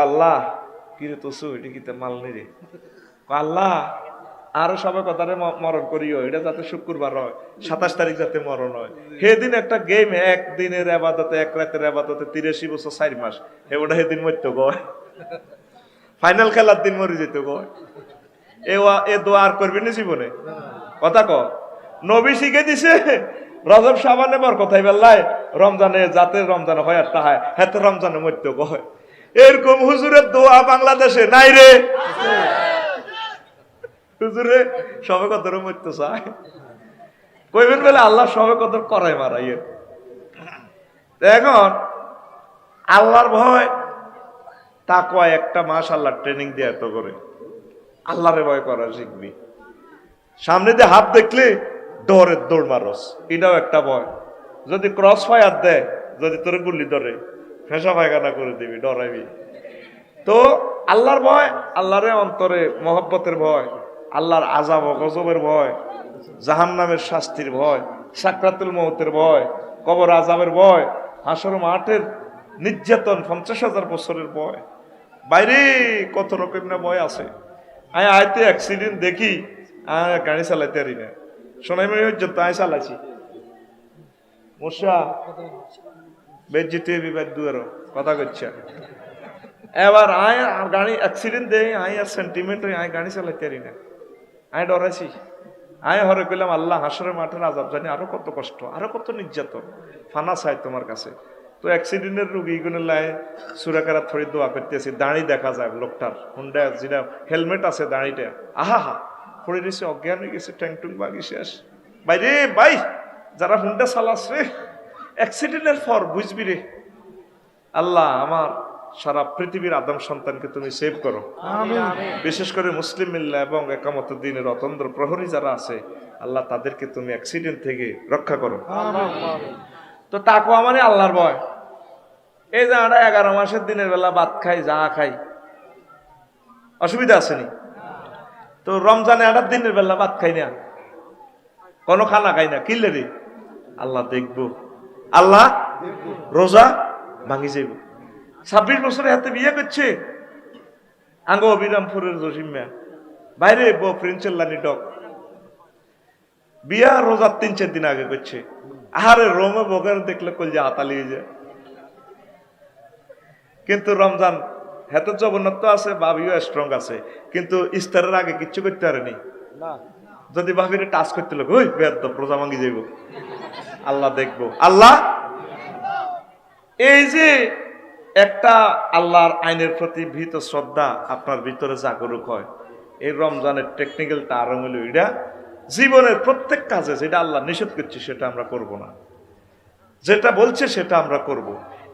আল্লাহ কিরে তো এটা কি মাল নেই রে আল্লাহ আরো সবাই কথারে মরণ করিও এটা যাতে শুক্রবার হয় 27 তারিখ যাতে মরণ হয় সেদিন একটা গেম একদিনের আবাদতে এক রাতের আবাদতে 83 বছর 4 মাস ওটা সেদিন মরতো গয় ফাইনাল খেলার দিন মরে যেত গয় এ দোয়া আর করবি না জীবনে কথা ক নবী শিখে দিছে রজব শাবানে বর কথাই বেলায় রমজানে যাতে রমজানে হয় একটা হয় হাতে রমজানে মরতো গয় এরকম হুজুরের দোয়া বাংলাদেশে নাই রে হুজুরে সবে কদর মরতে চায় কইবেন বলে আল্লাহ সবে কদর করাই মারাই এখন আল্লাহর ভয় তাকওয়া একটা মাস আল্লাহ ট্রেনিং দিয়ে এত করে আল্লাহরে ভয় করা শিখবি সামনে দিয়ে হাত দেখলে দৌড় মারস এটাও একটা ভয় যদি ক্রস ফায়ার দেয় যদি তোর গুলি ধরে ফেসা পায়খানা করে দিবি ডরাইবি তো আল্লাহর ভয় আল্লাহরে অন্তরে মহব্বতের ভয় আল্লাহর আযাব ও গজবের ভয় জাহান্নামের শাস্তির ভয় সাকরাতুল মউতের ভয় কবর আযাবের ভয় হাসর মাঠের নির্যাতন 50,000 বছরের ভয় বাইরে কত রকমের ভয় আছে আমি আইতে অ্যাক্সিডেন্ট দেখি গাড়ি চালাইতে পারি না শোনাই পর্যন্ত আমি চালাইছি মশা বেজিতে বিবাদ দুয়ার কথা করছে এবার আয় গাড়ি অ্যাক্সিডেন্ট দেয় আয় আর সেন্টিমেন্ট হয়ে আয় গাড়ি চালাইতে পারি না আমি ডরাইছি আমি হরে কইলাম আল্লাহ হাসরের মাঠের আযাব জানি আরো কত কষ্ট আরো কত নির্যাতন ফানা চাই তোমার কাছে তো অ্যাক্সিডেন্টের রুগী গুনের লাই সুরাকারা থরি দোয়া করতেছি দাঁড়ি দেখা যায় লোকটার হুন্ডা যেটা হেলমেট আছে দাঁড়িটা আহা হা পড়ে রয়েছে অজ্ঞান হয়ে গেছে ট্যাং টুং বাগি শেষ বাইরে ভাই যারা হুন্ডা চালাচ্ছে অ্যাক্সিডেন্টের পর বুঝবি রে আল্লাহ আমার সারা পৃথিবীর আদম সন্তানকে তুমি সেভ করো বিশেষ করে মুসলিম মিল্লাহ এবং একামত দ্বীনের অতন্দ্র প্রহরী যারা আছে আল্লাহ তাদেরকে তুমি অ্যাক্সিডেন্ট থেকে রক্ষা করো তো তাকওয়া মানে আল্লাহর ভয় এই যে আমরা 11 মাসের দিনের বেলা ভাত খাই যা খাই অসুবিধা আসেনি তো রমজানে 8 দিনের বেলা ভাত খাই না কোনো খানা খাই না কিনলে রে আল্লাহ দেখবো আল্লাহ রোজা ভাঙি যাইব 26 বছরে হাতে বিয়ে করছে আঙ্গ বিরামপুরের জসিমিয়া বাইরে বো প্রিন্সের লানি ডক বিয়া রোজার 3-4 দিন আগে করছে আহারে রোমে বগার দেখলে কলজা হাতালি হয়ে যায় কিন্তু রমজান হেত জগন্নাথ আছে ভাবিও স্ট্রং আছে কিন্তু ইফতারের আগে কিচ্ছু করতে পারেনি যদি ভাবিরে টাচ করতে লোক ওই বেদ রোজা ভাঙি যাইব আল্লাহ দেখবো আল্লাহ এই যে একটা আল্লাহর আইনের প্রতি ভীত শ্রদ্ধা আপনার ভিতরে জাগরুক হয় এই রমজানের টেকনিক্যালটা আরো হলো এটা জীবনের প্রত্যেক কাজে যেটা আল্লাহ নিষেধ করছে সেটা আমরা করব না যেটা বলছে সেটা আমরা করব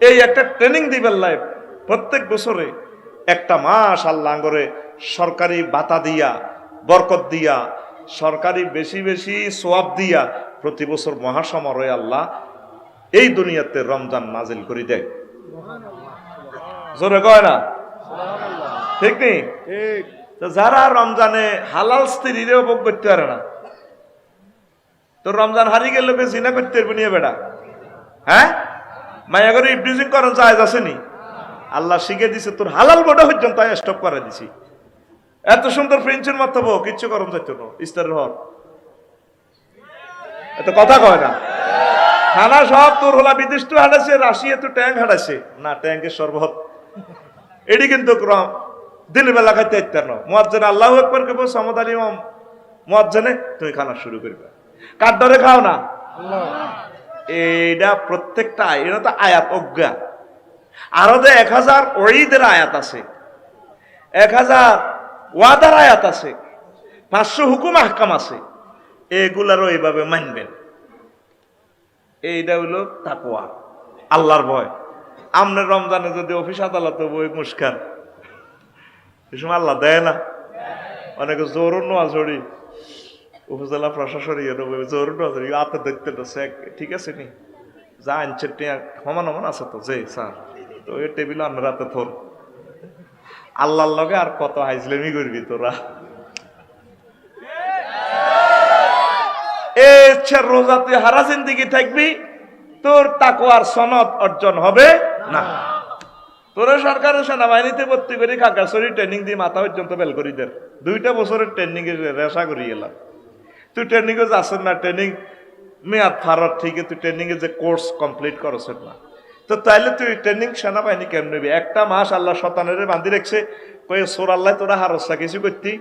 এই একটা ট্রেনিং দিবেন লাইফ প্রত্যেক বছরে একটা মাস আল্লাহ করে সরকারি ভাতা দিয়া বরকত দিয়া সরকারি বেশি বেশি সওয়াব দিয়া প্রতি বছর মহাসমারোহে আল্লাহ এই দুনিয়াতে রমজান নাজিল করে দেয় জোরে কয় না ঠিক নেই যারা রমজানে হালাল স্ত্রীরেও ভোগ করতে পারে না তো রমজান হারিয়ে গেল জিনা করতে পারবে নিয়ে বেটা হ্যাঁ মায়া করে ইবলিজিং করেন জায়েজ আসেনি আল্লাহ শিখে দিছে তোর হালাল বড় পর্যন্ত তাই স্টপ করে দিছি এত সুন্দর ফ্রেঞ্চের মাথা বউ কিচ্ছু করম যাইতো না ইস্তারের হর এত কথা কয় না খানা সব তোর হলা বিদেশ তো হাঁটাছে রাশিয়া তো ট্যাঙ্ক হাঁটাছে না ট্যাঙ্কের শরবত এটি কিন্তু দিনের বেলা খাইতে ইত্যার না মুয়াজ্জিন আল্লাহু আকবার কে বল সামদ আলী মুয়াজ্জিনে তুমি খানা শুরু করবে কার ডরে খাও না এইটা প্রত্যেকটা এটা তো আয়াত অজ্ঞা আরো যে 1000 ওয়াইদের আয়াত আছে 1000 ওয়াদার আয়াত আছে 500 হুকুম আহকাম আছে এগুলারও এইভাবে মানবেন এইটা হলো তাকওয়া আল্লাহর ভয় আমনে রমজানে যদি অফিস আদালতে বই মুস্কান এই সময় আল্লাহ দেয় না অনেকে জোর নোয়া জড়ি উপজেলা প্রশাসন জোর নোয়া জড়ি আতে দেখতে তো ঠিক আছে নি যা আনছে সমান সমান আছে তো যে স্যার তো এই টেবিল আন্নার হাতে থর আল্লাহর লগে আর কত হাইজলেমি করবি তোরা রোজা তুই হারা জিন্দিগি থাকবি তোর তাকওয়ার সনদ অর্জন হবে না তোরা সরকারের সেনাবাহিনীতে ভর্তি করে খাগড়াছড়ি ট্রেনিং দিয়ে মাথা পর্যন্ত বেল করি দের 2টা বছরের ট্রেনিং এ রেশা করি এলাম। তুই ট্রেনিং এ যাচ্ছেন না, ট্রেনিং মেয়াদ ফারার ঠিক তুই ট্রেনিং এ যে কোর্স কমপ্লিট করছেন না, তো তাইলে তুই ট্রেনিং সেনাবাহিনী কেমন নেবি? একটা মাস আল্লাহ শতানেরে বান্ধি রেখছে, কয়ে সোর আল্লাহ তোরা হারসা কিছু করতি,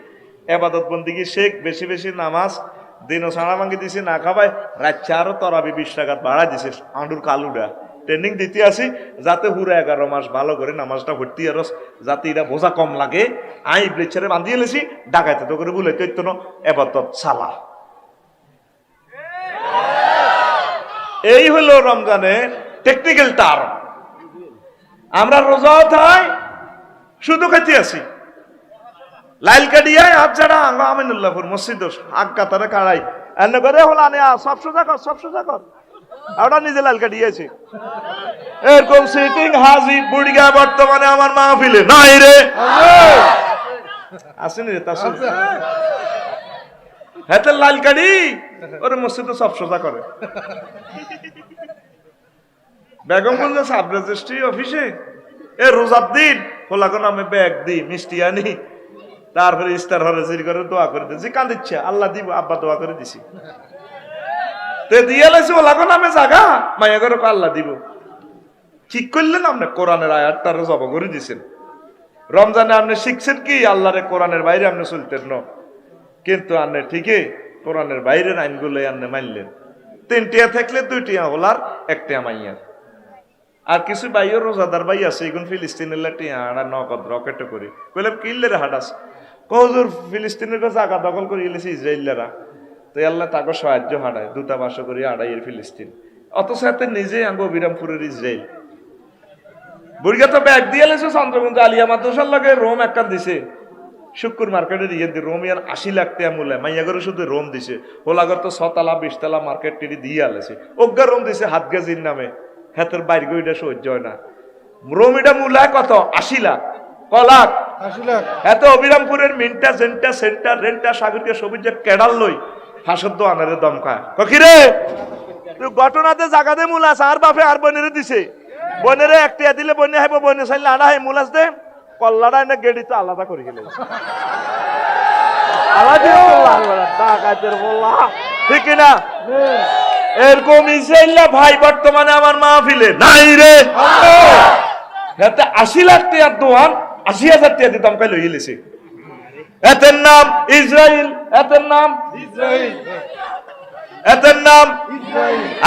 এবাদত বন্দিগি শেখ, বেশি বেশি নামাজ, দিনও ছাড়া ভাঙ্গি দিছি না খাবাই, রাচ্ছা আরো তরাবি 20 টাকা বাড়াই দিছিস আঁডুর কালুডা। ট্রেনিং দিতে আসি যাতে পুরো 11 মাস ভালো করে নামাজটা ভর্তি আর যাতে এটা বোঝা কম লাগে, আই ব্লেচারে বান্ধিয়ে লেছি ডাকাইতে তো করে বলে তৈত এবাদত সালা। এই হলো রমজানের টেকনিক্যাল টার্ম। আমরা রোজাও থাই শুধু খাইতে আসি লাইল কাটিয়ায় হাত ছাড়া আঙ্গ আমিনুল্লাহপুর মসজিদ আজ্ঞা তারা কাড়াই এনে করে হল আনে সব সোজা কর, সব সোজা কর, ওটা নিজে লাইল কাটিয়েছে। এরকম সিটিং হাজি বুড়িগা বর্তমানে আমার মাহফিলে নাই রে, আসেনি রে, তার হাতে লাইল কাটি ওরে মসজিদে সব সোজা করে। বেগমগঞ্জ সাব রেজিস্ট্রি অফিসে রোজার দিন হোলাগো নামে ব্যাগ দিই মিষ্টি আনি, তারপরে ইস্তার হরে জির করে দোয়া করে দিয়েছি, কাঁদিচ্ছে আল্লাহ দিব, আব্বা দোয়া করে দিছি, তে দিয়ে লাইছে ওলাগো নামে জাগা মাইয়া করে আল্লাহ দিব। ঠিক করলেন আপনি কোরআনের আয়াত তার জব করে দিছেন। রমজানে আপনি শিখছেন কি আল্লাহরে কোরআনের বাইরে আপনি চলতেন ন, কিন্তু আপনি ঠিকই কোরআনের বাইরের আইনগুলো আপনি মানলেন। 3টিয়া থাকলে 2টিয়া হলার 1টিয়া মাইয়ার। আর কিছু বাইও রোজাদার বাই আছে এগুন ফিলিস্তিনের টিয়া আড়া নগদ রকেট করি কইলাম কিল্লের হাডাস কজুর ফিলিস্তিনের জায়গা দখল করে এলেছে ইসরায়েলরা, তো আল্লাহ তাকে সাহায্য হাঁটায় দূতাবাস করি আড়াইয়ের ফিলিস্তিন, অথচ এতে নিজে আঙ্গ বিরামপুরের ইসরায়েল। বুড়িয়া তো ব্যাগ দিয়ে এলেছে চন্দ্রগঞ্জ আলিয়া মাদ্রাসার লাগে রোম একটা দিছে, শুক্র মার্কেটের ইয়ে দিয়ে রোম ইয়ার 80 লাখ টাকা মূল্য, মাইয়া করে শুধু রোম দিছে, হোলাগর তো 6 তলা 20 তলা মার্কেট টেরি দিয়ে আলেছে, অজ্ঞা রোম দিছে হাত গাজির নামে, হাতের বাইর গইটা সহ্য হয় না। রোমিটা মূল্য কত? 80 লাখ, ক লাখ? 80 লাখ। এত অবিরামপুরের মিনটা জেন্টা সেন্টার রেন্টা সাগরকে সবুজ যে কেডাল লই ফাঁসদ্দ আনারে দমকায় কিরে ঘটনাতে জাগাতে মূল আছে, আর বাপে আর বনেরে দিছে, বনেরে একটা দিলে বনে হাইব, বনে চাইলে আনা হয় মূল আসতে কল্লাটা এনে গেড়ি তো আলাদা করে গেলে ঠিক না? এরকম ইসরায়েল ভাই বর্তমানে আমার মাহফিলে নাই রে, 80 লাখ টাকার দোয়ান 80,000 টাকা দিতাম কাই লই গেলেছে। এতের নাম ইসরায়েল, এতের নাম ইসরায়েল, এতের নাম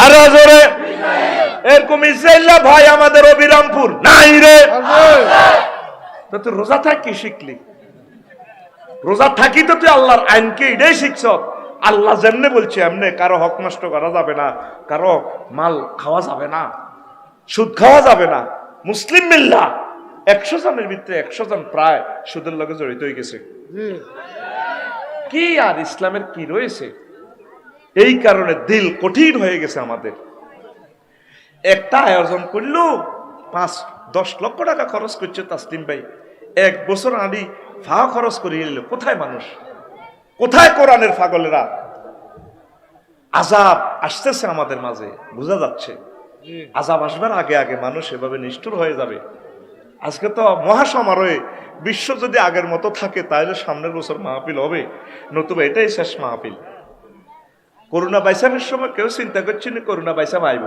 আরো জোরে এরকম ইসরায়েল ভাই আমাদের অবিরামপুর নাই রে। তো তুই রোজা থাকি শিখলি, রোজা থাকি তো তুই আল্লাহর আইনকে এটাই শিখছ। আল্লাহ যেমনে বলছে এমনে, কারো হক নষ্ট করা যাবে না, কারো মাল খাওয়া যাবে না, সুদ খাওয়া যাবে না। মুসলিম মিল্লাহ 100 জনের ভিতরে 100 জন প্রায় সুদের লগে জড়িত হয়ে গেছে। কি আর ইসলামের কি রয়েছে? এই কারণে দিল কঠিন হয়ে গেছে আমাদের। একটা আয়োজন করলো 5-10 লক্ষ টাকা খরচ করছে তাসলিম ভাই, 1 বছর আদি ফা খরচ করিয়ে নিল। কোথায় মানুষ, কোথায় কোরআনের পাগলেরা? আযাব আসতেছে আমাদের মাঝে, বোঝা যাচ্ছে। আযাব আসবার আগে আগে মানুষ এভাবে নিষ্ঠুর হয়ে যাবে। আজকে তো মহাসমারোহে বিশ্ব যদি আগের মতো থাকে তাহলে সামনের বছর মাহফিল হবে, নতুবা এটাই শেষ মাহফিল। করোনা বাইসামের সময় কেউ চিন্তা করছে না করোনা বাইসাম আইব,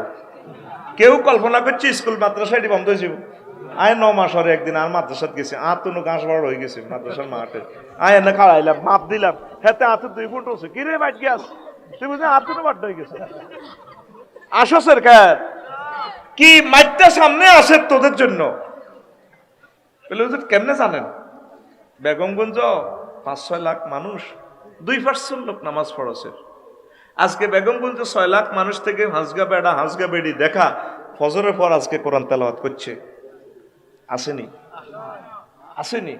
কেউ কল্পনা করছে স্কুল মাদ্রাসা এটি বন্ধ হয়েছে। আয় 9 মাস হরে একদিন আর মাদ্রাসাত গেছে, তো গাছ বড় হয়ে গেছে মাদ্রাসার মাঠে, আয় এনে খাড়াইলাম মাপ দিলাম, হেতে 2 ফুট হচ্ছে, কি রে বাইট গ্যাস তুই বুঝলি তো বাট হয়ে গেছে। আসো সরকার কি মাইটটা সামনে আসে তোদের জন্য। কেমনে জানেন? বেগমগঞ্জ 5-6 লাখ মানুষ, 2% লোক নামাজ পড়ছে। আজকে বেগমগঞ্জ 6 লাখ মানুষ থেকে হাঁসগা বেড়া হাঁসগা বেড়ি দেখা ফজরের পর আজকে কোরআন তেলাওয়াত করছে। আসেনি? আসেনি?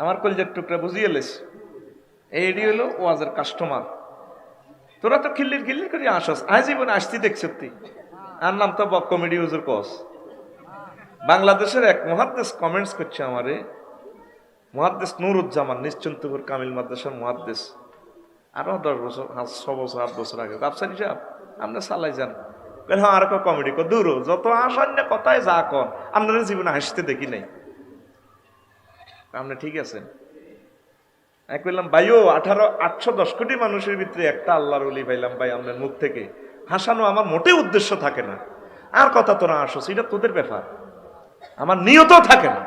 আমার কলজের টুকরা বুঝিয়ে লেস, এইটি হলো ওয়াজের কাস্টমার। তোরা তো খিল্লির খিল্লির করে আসস, জীবনে আসতি দেখছ তুই। আর নাম তো কমেডি হুজুর কস। বাংলাদেশের এক মুহাদ্দিস কমেন্টস করছে আমারে, মুহাদ্দিস নুরুজ্জামান, নিশ্চিন্তপুর কামিল মাদ্রাসার মুহাদ্দিস, আরো 10 বছর 6 বছর 8 বছর আগে। আফসারি সাহেব আপনি চালাই যান, হ্যাঁ আর কমেডি দূর যত আসন্ন কথায় যা কন আপনারা জীবনে হাসতে দেখি নাই। আপনি ঠিক আছেন? আমি বললাম ভাইও 810 কোটি মানুষের ভিতরে একটা আল্লাহর ওলি পাইলাম ভাই আপনার মুখ থেকে, হাসানো আমার মোটেই উদ্দেশ্য থাকে না। আর কথা তোরা আসস এটা তোদের ব্যাপার, আমার নিয়তও থাকে না,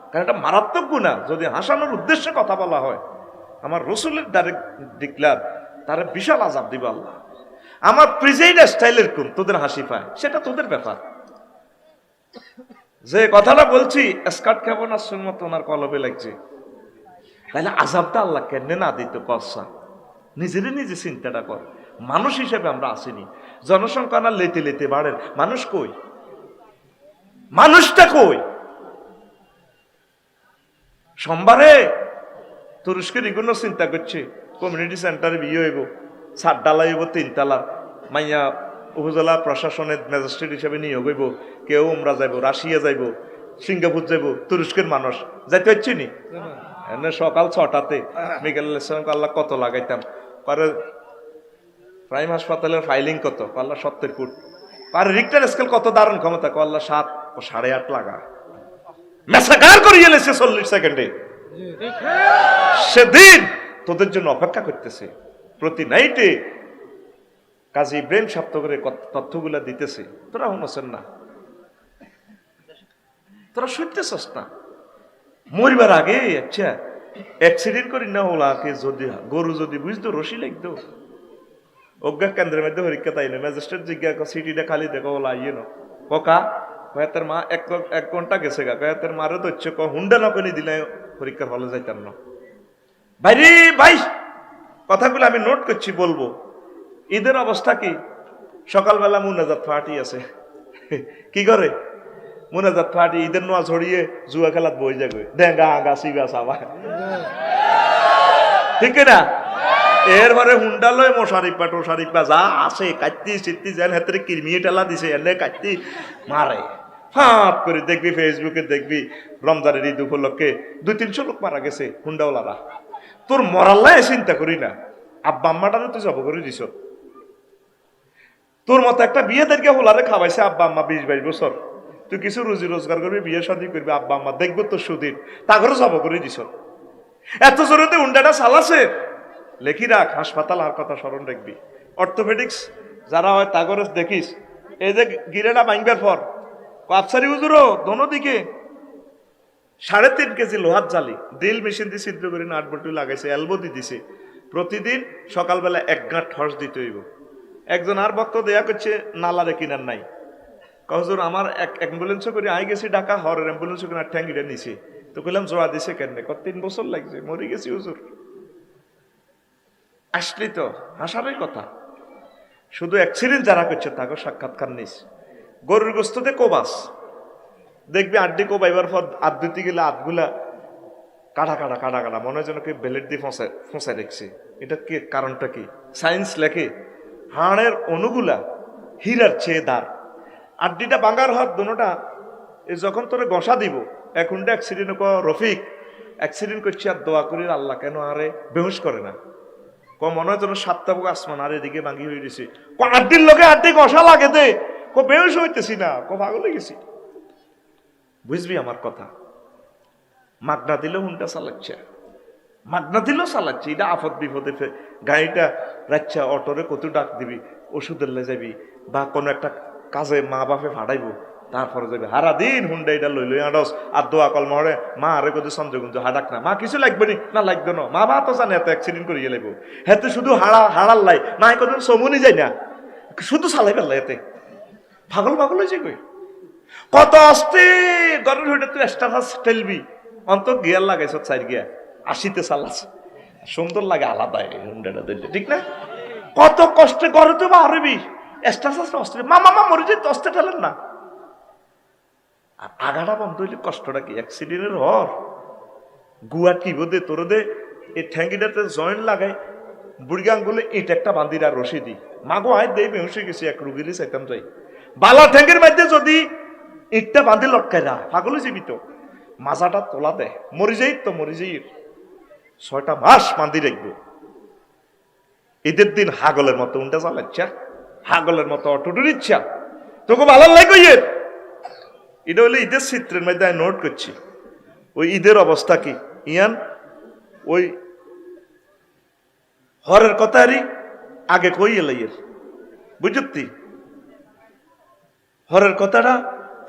কারণ এটা মারাত্মক গুনাহ যদি হাসানোর উদ্দেশ্যে কথা বলা হয়। আমার রসুলের ডাইরেক্ট ডিক্লার তারা বিশাল আযাব দিবে আল্লাহ। আমার প্রেজেন্ট স্টাইলের কোন তোদের হাসি পায় সেটা তোদের ব্যাপার। যে কথাটা বলছি স্কার্ট খাবো না সুন্নত ওনার কলবে লাগছে, তাহলে আযাবটা আল্লাহ কেন না দিত? কসা নিজেরে নিজে চিন্তাটা কর। মানুষ হিসেবে আমরা আসিনি, জনসংখ্যা না লেতে লেতে বাড়েন, মানুষ কই? মানুষটা কই? সোমবারে তুরস্কের এগুলো চিন্তা করছে কমিউনিটি সেন্টারে বিয়ে হইব, ছাদ ডালাই হইব 3 তালার, মাইয়া উপজেলা প্রশাসনের ম্যাজিস্ট্রেট হিসেবে নিয়োগ হইব, কেউ উমরা যাইব, রাশিয়া যাইব, সিঙ্গাপুর যাইব। তুরস্কের মানুষ যাইতে হচ্ছে নি সকাল 6টাতে মিকাইল ইসলামকে আল্লাহ কত লাগাইতাম পরে প্রাইম হাসপাতালের ফাইলিং কত আল্লাহ 70 ফুট আর রিক্টার স্কেল কত দারুণ ক্ষমতা আল্লাহ 7 ও 8.5 লাগা মেসাকার করিয়ে এলেছে 40 সেকেন্ডে। সেদিন তোদের জন্য অপেক্ষা করতেছে, প্রতি নাইটে কাজী ইব্রাহিম সাপ্ত করে তথ্যগুলা দিতেছে। তোরা শুনছেন না? তোরা শুনতেছস না? মরিবার আগে আচ্ছা অ্যাক্সিডেন্ট করি না ওলাকে যদি গরু যদি বুঝতো রশি লাগতো অজ্ঞা কেন্দ্রের মধ্যে পরীক্ষা তাই না ম্যাজিস্ট্রেট জিজ্ঞাসা সিটিটা খালি দেখো ওলা ইয়ে ন ককা কয়াতের মা 1 ঘন্টা গেছে গা কয়াতের মারে তো হচ্ছে হুন্ডা নকনি দিলে পরীক্ষার হলে যাইতাম না। ভাইরে ভাই কথাগুলো আমি নোট করছি বলবো। ঈদের অবস্থা কি? সকালবেলা মুনাজাত পার্টি আছে, কি করে মুনাজাত পার্টি ঈদের নোয়া ছড়িয়ে জুয়া খেলাত বই যাবে ডেঙ্গা আগা সিগা সাবা, ঠিক না? এরপরে হুন্ডা লয় মশারি পা যা আছে কাটতি সিটতি যেন হাতে কিরমিয়ে টেলা দিছে এনে কাটতি মারে ফাঁপ করে দেখবি ফেসবুকে দেখবি রমজানের ঈদ উপলক্ষে 200-300 লোক মারা গেছে হুন্ডাওয়ালারা। তোর মরাল্লায় চিন্তা করি না, আব্বা আম্মাটারে তুই জব করে দিছ। তোর মতো একটা বিয়ে দেখে হোলারে খাওয়াইছে আব্বা আম্মা 20-22 বছর, তুই কিছু রুজি রোজগার করবি, বিয়ে শাদী করবি, আব্বা আম্মা দেখবো তোর সুদিন, তা করে জব করে দিছ। এত জোরেতে হুন্ডাটা চালাছে। লেখি রাখ, হাসপাতাল আর কথা স্মরণ রাখবি। অর্থোপেডিক্স যারা হয় তাগরে দেখিস এই যে গিরেটা ভাঙবার পর কাপসারি উজুরো দোনো দিকে 3.5 কেজি লোহার জালি ড্রিল মেশিন দিয়ে ছিদ্র করে 8 বল্টু লাগাইছে, এলবো দিয়ে দিছে। প্রতিদিন সকালবেলা 1 গাঁট হর্স দিতে হইব। একজন আর বক্ত দেয়া করছে নালারে কিনার নাই, কহজুর আমার এক অ্যাম্বুলেন্সও করে আই গেছি ঢাকা, হরের অ্যাম্বুলেন্সও করে ঠ্যাঙ্গিটা নিছে। তো কইলাম জোড়া দিছে কেন? 3 বছর লাগছে, মরে গেছি হুজুর। আসলি তো হাসারই কথা। শুধু অ্যাক্সিডেন্ট যারা করছে তাকে সাক্ষাৎকার নিস। গরুর গোস্ততে কোবাস দেখবি আড্ডি কোবাইবার পর আদ দিতে গেলে আধগুলা কাটা কাটা কাটা কাটা মনে হয় যেন কি বেলেট দিয়ে ফোঁসায় রেখছে। এটা কি কারণটা কি? সায়েন্স লেখে হাড়ের অনুগুলা হীরার চেয়ে দাঁড়। আড্ডিটা বাঙ্গার হাত দোনোটা যখন তোরে গসা দিব এখন অ্যাক্সিডেন্ট রফিক অ্যাক্সিডেন্ট করছি আর দোয়া করি আল্লাহ কেন আরে বেহুশ করে না। মনে হয় যেন 7টা বুক আসমান আর এদিকে ভাঙ্গি হয়ে গেছে। আড্ডির লোকে আড্ডি কষা লাগে দে বেহুশ হইতেছি না, পাগল হয়ে গেছি। বুঝবি আমার কথা? মাগনা দিলেও হুন্ডা চালাচ্ছে, মাগনা দিলেও চালাচ্ছে। এটা আফত বিপদে গাড়িটা রাচ্ছা অটোরে কত ডাক দিবি, ওষুধের লে যাবি বা কোনো একটা কাজে মা বাপে ভাড়াইবো, তারপরে যাবে হারা দিন হুন্ডা এটা লই আডস আর দোয়া কল মরে মা আরে কত সঞ্জগুঞ্জ হাডাক না, মা কিছু লাগবে না লাগবে না, মা বা তো জানে এত অ্যাক্সিডেন্ট করিয়ে লাগবো। হ্যাঁ তো শুধু হাড়ার লাই মা কত সমনি যায় না, শুধু চালাই পেলা এতে পাগল পাগল হয়েছে কই। কত আসতে গরের হইটা তুই স্টাফাস ঠেলবি অন্ত গিয়ার লাগাইছ 4 গিয়া 80তে চালাস, সুন্দর লাগে আলাদা হুন্ডাটা দিলে, ঠিক না? কত কষ্টে গড়ে তুই বা হারবি স্টাফাস অস্ত্রে মা মরে যে অস্ত্রে ঠেলেন না। আর আগাটা বন্ধ হইলে কষ্টটা কি? অ্যাক্সিডেন্টের হর গুয়া কি বোধে তোর দে এই ঠ্যাঙ্গিটাতে জয়েন্ট লাগাই বুড়ি আঙ্গুলে ইট একটা বান্দির আর রশি দি মাগো আয় দেই বেহুশে গেছি এক রুগীরই চাইতাম যাই বালা ঠ্যাঙ্গের মধ্যে যদি ইটটা বাঁধি লটকাই না পাগলে জীবিত মাজাটা তোলা দেয় মরি যাই তো মরি যাই 6টা মাস বাঁধি রাখবো। ঈদের দিন হাগলের মতো উন্ডা চালাচ্ছা, হাগলের মতো অটোটোর ইচ্ছা তোকে ভালো লাগে ইয়ের এটা হলো ঈদের চিত্রের মধ্যে আমি নোট করছি। ওই ঈদের অবস্থা কি ইয়ান ওই হরের কথারই আগে কই এলাইয়ের বুঝতি হরের কথাটা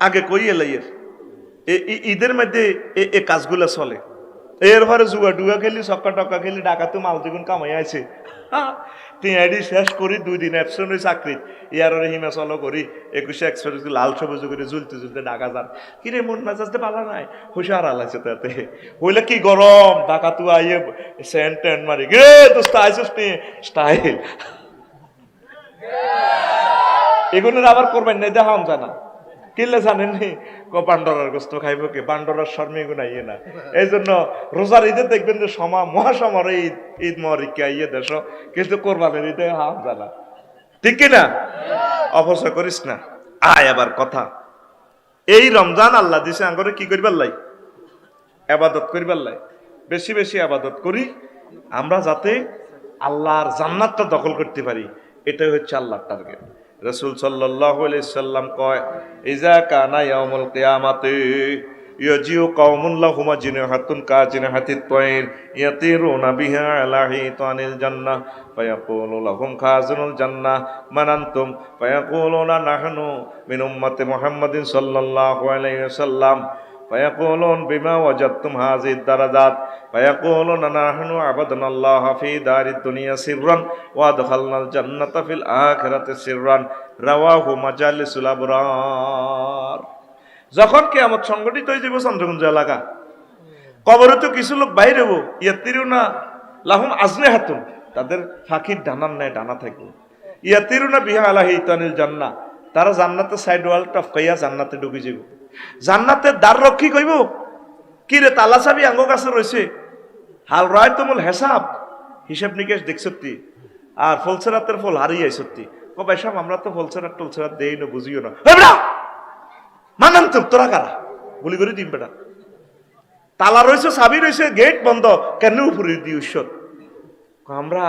আগে কই এলাইয়ের ঈদের মধ্যে এই কাজগুলো চলে। এরপরে জুয়া ডুয়া খেলি ছক্কা টক্কা খেলি ডাকাতে মাল দ্বিগুণ কামাই আছে। টিআইডি শেষ করি 2 দিন অ্যাবসেন্ট হয়ে চাকরিত ইয়ারে হিমাচল করি 21 এক্সপ্রেস লাল সবুজ করে ঝুলতে ঝুলতে ঢাকা যান কিরে মন মেজাজতে ভালো নাই হুশার আলাইছে তাতে হইলে কি গরম ঢাকা তু আইয়ে সেন্ট টেন্ট মারি গে তো স্টাইল এগুলোর আবার করবেন না দেখাম জানা কিনলে জানেন নি বান্ডরার গোস্ত খাইব কে বান্ডরার শর্মে এগুলো আইয়ে না। এই জন্য রোজার ঈদে দেখবেন যে মহাসমারে ঈদ মহারিকে আইয়ে দেশ কিন্তু কোরবানের ঈদে হাম জানা ঠিক কিনা অপচয় করিস না। আয় আবার কথা এই রমজান আল্লাহ দিছে আঙ্গরে কি করিবার লাই আবাদত করিবার লাই বেশি বেশি আবাদত করি আমরা যাতে আল্লাহর জান্নাতটা দখল করতে পারি এটাই হচ্ছে আল্লাহর টার্গেট। রাসূল সাল্লাল্লাহু আলাইহি সাল্লাম কয় ইজা কানা ইয়াউমুল কিয়ামাতি ইয়াজিউ কওমুন লাহুম জিনহাতুন কাজিনহাতিত তায়র ইয়াতিরুনা বিহা আলা হিতানিল জান্নাহ ফায়াকুলু লাহুম খাজিনুল জান্নাহ মান আনতুম ফায়াকুলুনা নাহনু মিন উম্মতি মুহাম্মাদিন সাল্লাল্লাহু আলাইহি ওয়াসাল্লাম ফায়াকুলুন বিমা ওয়াজাদতুম হাযিহিদ দারাজাত ফায়াকুলুনা নাহনু আবাদনাল্লাহ ফি দারিদ দুনিয়া সিররান ওয়া আদখালনাল জান্নাতা ফিল আখিরাতি সিররান রাওয়াহু মাজালিসুল আবরার। যখন কিয়ামত সংগঠিত হয়ে যাবে চন্দ্রগুঞ্জ এলাকা কবরে তো কিছু লোক বাইরে হবো ইয়াতিরুনা লাহুম আজনিহাতুন তাদের ফাঁকির ডানার ন্যায় ডানা থাকবে ইয়াতিরুনা বিহা আলা হিতানিল জান্নাহ তারা জান্নাতে সাইড ওয়াল টপকাইয়া জান্নাতে ঢুকে যাবে। জান্নাতের দ্বার রক্ষী কইব কি রে তালা চাবি আঙ্গ কাছে রয়েছে হাল রায় তুমুল হিসাব নিকেশ দেখছতি আর ফলসেরাতের ফল হারিয়ে সত্যি ও ভাই সাহেব আমরা তো ফলসেরাত টলসেরাত দেই না বুঝিও না মানান তো তোরা কারা গুলি করে দিন বেটা তালা রয়েছে চাবি রয়েছে গেট বন্ধ কেন উপরে দিই ঈশ্বর আমরা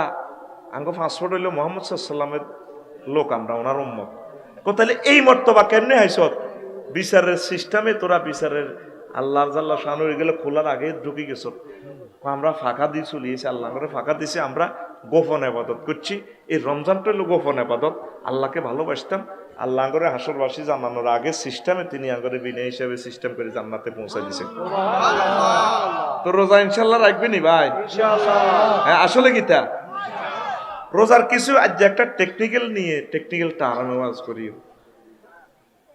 আঙ্গ পাসপোর্ট হইল মোহাম্মদ সাল্লামের লোক আমরা ওনার উম্মত কোথায় এই মর্তবা কেমনে হাইছত বিচারের সিস্টেমে তোরা বিচারের আল্লাহর জাল্লা শানুর গেলে খোলার আগে ঢুকে গেছ আমরা ফাঁকা দিয়ে চলিয়েছি আল্লাহ করে ফাঁকা দিয়েছি আমরা গোপন আবাদত করছি। এই রমজানটা হলো গোপন আবাদত আল্লাহকে ভালোবাসতাম আল্লাহ করে হাসরবাসী জানানোর আগে সিস্টেমে তিনি আগে বিনা হিসাবে সিস্টেম করে জান্নাতে পৌঁছে দিছে। তো রোজা ইনশাল্লাহ রাখবেনি ভাই হ্যাঁ আসলে গীতা রোজার কিছু আজ একটা টেকনিক্যাল টার্ম ওয়াজ করি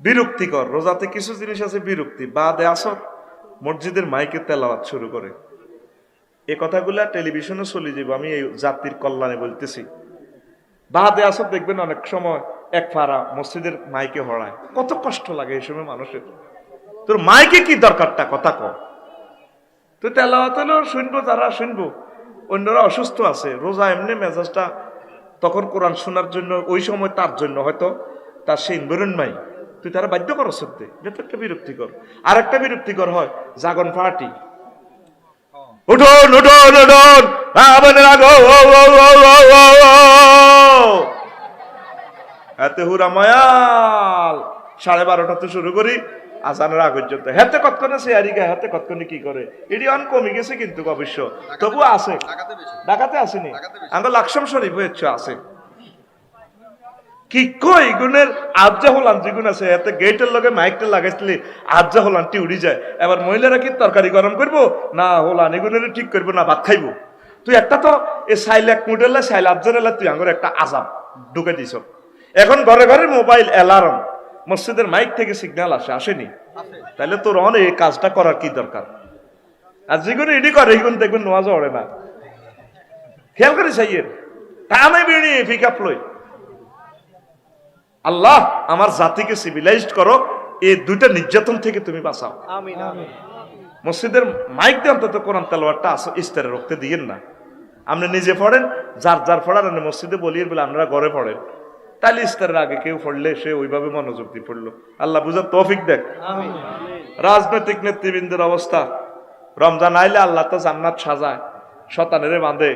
বিরক্তিকর রোজাতে কিছু জিনিস আছে বিরক্তি বাদে আসর মসজিদের মাইকে তেলাওয়াত শুরু করে এই কথাগুলা টেলিভিশনে চলে যাব আমি এই জাতির কল্যাণে বলতেছি। বাদে আসর দেখবেন অনেক সময় এক ফাড়া মসজিদের মাইকে হড়ায় কত কষ্ট লাগে এই সময় মানুষের তোর মাইকে কি দরকারটা কথা ক তুই তেলাওয়াত হলো শুনবো যারা শুনবো অন্যরা অসুস্থ আছে রোজা এমনি মেজাজটা তখন কোরআন শোনার জন্য ওই সময় তার জন্য হয়তো তার সেই এনভায়রনমেন্ট তুই তারা বাধ্য করো সত্যি এটা একটা বিরক্তিকর। আর একটা বিরক্তিকর হয় জাগন পার্টি উঠুন উঠুন উঠুন এতে হুরা ময়াল 12:30 শুরু করি আজানের আগ পর্যন্ত হেতে কতক্ষণে শেয়ারিকা হেতে কতক্ষণে কি করে এটি অন কমে গেছে কিন্তু অবশ্য তবু আছে ঢাকাতে আসেনি আঙ্গ লাকসাম শরীফ হয়েছে আছে কি কই গুণের আবজা হলান যেগুণ আছে এতে গেটের লগে মাইকটা লাগাইছিলি আবজা হলানটি উড়ি যায় এবার মহিলারা কি তরকারি গরম করবো না হলান এগুনের ঠিক করবো না ভাত খাইবো তুই একটা তো এই সাইল এক মুডেল সাইল আবজার এলা তুই আঙ্গর একটা আজাব ঢুকে দিছ। এখন ঘরে ঘরে মোবাইল অ্যালার্ম মসজিদের মাইক থেকে সিগন্যাল আসেনি তাহলে তোর এই কাজটা করার কি দরকার আর যেগুলো এডি করে এগুলো দেখবেন নোয়াজ ওড়ে না খেয়াল করে চাইয়ের তা আমি বেড়ি পিক আপ লই আল্লাহ আমার জাতিকে সিভিলাইজড করো এই দুইটা নির্যাতন থেকে তুমি বাঁচাও আমিন আমিন। মসজিদের মাইক দিয়ে অন্তত কোরআন তেলাওয়াতটা ইস্তারে রক্তে দিয়েন না আপনি নিজে পড়েন যার যার পড়ার মসজিদে বলিয়ে বলে আপনারা ঘরে পড়েন তাহলে ইস্তারের আগে কেউ পড়লে সে ওইভাবে মনোযোগ দিয়ে পড়লো আল্লাহ বুঝার তৌফিক দেখ। রাজনৈতিক নেতৃবৃন্দের অবস্থা রমজান আইলে আল্লাহ তো জান্নাত সাজায় শতানেরে বাঁধে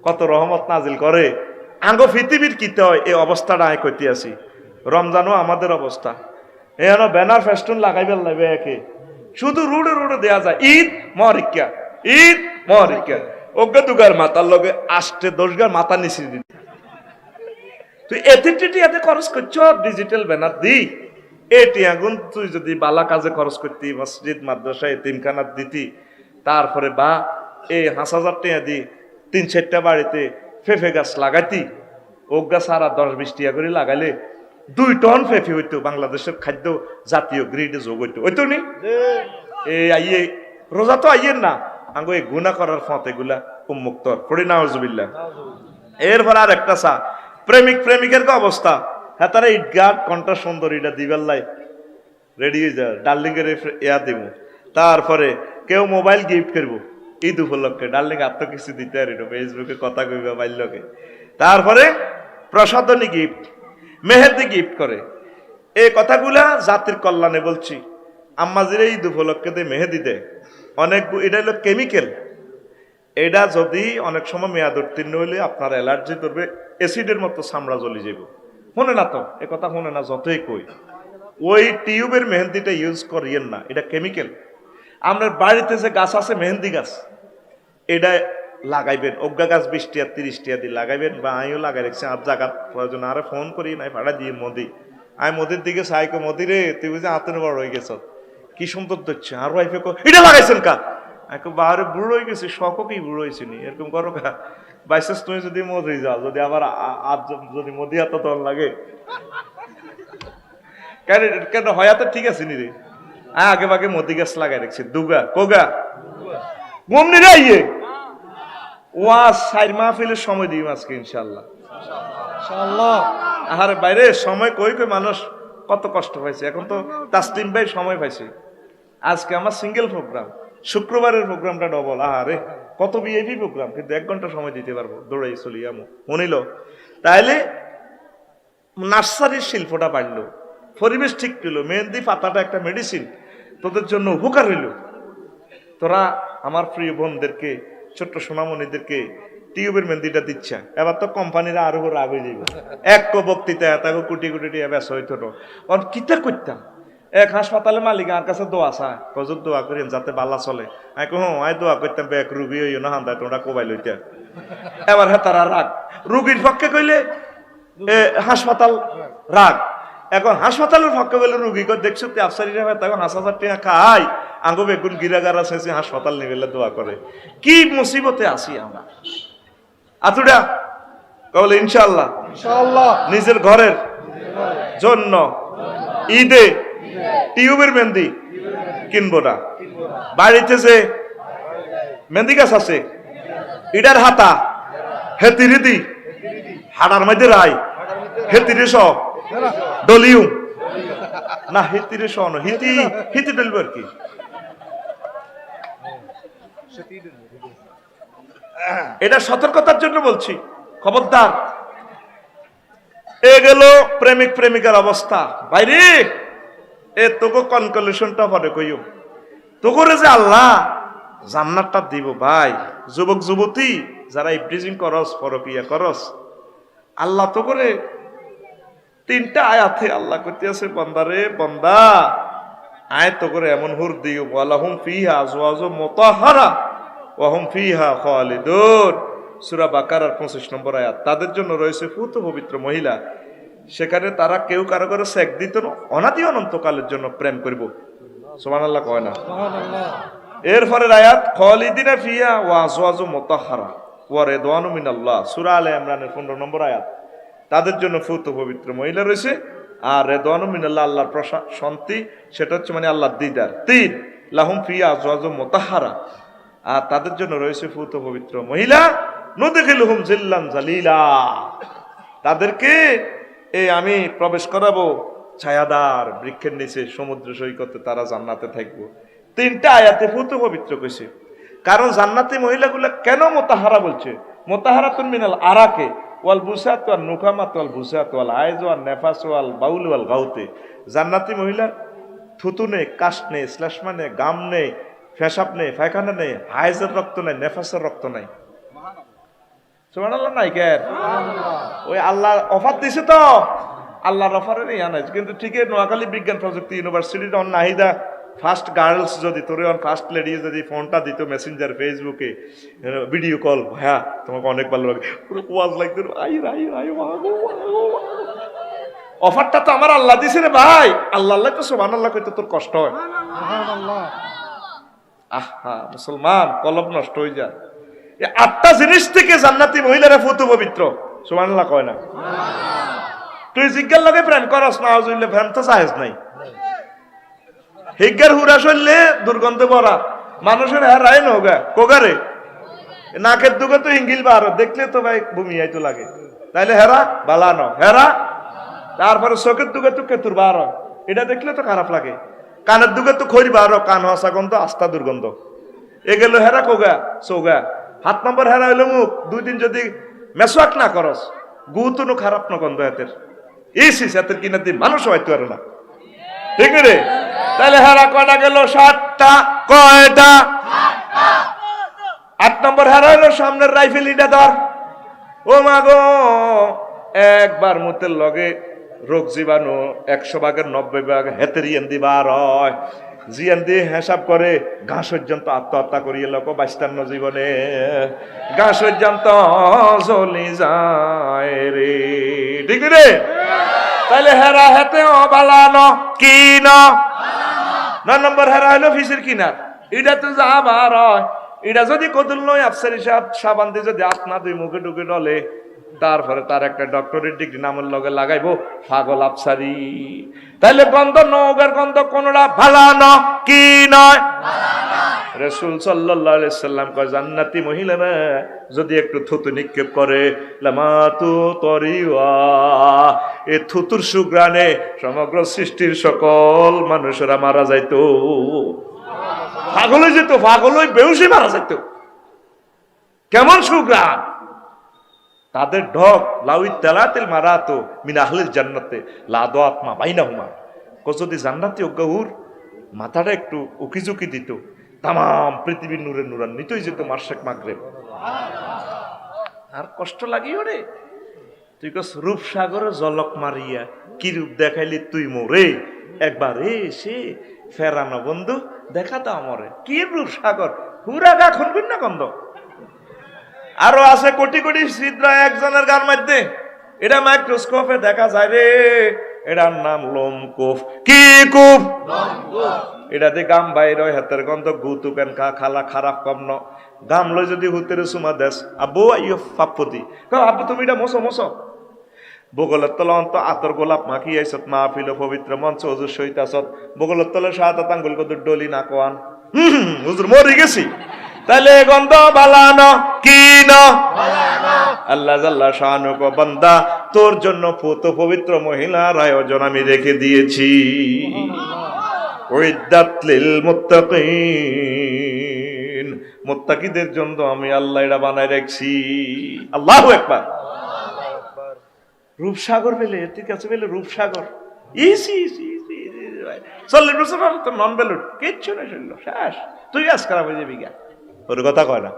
কত রহমত নাজিল করে আঙ্গ পৃথিবীর কিতে হয় এই অবস্থাটা আয় করতে আসি রমজানও আমাদের অবস্থা, এখানে ব্যানার ফেস্টুন লাগাই লাগবে একে, শুধু রুড়ে রুড়ে দেয়া যায় ঈদ মহরিকা, ঈদ মহরিকা, অজ্ঞা দুগার মাতার লগে আষ্টে 10 গার মাথা নিচে দিতে। তুই এতে খরচ করছ ডিজিটাল ব্যানার দি, এটি আগুন তুই যদি বালা কাজে খরচ করতি, মসজিদ মাদ্রাসা এতিমখানাত দিতি, তারপরে বা এই 5,000 টাকা দি 3-4টা বাড়িতে ফেফে গাছ লাগাইতি, অজ্ঞা সারা 10-20 টাকা করে লাগাইলে 2 টন ফেফে হইতো, বাংলাদেশের খাদ্য জাতীয় গ্রিডে যোগ হইতো, হইতো নি? এই আইয়ে রোজা তো আইয়ের না, আঙ্গো এই গুনাহ করার ফত এগুলা উন্মুক্ত পড়ি নাউজুবিল্লাহ। এরপর আর একটা চা প্রেমিক প্রেমিকের অবস্থা, হ্যাঁ তারা ইটগাট কণ্ঠা সুন্দর এটা দিবেল্লাই রেডি হয়ে যায়, ডার্লিং এর ইয়া দিব, তারপরে কেউ মোবাইল গিফট করবো ঈদ উপলক্ষে, ডার্লিং আর তো কিছু দিতে আর ফেসবুকে কথা কইবা বাল্যকে, তারপরে প্রসাদনী গিফট, মেহেদি গিফট করে। এই কথাগুলা জাতির কল্যাণে বলছি, আম্মাজিরে ঈদ উপলক্ষে দিয়ে মেহেদি দেয় অনেক, এটা হলো কেমিক্যাল, এটা যদি অনেক সময় মেয়াদ উত্তীর্ণ হইলে আপনার অ্যালার্জি ধরবে, অ্যাসিডের মতো চামড়া জ্বলি যাব। শোনে না তো এ কথা, শোনে না যতই কই, ওই টিউবের মেহেন্দিটা ইউজ করিয়েন না, এটা কেমিক্যাল। আপনার বাড়িতে যে গাছ আছে মেহেন্দি গাছ, এটা লাগাইবেন, অজ্ঞা গাছ 20 টাকা 30 টাকা দিয়ে লাগাইবেন, বা আমিও লাগাই রাখছি আর জায়গার প্রয়োজন, আরে ফোন করি নাই ভাড়া দিয়ে মোদি, আমি মোদির দিকে সাইকো, মোদি রে তুই বুঝে হাতের বড় হয়ে গেছ, কি সুন্দর দেখছে, আর ওয়াইফে এটা লাগাইছেন কা, বাহারে বুড়ো হয়ে গেছি, শখও কি বুড়ো হয়েছি নি, এরকম করো কা, বাইসেস তুমি যদি মোদি যাও, যদি আবার যদি মোদি হাত তখন লাগে কেন, কেন হয়াতে ঠিক আছে নি রে, আগে বাগে মোদি গাছ লাগাই রাখছি, দুগা কোগা গমনি রে ইয়ে ওয়াজ 4 মাহফিলের সময় দিই আজকে ইনশাআল্লাহ, ইনশাআল্লাহ। আরে বাইরে সময় কই কই মানুষ কত কষ্ট পাইছে, এখন তো তাসলিম ভাই সময় পাইছে, আজকে আমার সিঙ্গেল প্রোগ্রাম, শুক্রবারের প্রোগ্রামটা ডবল, আরে কত ভিআইপি প্রোগ্রাম, কিন্তু 1 ঘন্টা সময় দিতে পারবো, দৌড়াই চলি আমু শুনিল। তাইলে নার্সারির শিল্পটা বাড়লো, পরিবেশ ঠিক পেল, মেহেন্দি পাতাটা একটা মেডিসিন, তোদের জন্য উপকার হইল। তোরা আমার প্রিয় বোনদেরকে, ছোট্ট সোনামণিদেরকে টিউবের মেহেন্দিটা দিচ্ছে, এবার তো কোম্পানিরা আরো রাগ হয়ে যাবে, এক বক্তৃতা তাকে কোটি কোটি টাকা বেচা হইতো না, কারণ কিতা করতাম, এক হাসপাতালে মালিক আর কাছে দোয়া চায়, কজর দোয়া করেন যাতে বালা চলে, আমি কহ আয় দোয়া করতাম ব্যাক রুগী হইও না হান্দায় তোমরা কোবাই লইতে। এবার হ্যাঁ তারা রাগ, রুগীর পক্ষে কইলে হাসপাতাল রাগ, এখন হাসপাতালের পক্ষে বলে রুগী কর দেখছো তুই আফসারিরা হয় তখন 5,000 টাকা খাই, আঙ্গো বেগুন গিরাগারা শেষে হাসপাতাল নিবেলে দোয়া করে, কি মুসিবতে আসি আমরা। আতুডা বলে ইনশাআল্লাহ ইনশাআল্লাহ নিজের ঘরের জন্য ঈদে টিউবের মেহেন্দি কিনবো না, বাড়িতে যে মেহেন্দি গাছ আছে ইডার হাতা হেতিরি দি হাড়ার মধ্যে রায় হেতিরি স ডলিউম না, হেতিরি স হিতি হিতি ডলবে আর কি, এটা সতর্কতার জন্য বলছি, খবরদার। এ গেল প্রেমিক প্রেমিকার অবস্থা। বাইরে এ তোকে কনক্লুশনটা পরে কইও, তোকে যে আল্লাহ জান্নাতটা দিব ভাই, যুবক যুবতী যারা ইপ্রিজিং করস পরকিয়া করস, আল্লাহ তো করে 3টা আয়াতে আল্লাহ কইতে আছে, বান্দারে বান্দা আয় তো করে এমন হুর দিও, ওয়ালাহুম ফিহা আজওয়াজুম মুতাহহারা ওয়া হুম ফিহা খালিদুন, সূরা বাকারার 25 নম্বর আয়াত। তাদের জন্য রয়েছে পুত পবিত্র মহিলা, সেখানে তারা কেউ কারো করে সেক দিত না, অনাদি অনন্তকালের জন্য প্রেম করব, সুবহানাল্লাহ কয় না সুবহানাল্লাহ। এরপরের আয়াত খালিদিনা ফিহা ওয়া আজওয়াজুম মুতাহহারা ওয়া রিদওয়ানু মিনাল্লাহ, সূরা আলে ইমরানের 15 নম্বর আয়াত। তাদের জন্য পুত পবিত্র মহিলা রয়েছে, আর রিদওয়ানু মিনাল্লাহ আল্লাহর শান্তি, সেটা হচ্ছে মানে আল্লাহর দিদার। 3 লাহুম ফিহা আজওয়াজুম মুতাহহারা, আর তাদের জন্য রয়েছে পুত পবিত্র মহিলা, নুদখিলুহুম জিল্লান জালিলা, তাদেরকে আমি প্রবেশ করাবো ছায়াদার বৃক্ষের নিচে, সমুদ্র সৈকতে তারা জান্নাতে থাকবো। 3টা আয়াতে পুত পবিত্র কইছে, কারণ জান্নাতি মহিলাগুলা কেন মুতাহারা বলছে, মুতাহারাতুন মিনাল আরাকে ওয়াল বুসাত ওয়াল নুকামাত ওয়াল বুসাত ওয়াল আইজ ওয়াল নেফাস ওয়াল বাউল ওয়াল গাউতে। জান্নাতি মহিলার থুতু নেই, কাশ নেই, শ্লেষ্মা নেই, গাম নেই, পেশাব নেই, পায়খানা নেই, হাইজের রক্ত নেই, নেফাসের রক্ত নাই, সুবহানাল্লাহ নাই কেন, ওই আল্লাহ অফার দিছে তো, আল্লাহর অফারে নেই আনাইছে কিন্তু ঠিকই নোয়াখালী বিজ্ঞান প্রযুক্তি ইউনিভার্সিটির অন নাহিদা ফার্স্ট গার্লস যদি তোর অন ফার্স্ট লেডি যদি ফোনটা দিত মেসেঞ্জার ফেসবুকে ভিডিও কল হ্যাঁ তোমাকে অনেক ভালো লাগে ওয়াজ লাগতো অফারটা তো আমার আল্লাহ দিছে রে ভাই আল্লাহ আল্লাহ তো সুবহানাল্লাহ কইতে তোর কষ্ট হয় আহা মুসলমান কলব নষ্ট হয়ে যায় এই 8টা জিনিস থেকে জান্নাতি মহিলারা ফুতু পবিত্র সুবহানাল্লাহ কয় না তুই জিজ্ঞার লগে প্রেম করস না আউযুবিল্লাহ প্রেম তো সাহেজ নাই হিজ্ঞার হুরা শরীরে দুর্গন্ধ ভরা মানুষের হারায় নগা কোগারে নাকের দুগে তো ইঙ্গিল বার দেখলে তো ভাই বমি আইতো লাগে তাইলে হেরা বালানো হেরা তারপরে চোখের দুগে তো কেতুর বার এটা দেখলে তো খারাপ লাগে কানের দুগে তো খড়ি বার কান হসা গন্ধ আস্থা দুর্গন্ধ এ গেল হেরা কোগা চৌগা 7 নম্বর হেরা হইলো মুখ 2 দিন যদি মেসওয়াক না করস গুতুনো খারাপ না গন্ধ হাতের ইসিস হাতের কিনা দিন মানুষ হয়তো আর না ঠিক রে তাহলে হেরা কয়টা গেল 7টা কয়টা 8 নম্বর হেরা হইলো সামনের রাইফেল ইটা ধর ও মাগো একবার মুতের লগে রোগ জীবাণু 100 ভাগের 90 ভাগ হেতের ইয়ান্দি বার হয় জিয়ান্দি হিসাব করে ঘাস পর্যন্ত আত্মহত্যা করিয়ে লোক 52 জীবনে ঘাস পর্যন্ত চলি যায় রে ঠিক রে তাহলে হেরা হেতে বালানো কি না 9 নম্বর হেরা হলো ফিসের কিনার এটা তো যা বার হয় এটা যদি কদুল নয় আফসারি সাবান দিয়ে যদি আপনা দুই মুখে ঢুকে ডলে তারপরে তার একটা ডক্টরেট ডিগ্রি নামের লগে লাগাইবো পাগল আফসারি তাইলে গন্ধ নৌকার গন্ধ কোনটা ভালো না কি নয় রাসূল সাল্লাল্লাহু আলাইহি সাল্লাম কয় জান্নাতি মহিলারা যদি একটু থুতু নিক্ষেপ করে লামাতু তরিওয়া এই থুতুর সুগ্রানে সমগ্র সৃষ্টির সকল মানুষেরা মারা যাইতো পাগল হয়ে যেত পাগল হয়ে বেহুশে মারা যাইত কেমন সুগ্রান তাদের ঢক লাউই তেলাতিল মারাতো মিন আহলিল জান্নাতে লাদো আত্মা বাইনাহুমা যদি জান্নাতি অজ্ঞাহুর মাথাটা একটু উকিঝুঁকি দিত তামাম পৃথিবীর নূরে নূরান্বিতই যেত মার্শেক মাগরিব আর কষ্ট লাগিও রে তুই কস রূপসাগরে জলক মারিয়া কি রূপ দেখাইলি তুই মোরে একবার এসে ফেরানো বন্ধু দেখা তো আমরে কি রূপসাগর হুরা গা খুনবিন না গন্ধ আরো আছে কোটি কোটি ছিদ্র একজনের গার মধ্যে এটা মাইক্রোস্কোপে দেখা যায় রে এটার নাম লোমকূপ কি কূপ এটাতে গাম বাইর হয় হাতের গন্ধ গুতু কেন খালা খারাপ কম ন গাম লই যদি হুতের সুমা দেশ আব্বু আইয়ো পাপ্পতি আব্বু তুমি এটা মোছো মোছো বগলের তলা অন্ত আতর গোলাপ মাখি আইসত মাহফিল পবিত্র মঞ্চ হুজুর সহিত আসত বগলের তলে 7 আঙ্গুল কত ডলি না কোয়ান হুজুর মরি গেছি তাহলে গন্ধ বালানো কি না আল্লাহ জাল্লা শানু কো বান্দা তোর জন্য পুত পবিত্র মহিলার আয়োজন আমি রেখে দিয়েছি উইদ্দাত লিল মুত্তাকিন মুত্তাকিদের জন্য আমি আল্লাহ এটা বানায় রাখছি আল্লাহু আকবার রূপসাগর পেলে ঠিক আছে পেলে রূপসাগর ইসি ইসি ইসি 40 বছর তো নন বেলুট কিচ্ছু না শুনলো শেষ তুই আজ খারাপ হয়ে যাবি গা ওর কথা কয় না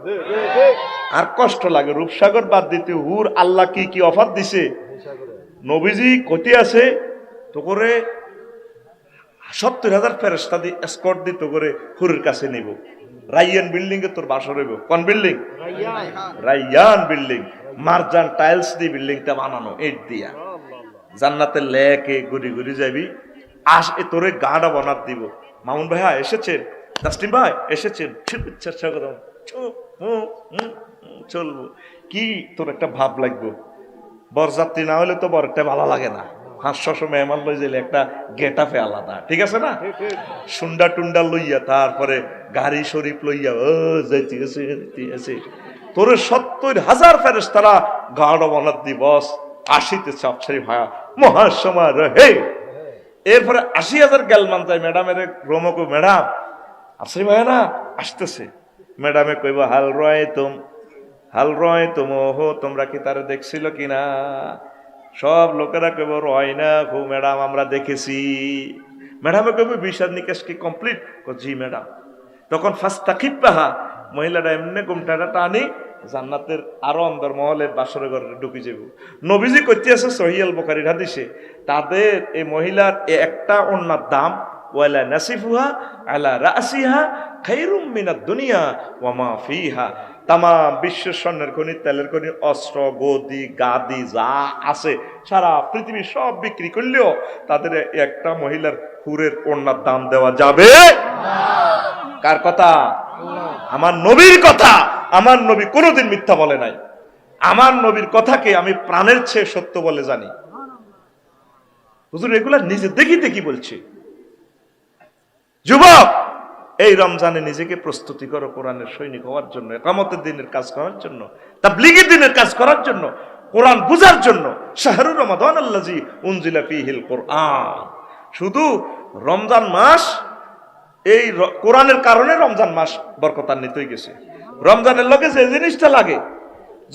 আর কষ্ট লাগে রূপসাগর বাদ দিতে হুর আল্লাহ কি কি অফার দিছে নবীজি কতি আছে তো করে 70,000 ফেরেশতা দি এসকর্ট দিত করে হুরের কাছে নিব রাইয়ান বিল্ডিং এ তোর বাসা রইব কোন building Raiyan building Marjan tiles দি বিল্ডিংটা বানানো ইট দিয়া জান্নাতে লেকে গুড়ি গুড়ি যাবি আস এ তোরে গাড়া বানাত দিব মামুন ভাইয়া এসেছেন তাসলিম ভাই এসেছেন চলবো কি তোর একটা ভাব লাগবে বরযাত্রী না হলে তো বরটা ভালো লাগে না 500 মেহমান লই যাইলে একটা গেটাফে আলাদা ঠিক আছে না সুন্ডা টুন্ডা লইয়া তারপরে গাড়ি শরীফ লইয়া ও যাইতে আছে তোর 70,000 ফেরেশতারা গাড়া বানাত দি বস আসিতে চাপছারি ভাইয়া মহাসমারোহে এরপরে 80,000 গেলমান চাই ম্যাডামের রোমকো ম্যাডাম আসি ভাই না আসতেছে ম্যাডামে কইব হাল রয় তুম হো তোমরা কি তারে দেখছিল কিনা সব লোকেরা কইব রয় না হো ম্যাডাম আমরা দেখেছি ম্যাডামে কইব বিষাদ নিকেশ কি কমপ্লিট জি ম্যাডাম তখন ফাস্তাকিব পাহা মহিলাটা এমনি ঘুমটাটা টানি জান্নাতের আরো অন্দর মহলের বাসর ঘরে ঢুকে যাব। নবীজি কইতে আছে সহিহ আল বুখারীর হাদিসে, তাদের এই মহিলার একটা ওড়নার দাম ওয়ালা নাসিফুহা আলা রাসিহা খায়রুম মিনাদ দুনিয়া ওয়া মা ফিহা। তামাম বিশ্বের স্বর্ণের খনি, তেলের খনি, অস্ত্র, গদি, গাদি যা আছে সারা পৃথিবীর সব বিক্রি করলেও তাদের একটা মহিলার হুরের ওড়নার দাম দেওয়া যাবে না। কার কথা? আমার নবীর কথা। আমার নবী কোনোদিন মিথ্যা বলে নাই। আমার নবীর কথাকে আমি প্রাণের চেয়ে সত্য বলে জানি। হুজুর এগুলা নিজে দেখি দেখি বলছি। যুবক, এই রমজানে নিজেকে প্রস্তুতি করো কোরআনের সৈনিক হওয়ার জন্য, ইকামতের দিনের কাজ করার জন্য, তাবলীগের দিনের কাজ করার জন্য, কোরআন বুঝার জন্য। শাহরুর রমাদান আল্লাযী উনজিলা ফীহিল কোরআন। শুধু রমজান মাস, এই কোরআনের কারণে রমজান মাস বরকতান্বিত হয়ে গেছে। রমজানের লগে যে জিনিসটা লাগে,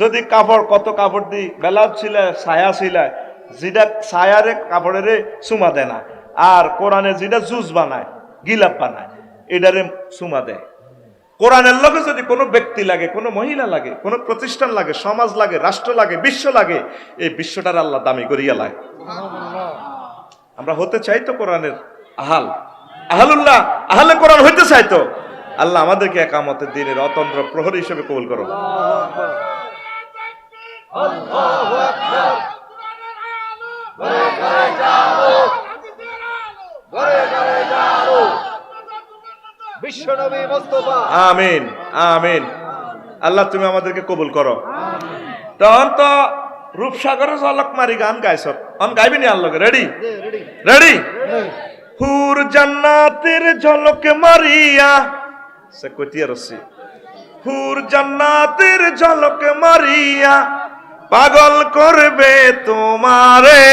যদি কাপড়, কত কাপড় দি বেলা ছিল, ছায়া ছিল, যেটা ছায়ারে কাপড়ের চুমা দেয় না, আর কোরআনে যেটা জুস বানায়, গিলাপ বানায়, এটারে চুমা দেয়। কোরআনের লগে যদি কোনো ব্যক্তি লাগে, কোনো মহিলা লাগে, কোনো প্রতিষ্ঠান লাগে, সমাজ লাগে, রাষ্ট্র লাগে, বিশ্ব লাগে, এই বিশ্বটার আল্লাহ দামি করিয়া লাগে। আমরা হতে চাই তো কোরআনের আহাল, আহালুল্লাহ, আহলে কোরআন হইতে চাই তো। আল্লাহ আমাদেরকে ইকামতের দিনের অতন্ত্র প্রহরী হিসেবে কবুল করো। আমিন আমিন। আল্লাহ তুমি আমাদেরকে কবুল করো। তখন তো রূপসাগরের ঝলক মারি গান গাইছ, অন গাইবি নি আল্লাহকে? Ready ready. হুর জান্নাতের ঝলক মারিয়া, সে কইতিয়া রসি, হুর জান্নাতের ঝলক মারিয়া পাগল করবে তোমারে।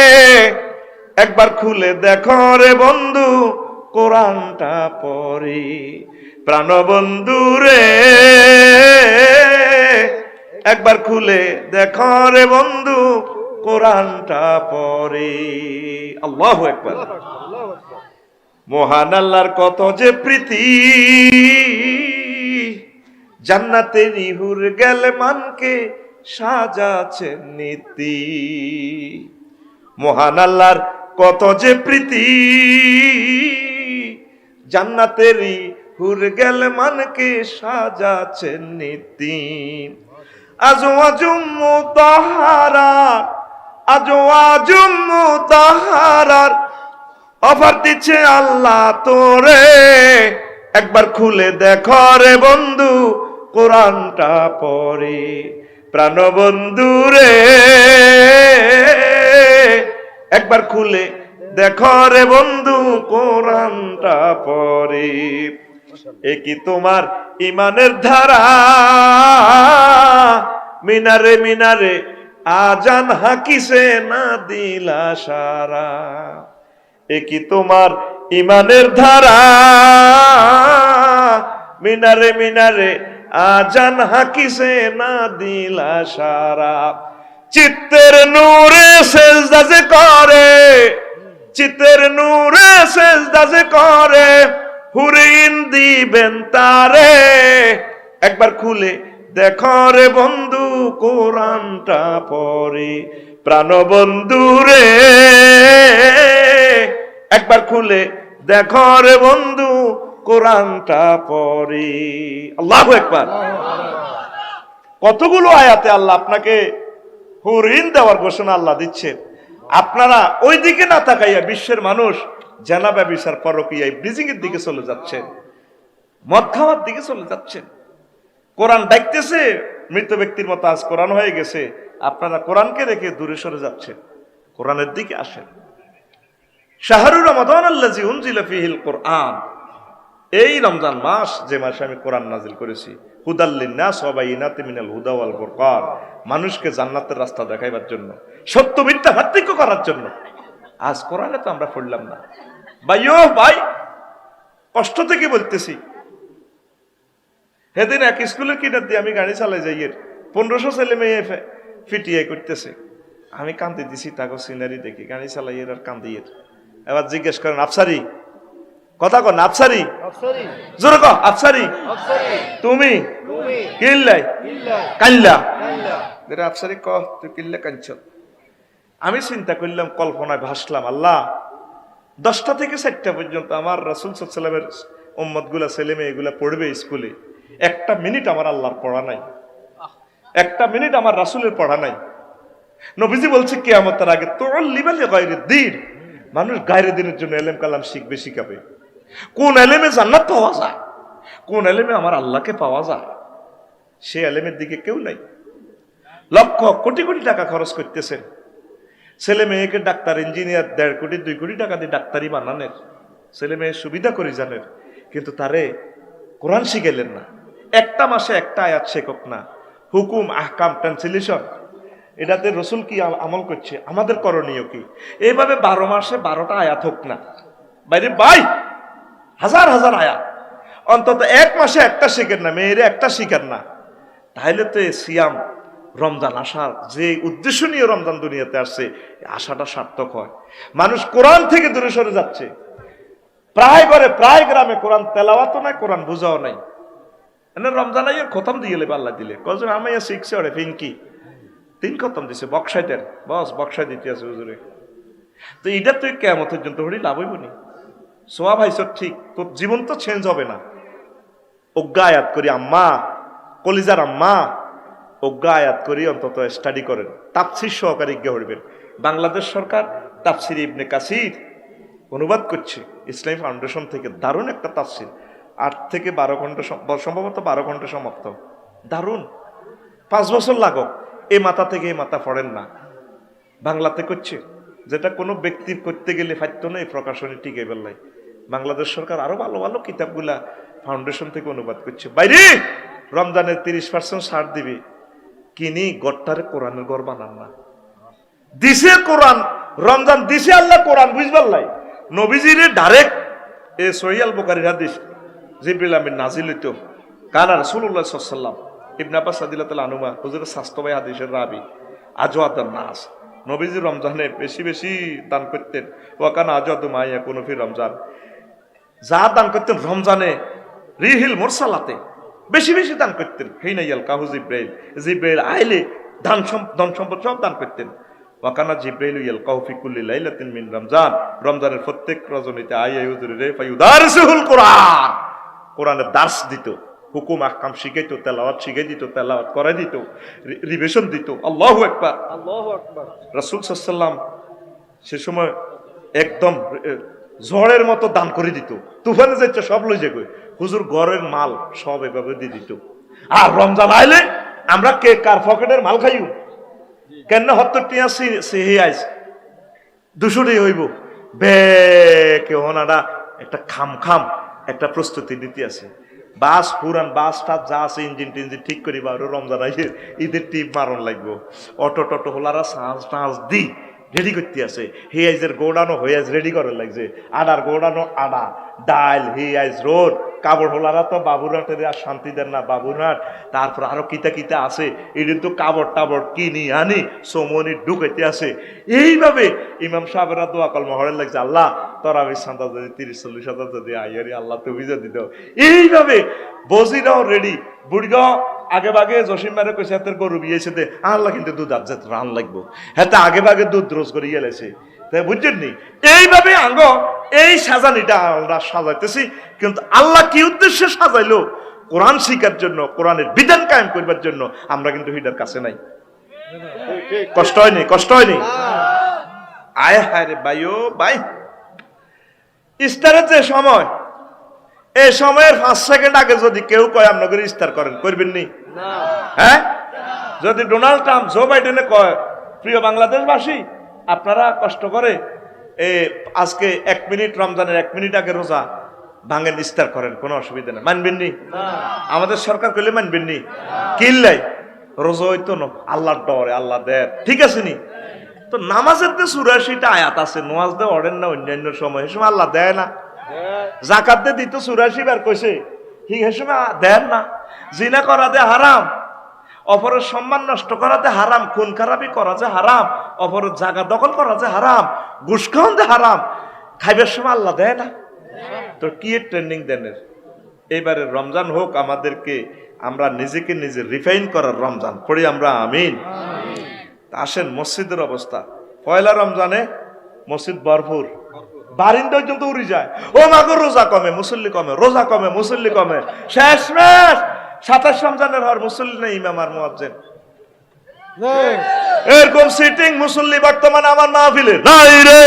একবার খুলে দেখো রে বন্ধু কোরআনটা পড়ি, প্রাণবন্ধু রে। একবার খুলে দেখো রে বন্ধু কোরআনটা পড়ি। আল্লাহু আকবার। মহান আল্লাহর কত যে প্রীতি, জান্নাতের হুর গেলে মানকে সাজাছেন নীতি। মহান আল্লাহর কত যে প্রীতি, জান্নাতের হুর গেলে মানকে সাজাছেন নীতি। আজওয়াজুম মুতাহারা, আজওয়াজুম মুতাহারার অফার দিচ্ছে আল্লাহ তোরে। একবার খুলে দেখো রে বন্ধু কোরআনটা পড়ে, প্রাণবন্ধু রে। একবার খুলে দেখো রে বন্ধু কোরআনটা পড়ে। এ কি তোমার ইমানের ধারা, মিনারে মিনারে আজান হাকিছে না দিলা সারা। এ কি তোমার ইমানের ধারা, মিনারে মিনারে আজান হাকিছে না দিলা সারা। চিত্তের নূরে সেজদা যে করে, চিত্তের নূরে সেজদা যে করে, হুরিন দিবেন তারে। একবার খুলে দেখো রে বন্ধু কোরআনটা পড়ে, প্রাণবন্ধু রে। একবার খুলে দেখো রে বন্ধু কোরআনটা পড়ে। আল্লাহু আকবার। কতগুলো আয়াতে আল্লাহ আপনাকে হুরিন দেওয়ার ঘোষণা আল্লাহ দিচ্ছেন। আপনারা ওই দিকে না তাকাইয়া বিশ্বের মানুষ জেনা ব্যভিচার, পরকীয়া, ব্রিজিং এর দিকে চলে যাচ্ছেন, মদ খাওয়ার দিকে চলে যাচ্ছেন। কোরআন ডাকতেছে মৃত ব্যক্তির মতো, আজ কোরআন হয়ে গেছে, আপনারা কোরআনকে রেখে দূরে সরে যাচ্ছেন। কোরআনের দিকে আসেন। শাহরুর রমাদান আল্লাযী উনজিলা ফীহিল কোরআন, এই রমজান মাস যে মাসে আমি কোরআন নাজিল করেছি, হুদাল লিন্নাস ওয়া বাইয়িনাতিন মিনাল হুদা ওয়াল ফুরকান, মানুষকে জান্নাতের রাস্তা দেখাইবার জন্য, সত্য মিথ্যা পার্থক্য করার জন্য। আজ কোরআনে তো আমরা পড়লাম না। ভাইও ভাই, কষ্ট থেকে বলতেছি, সেদিন এক স্কুলের কিনার দিয়ে আমি গাড়ি চালাই যাই, 1500 ছেলে মেয়ে ফিটিআই করতেছে। আমি কান্দি দিছি, তাকে সিনারি দেখি গাড়ি চালাই আর কান্দি। এবার জিজ্ঞেস করেন, আফসারি কথা কন আফসারি জোরে কও আফসারি তুমি কিল্লাই কাল্লা এর আফসারি ক তুই কিল্লা কাঞ্চ আমি চিন্তা করলাম কল্পনায় ভাসলাম আল্লাহ 10টা থেকে 4টা পর্যন্ত আমার রাসূল সাল্লাল্লাহু আলাইহি ওয়াসাল্লামের উম্মত গুলা ছেলে মেয়ে এগুলা পড়বে স্কুলে একটা মিনিট আমার আল্লাহর পড়া নাই একটা মিনিট আমার রাসূলের পড়া নাই নবীজি বলছে কিয়ামতের আগে তুল্লিবাল গায়রিদ দ্বীন মানুষ গায়রে দিনের জন্য ইলম কালাম শিখবে শিখাবে কোন ইলমে জান্নাত পাওয়া যায় কোন ইলমে আমার আল্লাহকে পাওয়া যায় সেই ইলমের দিকে কেউ নাই লক্ষ কোটি কোটি টাকা খরচ করতেছেন ছেলে মেয়েকে ডাক্তার ইঞ্জিনিয়ার 1.5 কোটি 2 কোটি টাকা দিয়ে ডাক্তারি বানানের ছেলে মেয়ে সুবিধা করে জানেন কিন্তু তারে কোরআন শিখাইলেন না একটা মাসে একটা আয়াত শেখক না হুকুম আহকাম ট্রান্সলেশন এটাতে রসুল কি আমল করছে আমাদের করণীয় কি এইভাবে 12 মাসে 12টা আয়াত হোক না বাইরে ভাই হাজার হাজার আয়াত অন্তত এক মাসে একটা শিখেন না মেয়েরে একটা শিখেন না তাহলে তো সিয়াম রমজান আসার যে উদ্দেশ্য নিয়ে রমজান দুনিয়াতে আসছে আশাটা সার্থক হয় মানুষ কোরআন থেকে দূরে সরে যাচ্ছে প্রায় করে প্রায় গ্রামে কোরআন তেলাওয়াতও নাই কোরআন বুঝাও নাই এনে রমজান আইয়ের খতম দিয়ে লেবে আল্লাহ দিলে কজন আমি শিখছে ওরে ফিঙ্কি 3 খতম দিছে বক্সাইটের বস বক্সাই দিতে আছে হুজুরে তো এটা তুই কিয়ামতের জন্য হরি লাভ হইব নি সোয়া ভাইস ঠিক তোর জীবন তো চেঞ্জ হবে না অজ্ঞা আয়াত করি আম্মা কলিজার আম্মা অজ্ঞা আয়াত করি অন্তত স্টাডি করেন তাফসীর সহকারী জ্ঞা হইবেন বাংলাদেশ সরকার তাফসীর ইবনে কাসির অনুবাদ করছে ইসলামী ফাউন্ডেশন থেকে দারুণ একটা তাফসীর 8 থেকে 12 ঘন্টা সম্ভবত 12 ঘন্টা সমাপ্ত দারুণ 5 বছর লাগক এই মাথা থেকে এই মাথা পড়েন না বাংলাতে করছে যেটা কোনো ব্যক্তি করতে গেলে ফাইতো না এই প্রকাশনী টিকে বেলাই বাংলাদেশ সরকার আরো ভালো ভালো কিতাবগুলা ফাউন্ডেশন থেকে অনুবাদ করছে বাইরে রমজানের 30% ছাড় দিবে কিনি গড়টারে কোরআনের গড় বানান না দিছে কোরআন রমজান দিছে আল্লাহ কোরআন বুঝবার লাই নবীজিরে ডাইরেক্ট এ সহিহ আল বুখারীর হাদিস জিবরিল আমিন নাজিল হইতো কানা রাসূলুল্লাহ সাল্লাল্লাহু আলাইহি ওয়াসাল্লাম ইবনে আব্বাস রাদিয়াল্লাহু তাআলা আনহুমা হুজুরের স্বাস্থ্য ভাই হাদিসের রাবি আজওয়াদান নাস নবীজি রমজানে বেশি বেশি দান করতেন ওয়া কানা আজওয়াদু মা ইয়াকুনু ফি রমজান যা দান করতেন রমজানে রিহিল মুরসালাতে বেশি বেশি দান করতেন হিনা ইয়ালকাহু জিবরাইল জিবরাইল আইলে ধন সম্পদ সব দান করতেন ওয়া কানা জিবরাইল ইয়ালকাহু ফি কুল্লি লাইলাতিন মিন রমজান রমজানের প্রত্যেক রজনীতে আইয়া হুজুরে ফায়ুদারসুল কোরআন কোরআনের দার্স দিত হুকুম আহকাম শিখাইতো তেলাওয়াত শিখাই দিত তেলাওয়াত করাই দিত রিভিশন দিত আল্লাহু আকবার রাসূল সাল্লাল্লাহু আলাইহি ওয়াসাল্লাম সে সময় একদম ঝড়ের মতো দান করে দিত তুফানে যাচ্ছে সব লই যাবে হুজুর ঘরের মাল সব এভাবে দিয়ে দিত আর রমজান আইলে আমরা কে কার পকেটের মাল খাইও কেন 70 টিয়া সেহি আইস 200 হইব বে কেউ ওনারা একটা খাম একটা প্রস্তুতি নিতে আছে বাস পুরান বাসটা যা আছে ইঞ্জিন টিঞ্জিন ঠিক করিবা আর রমজান আইয়ে ঈদের টিপ মারণ লাগবো অটো টটো হোলারা সাঁজ দি রেডি করতে আছে হি আইজের গোড়ানো হয়ে আজ রেডি করার লাগছে আডার গোড়ানো আডা ডাল হি আইজ রোড কাপড় হোলারা তো বাবুরহাটের আর শান্তি দেন না বাবুরহাট তারপর আরো কিতা আছে এদিন তো কাপড় টাবড় কিনি আনি সমনি ঢুকাইতে আছে এইভাবে ইমাম সাহেবরা দোয়া কলমা হরে লাগছে আল্লাহ তরাবি সান্দা যদি 30-40 হাজার যদি আইয়ারি আল্লাহ তো বুঝে দিত এইভাবে বজিরাও রেডি বুড়গাঁও আগে ভাগে জসিম মারে কইছে হাতের গরু বিয়েছে দে আল্লাহ কিন্তু দুধ আজ রান লাগবো হ্যাঁ আগে ভাগে দুধ রোজ করে গেলেছে তাই বুঝছেন নি এইভাবে আঙ্গ এই সাজানিটা আমরা সাজাইতেছি কিন্তু আল্লাহ কি উদ্দেশ্যে সাজাইলো কোরআন শিখার জন্য কোরআনের বিধান কায়েম করবার জন্য আমরা কিন্তু হিটার কাছে নাই কষ্ট হয়নি আয় হায় রে ভাইও ভাই ইস্তারের যে সময় এই সময়ের 5 সেকেন্ড আগে যদি কেউ কয় আপনাদের ইস্তার করেন করবেন নি হ্যাঁ যদি ডোনাল্ড ট্রাম্প জো বাইডেনে কয় প্রিয় বাংলাদেশবাসী আপনারা কষ্ট করে আজকে 1 মিনিট রমজানের 1 মিনিট আগে রোজা ভাঙেন ইস্তার করেন কোনো অসুবিধা নেই মানবেন নি আমাদের সরকার কইলে মানবেন নি কিল্লাই রোজা হইতো না আল্লাহর ডরে আল্লাহ দেয় ঠিক আছে নি তো নামাজের যে 84টা আয়াত আছে নামাজ দে অর্ডেন না অন্যান্য সময় এই সময় আল্লাহ দেয় না যাকাত দে দিত 84 বার কইছে ঠিক এই সময় দেন না জিনা করা দে হারাম অপরের সম্মান নষ্ট করাতে হারাম খুন খারাপি করা যে হারাম অপরের জায়গা দখল করা যে হারাম ঘুষ খাওয়া যে হারাম খাইবার সময় আল্লাহ দেয় না তো কি ট্রেনিং দেন? এইবারে রমজান হোক আমাদেরকে, আমরা নিজেকে নিজে রিফাইন করার রমজান পড়ি আমরা, আমিন। আসেন মসজিদের অবস্থা, পয়লা রমজানে মসজিদ ভরপুর, বারিন্দা পর্যন্ত উড়ি যায়। ও মাগো রোজা কমে মুসল্লি কমে, রোজা কমে মুসল্লি কমে, শেষ ম্যাচ 27 রমজানের হর মুসল্লি নেই, ইমাম আর মুয়াজ্জিন। এরকম সিটিং মুসল্লি বর্তমানে আমার মাহফিলে নাই রে।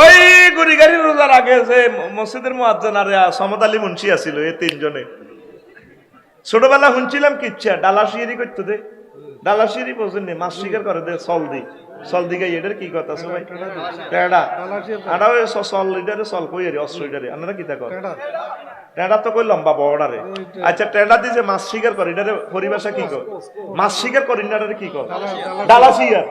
ওই গুড়িগাড়ি রোজার আগে যে মসজিদের মুয়াজ্জিন আর সমদ আলী মুন্সি আছিল, এই তিনজনে ছোটবেলা শুনছিলাম কিচ্ছা ডালা শিরি করতে দে, ডালা শিরি বোঝেননি, মাছ শিকার করে দে সলদি, সলদি গাই এটার কি কথা আছে ভাই? টেডা আডা ওই সল লিডারে সল কই এর অস্ত্র লিডারে আপনারা কি তা কর? টেডা তো কই লম্বা বড়ারে। আচ্ছা টেডা দি যে মাছ শিকার করে এটারে পরিভাষা কি কর? মাছ শিকার করে এটারে কি কর? ডালা শিকার।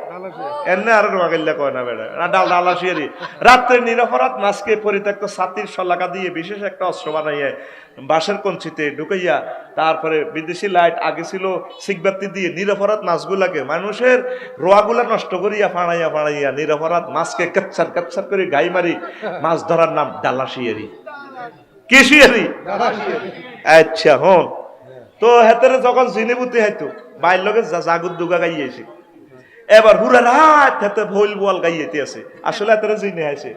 এনে আর রোগাইল্লা কয় না বেড়া, ডালা শিয়ারি। রাত্রে নিরপরাধ মাছকে পরিত্যক্ত ছাতির শলাকা দিয়ে বিশেষ একটা অস্ত্র বানাইয়া বাঁশের কঞ্চিতে ঢুকাইয়া, তারপরে বিদেশি লাইট আগে ছিল সিগবাতি দিয়ে নিরপরাধ মাছগুলাকে, মানুষের রোয়াগুলা নষ্ট করিয়া ফাড়াইয়া ফাড়াইয়া নিরপরাধ মাছকে কাচ্ছার কাচ্ছার করে গাই মারি মাছ ধরার নাম ডালা শিয়ারি। কি শিয়ারি? আচ্ছা হন তো হেতেরে যখন জিনিবুতি হাইতো বাইর লগে জাগুর দুগা গাইয়েছে, এবার হুরা রাত হাতে ভইল বল গাইয়েতে আছে, আসলে হাতে জিনে আছে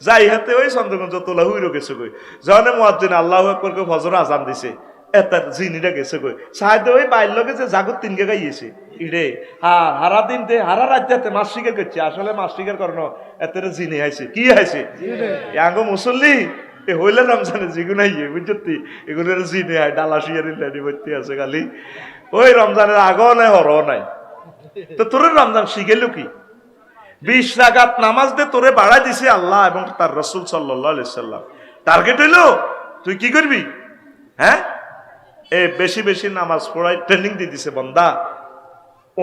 যাই হাতে ওই চন্দ্রগঞ্জ তোলা হুইরো গেছে কই, যখন মুয়াজ্জিন আল্লাহু আকবার কই ফজর আজান দিছে, এতার জিনিটা গেছে কই সাইদ ওই বাইর লগে যে জাগুর তিনকে গাইয়েছে ইরে হারা দিন দে হারা রাত হাতে মাছ শিকার করছে, আসলে মাছ শিকার করনো এতের জিনে আইছে। কি আইছে? আঙ্গো মুসল্লি এ হইলে রমজানে যেগুলো আইয়ে বুঝতি এগুলোর জিনে আয়, ডালা শিয়ারি লেডি ভর্তি আছে খালি, ওই রমজানের আগও নাই হরও নাই। তো তোর রমজান শিখেল কি? 20 রাকাত নামাজ দে তোরে বাড়া দিছে আল্লাহ এবং তার রাসূল সাল্লাল্লাহু আলাইহি সাল্লাম। টার্গেট হইলো তুই কি করবি? হ্যাঁ, এ বেশি বেশি নামাজ পড়াই ট্রেনিং দিয়ে দিছে বন্দা,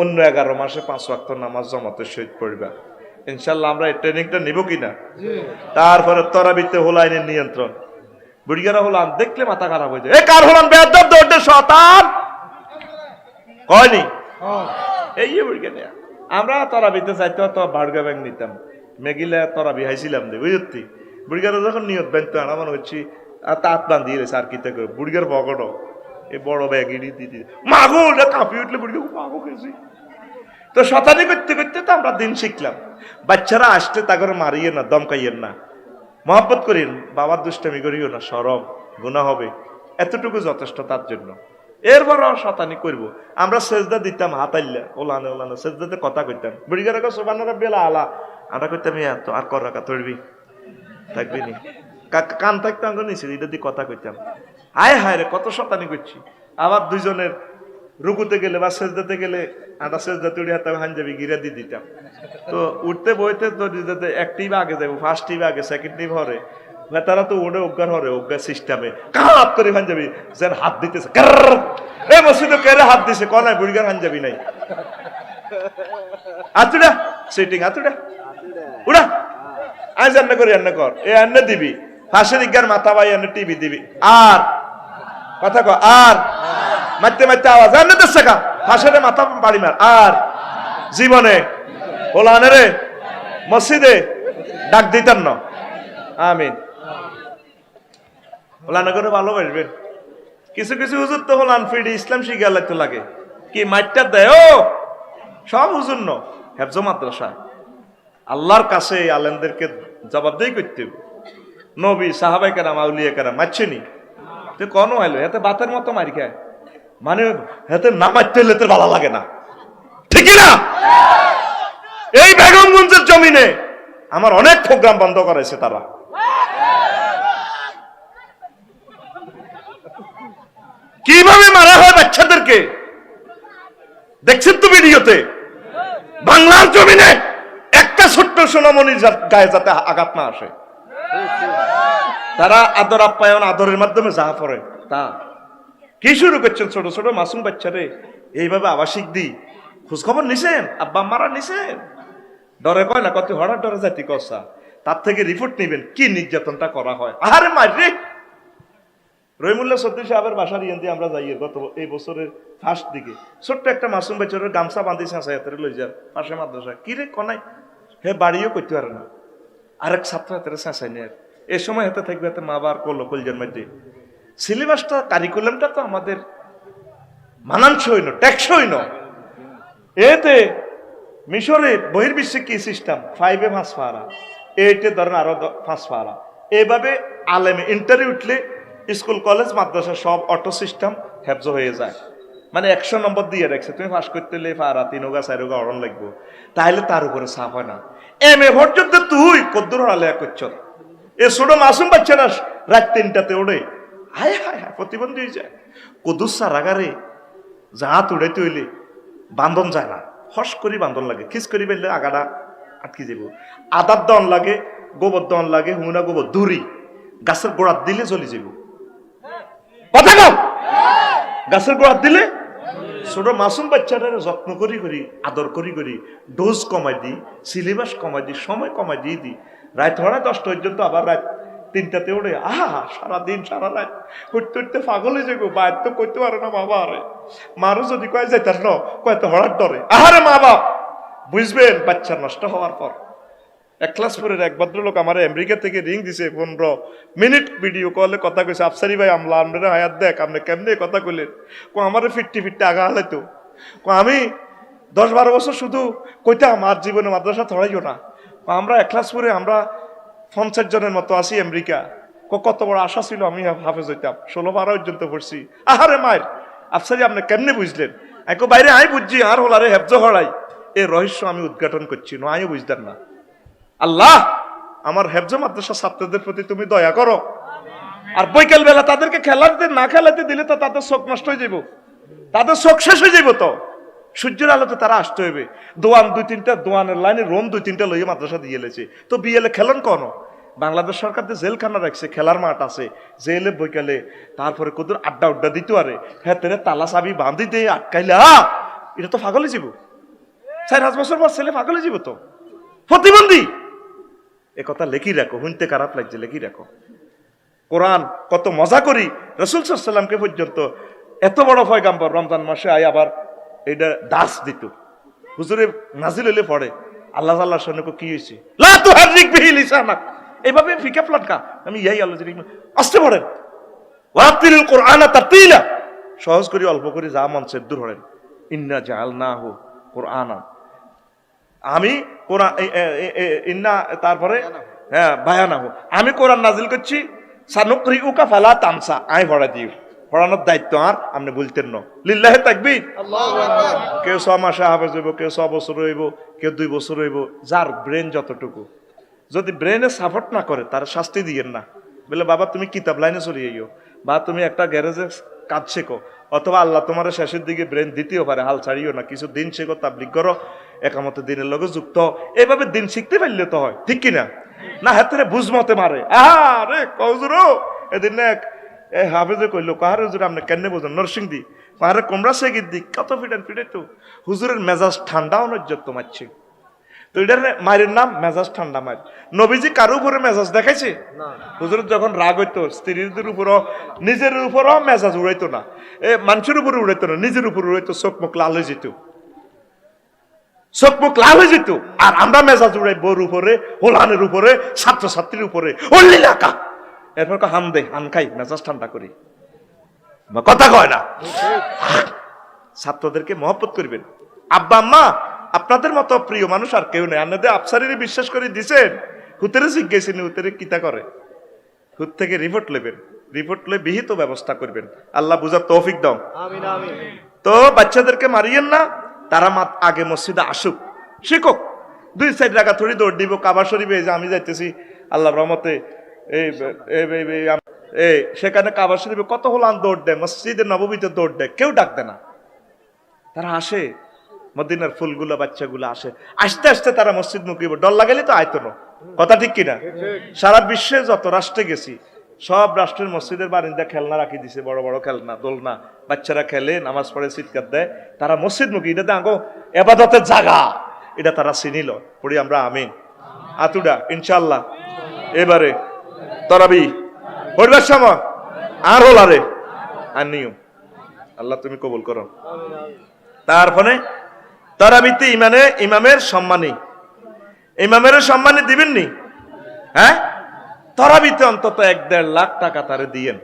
অন্য 11 মাসে 5 ওয়াক্ত নামাজ জামাতের সহিত পড়বা। ইনশাআল্লাহ আমরা এই ট্রেনিংটা নিব কিনা? তারপরে তরাবিতে হোলাইনের নিয়ন্ত্রণ, বুড়িগারা হোলান দেখলে মাথা খারাপ হয়ে যায়, এ কার হোলান বেয়াদব দৌড়তে শয়তান কয়নি এই বুড়িগানে। আমরা তরাবিতে চাইতে তো বাড়গা ব্যাংক নিতাম, মেগিলে তরাবি হাইছিলাম দে বুঝতি। বুড়িগারা যখন নিয়ত ব্যাংকতো আনা মনে হচ্ছি আর তাঁত বান্ধিয়ে রেছে আর কিতা করে বুড়িগার বগড় এই বড় ব্যাগ ইডি দিদি মাগো কাঁপি উঠলে বুড়িগা মাগো খেয়েছি। তো শতানি করতে করতে তো আমরা দিন শিখলাম। বাচ্চারা আসতে তাকে মারিয়ে না, দমকাইয়েন না, মহব্বত করেন, বাবার দুষ্টামি করিও না, শরম গুনাহ হবে, এতটুকু যথেষ্ট তার জন্য। এরপর শতানি করব। আমরা সেজদা দিতাম হাতাইল্লা ওলানে ওলানে সেজদাতে কথা কইতাম, বুড়িগার সুবহান রাব্বিল আলা আমরা কইতাম তো আর কর রাখা তড়বি থাকবি নি, কান থাকতো আঙ্গ নিচে এটা দিয়ে কথা কইতাম। হায় হায় রে কত শতানি করছি। আবার দুইজনের রুকুতে গেলে বা সেজদাতে গেলে আটা সেজদাতে উড়ে হাতে হাঞ্জাবি গিরা দিয়ে দিতাম। তো উঠতে বইতে তো এক টিপ আগে যাবো, ফার্স্ট টিপ আগে, সেকেন্ড টিপ হরে, তারা তো ওড়ে অজ্ঞান হরে, অজ্ঞা সিস্টেমে কাপ করে হাঞ্জাবি যেন হাত দিতেছে, এই মসজিদে কেড়ে হাত দিছে কনায় বুড়িগার হাঞ্জাবি নাই, আতুডা সেটিং আতুডা উড়া আজ রান্না করি রান্না কর এ রান্না দিবি, ফাঁসের ইজ্ঞার মাথা ভাই এনে টিভি দিবি, আর কথা কর, আর মারতে মারতে আওয়াজ আর না দেখা ফাঁসের মাথা বাড়ি মার, আর জীবনে ওলানে রে মসজিদে ডাক দিতাম না। আমিন। ওলানে করে ভালোবাসবেন। কিছু কিছু হুজুর তো হলান ফিডি ইসলাম শিখে লাগতে লাগে কি মাইটটা দেয় ও সব হুজুর ন হেফজ মাদ্রাসা আল্লাহর কাছে আলেমদেরকে জবাবদেহি করতে হবে। নবী সাহাবাই কেরাম আউলিয়া কেরাম মারছেনি তো কোনো হইলো এতে বাতের মতো মারি খায়, মানে হেতে না মারতে হলে ভালো লাগে না, ঠিক না? এই বেগমগঞ্জের জমিনে আমার অনেক প্রোগ্রাম বন্ধ করেছে তারা। কিভাবে মারা হয় বাচ্চাদেরকে দেখছেন তো ভিডিওতে। বাংলার জমিনে একটা ছোট্ট সোনামণির গায়ে যাতে আঘাত না আসে, তারা আদর আপ্যায়ন আদরের মাধ্যমে যা পড়ে তা কি শুরু করছেন। ছোট ছোট মাসুম বাচ্চারে এইভাবে আবাসিক দি খোঁজখবর নিছেন, আব্বা আম্মারা নিছেন, ডরে কয় না কত হঠাৎ ডরে জাতি কষা, তার থেকে রিপোর্ট নিবেন কি নির্যাতনটা করা হয়। আরে মারি রহিমুল্লাহ সদ্দি সাহেবের বাসার ইয়েন দিয়ে আমরা যাই গত এই বছরের ফার্স্ট দিকে, ছোট্ট একটা মাসুম বাচ্চারের গামছা বাঁধিছে হাতে লই যান পাশে মাদ্রাসা কি রে কনাই হে বাড়িও করতে পারে না, আরেক ছাত্র হাতের চেঁচাই নেয় এ সময় হাতে থাকবে হাতে মা বাবার কলজের মধ্যে। সিলেবাসটা কারিকুলামটা তো আমাদের মানানসই ন, টেকসই ন। এতে মিশরে বহির্বিশ্বে কি সিস্টেম, 5-এ 5 পারা, 8-এ ধরেন আরো 5 পারা, এইভাবে আলেমে ইন্টারভিউ উঠলে স্কুল কলেজ মাদ্রাসা সব অটো সিস্টেম হেফজ হয়ে যায়। মানে 100 নম্বর দিয়ে রাখছে, তুমি পাস করতে হলে পারা 3 4 অরণ লাগবো, তাহলে তার উপরে চাপ হয় না। এমএ পর্যন্ত তুই কদ্দুর হালে করছ, এ ছোট মাসুম বাচ্চারা রাত 3টাতে ওড়ে, হায় হায় হায় প্রতিবন্ধী হয়ে যায়। কদুর সারাগারে জাহাত উড়াইতে হইলে বান্ধন যায় না, হস করি বান্ধন লাগে, খিস করি বেললে আগাটা আটকে যাব। আদার দন লাগে, গোবর দন লাগে, হুমনা গোবর দূরি গাছের গোড়াত দিলে চলে যাব। কথা কও, গাছের গোড়াত দিলে ছোট মাসুম বাচ্চাটার যত্ন করি করি আদর করি করি ডোজ কমাই দিই, সিলেবাস কমাই দিই, সময় কমাই দিয়ে দিই। রাত হয় 10টা পর্যন্ত, আবার রাত 3টাতে ওড়ে, আহা সারাদিন সারা রাত উঠতে উঠতে পাগল হয়ে যাবো। বাইর তো করতে পারে না বাবা, আরে মারও যদি কয় যাইতাস ন, কয় তো হঠাৎ ডরে। আহারে মা বাপ বুঝবেন বাচ্চা নষ্ট হওয়ার পর। 1 ক্লাস 4-এর এক ভদ্রলোক আমার আমেরিকা থেকে রিং দিছে, 15 মিনিট ভিডিও কলে কথা কইছে। আফসারি ভাই আমলা আমরা হায়াত দেখ, আপনি কেমনে কথা কইলেন? আমারে ফিরতে ফিরতে আগা হালাইতো। আমি 10-12 বছর শুধু কইতাম আমার জীবনে মাদ্রাসা ধরাইও না। আমরা 1 ক্লাস 4-এ আমরা 50 জনের মতো আছি আমেরিকা। কত বড় আশা ছিল আমি হাফেজ হইতাম, 16-12 পর্যন্ত পড়ছি। আহারে মায়ের আফসারি আপনি কেমনে বুঝলেন? একো বাইরে আই বুঝছি, আর হলারে হেফজ হড়াই এই রহস্য আমি উদ্ঘাটন করছি, আমিও বুঝতাম না। আল্লাহ আমার হেফজ মাদ্রাসা ছাত্রদের প্রতি তুমি দয়া করো। আর বৈকাল বেলা তাদেরকে খেলাতে না খেলাতে দিলে তো তাদের চোখ নষ্ট হয়ে যাব, তাদের চোখ শেষ হয়ে যাব। তো সূর্যের আলোতে তারা আসতে হবে। দোয়ান 2-3টা, দোয়ানের লাইনে রোম 2-3টা লইয়ে মাদ্রাসা দিয়ে এলেছে। তো বিয়েলে খেলন কোন? বাংলাদেশ সরকার তো জেলখানা রাখছে, খেলার মাঠ আছে, জেলে বৈকালে তারপরে কদুর আড্ডা উড্ডা দিতে পারে। হ্যাঁ তেরে তালা চাবি বাঁধি দিয়ে আটকাইলে এটা তো পাগলে যাব। 4-5 বছর পর ছেলে পাগলে যাব, তো প্রতিবন্ধী। এ কথা লেখি রাখো, শুনতে খারাপ লাগছে, লেখি রাখো। কোরআন কত মজা করি, রাসূল সাল্লাল্লাহু আলাইহি ওয়াসাল্লামকে পর্যন্ত এত বড় পয়গাম্বর রমজান মাসে আই আবার এটা দাস দিত। হুজুরে নাজিল হইলে পড়ে আল্লাহ আল্লাহর সামনে কি হয়েছে, লা তুহাররিক বিহি লিসানাক, এইভাবে ফিকা ফ্লাটকা আমি ইয়াই আলোচনা আসতে পড়েন। ওয়াতিল কোরআনা তারতিলা, সহজ করে অল্প করে যা মন চায় দূর হলেন। ইন্না জাআলনাহু কোরআনা, আমি কোরআন ইন্না তারপরে হ্যাঁ বায়ানাহু, আমি কোরআন নাজিল করছি। সানুকরিউকা ফালা তানসা, আমি পড়া দিই, পড়ানোর দায়িত্ব আর আপনি বলতেন না। লিল্লাহি তাকবীর, আল্লাহু আকবার। কেউ 6 মাসে হাফেজ হইব, কেউ 6 বছর হইব, কেউ 2 বছর হইব, যার ব্রেন যতটুকু। যদি ব্রেনে সাপোর্ট না করে তার শাস্তি দিয়েন না, বলে বাবা তুমি কিতাব লাইনে চলে যাইও, বা তুমি একটা গ্যারেজে কাজ শেখো, অথবা আল্লাহ তোমার শেষের দিকে ব্রেন দিতেও পারে, হাল ছাড়িও না, কিছু দিন শেখো, তাবলীগ করো, একামতে দিনের লগে যুক্ত, এইভাবে দিন শিখতে পারলে তো হয়, ঠিক কিনা? না হাতে বুঝমতে মারে, আরে কজুরো এদিন এক হাফেজে কইলো, কাহারে হুজুর আপনি কেন বোঝেন নরসিংদী, কাহারে কোমরা শেগির দিক কত ফিটেন ফিটে, তো হুজুরের মেজাজ ঠান্ডা অনর্যত মারছে। তো এটার মায়ের নাম মেজাজ ঠান্ডা মার। নবীজি কারো উপরে মেজাজ দেখাইছে? হুজুরের যখন রাগ হইতো স্ত্রীদের উপরও নিজের উপরও মেজাজ উড়াইতো না, মানুষের উপরে উড়াইতো না, নিজের উপর উড়াইতো, চোখ মুখ লাল হয়ে যেত, চোখ মুখ লাল হয়ে যেত। আর আমরা মেজাজ উড়াই বউর উপরে, হোলানের উপরে, ছাত্রছাত্রীর উপরে, অল্লি লাকা, এরপর হান দে হান খাই, মেজাজ ঠান্ডা করি, কথা কয় না। ছাত্রদেরকে মহব্বত করবেন। আব্বা আম্মা আপনাদের মতো প্রিয় মানুষ আর কেউ নেই। আপনাদের আফসারিরে বিশ্বাস করে দিছেন, হুতেরে জিজ্ঞেসেন হুতেরে কিতা করে, হুত থেকে রিপোর্ট নেবেন, রিপোর্ট লয়ে বিহিত ব্যবস্থা করবেন। আল্লাহ বুঝার তৌফিক দাও। আমিন আমিন। তো বাচ্চাদেরকে মারিয়েন না, তারা আগে মসজিদে আসুক, শিখুক। 2-4 রাকাত থোড়ি দৌড় দিব কাবা শরীফে, যে আমি যাইতেছি আল্লাহর রহমতে সেখানে কাবা শরীফে কত হলান দৌড় দেয়, মসজিদে নববীতে দৌড় দেয়, কেউ ডাক দেয় না। তারা আসে, মদিনার ফুলগুলো বাচ্চাগুলো আসে, আস্তে আস্তে তারা মসজিদ মুখিব, ডর লাগালে তো আয়তো না, কথা ঠিক কিনা? সারা বিশ্বে যত রাষ্ট্রে গেছি সব রাষ্ট্রের মসজিদের বারিন্দা খেলনা রাখি দিছে, বড় বড় খেলনা, দোলনা, বাচ্চারা খেলে, নামাজ পড়ে, চিৎকার দেয়, তারা মসজিদ মুখী, এটা আঙ্গো এবাদতের জায়গা, এটা তারা চিনিল। পড়ি আমরা আমিন, আতুডা ইনশাল্লাহ। এবারে তরাবি পড়বার সময় আর হলারে আর নিয়ম, আল্লাহ তুমি কবুল করো। তারপরে তারাবিতে ইমামের সম্মানী, ইমামের সম্মানী দিবেননি? হ্যাঁ তারাবিতে অন্তত 1-1.5 লাখ টাকা তারে দিয়েন।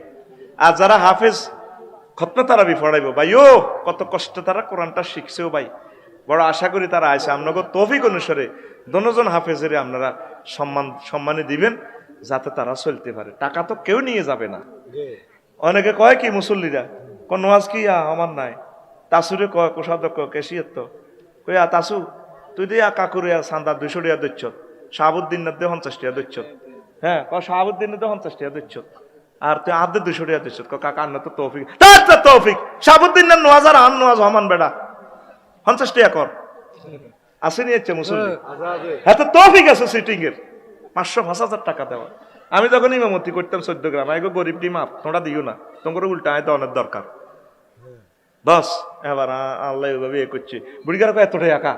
আর যারা হাফেজ খতমে তারাবি পড়াইবো ভাই, ও কত কষ্ট তারা কোরআনটা শিখছেও ভাই, বড় আশা করি তারা আইসে। আপনাকে তৌফিক অনুসারে দনজন হাফেজের আপনারা সম্মানে দিবেন, যাতে তারা চলতে পারে। টাকা তো কেউ নিয়ে যাবে না। অনেকে কয় কি মুসল্লিরা, কোন ওয়াজ কি আমার নাই, তাসুরে কয় কোষাধ্যক্ষ কেশিয়ত তো কইয়া তাসু তুই দিয়া কাকুরে চান্দা 200 টাকা দিচ্ছ, শাহাবুদ্দিন না দে 50 টাকা দিচ্ছ। হ্যাঁ ক শাহাবুদ্দিন দে 50 টাকা দিচ্ছ, আর তুই আদে 200 টাকা দিচ্ছ। কাকা আন্ন তো তৌফিক, তার তৌফিক শাহাবুদ্দিন না নোয়াজ আর আন নোয়াজ হমান বেড়া 50 টাকা কর। আসেনি ইচ্ছে মুসল্লি, হ্যাঁ তো তৌফিক আছে সিটিং এর 500-5,000 টাকা দেওয়া। আমি যখন ইমামতি করতাম 14 গ্রাম, আমি গরিব টিম আপ তোমরা দিও না, তোমার উল্টা আয় দেওয়ার দরকার। বস এবার আল্লাহ ওইভাবে এ করছে, বুড়িগার এতটাই একা।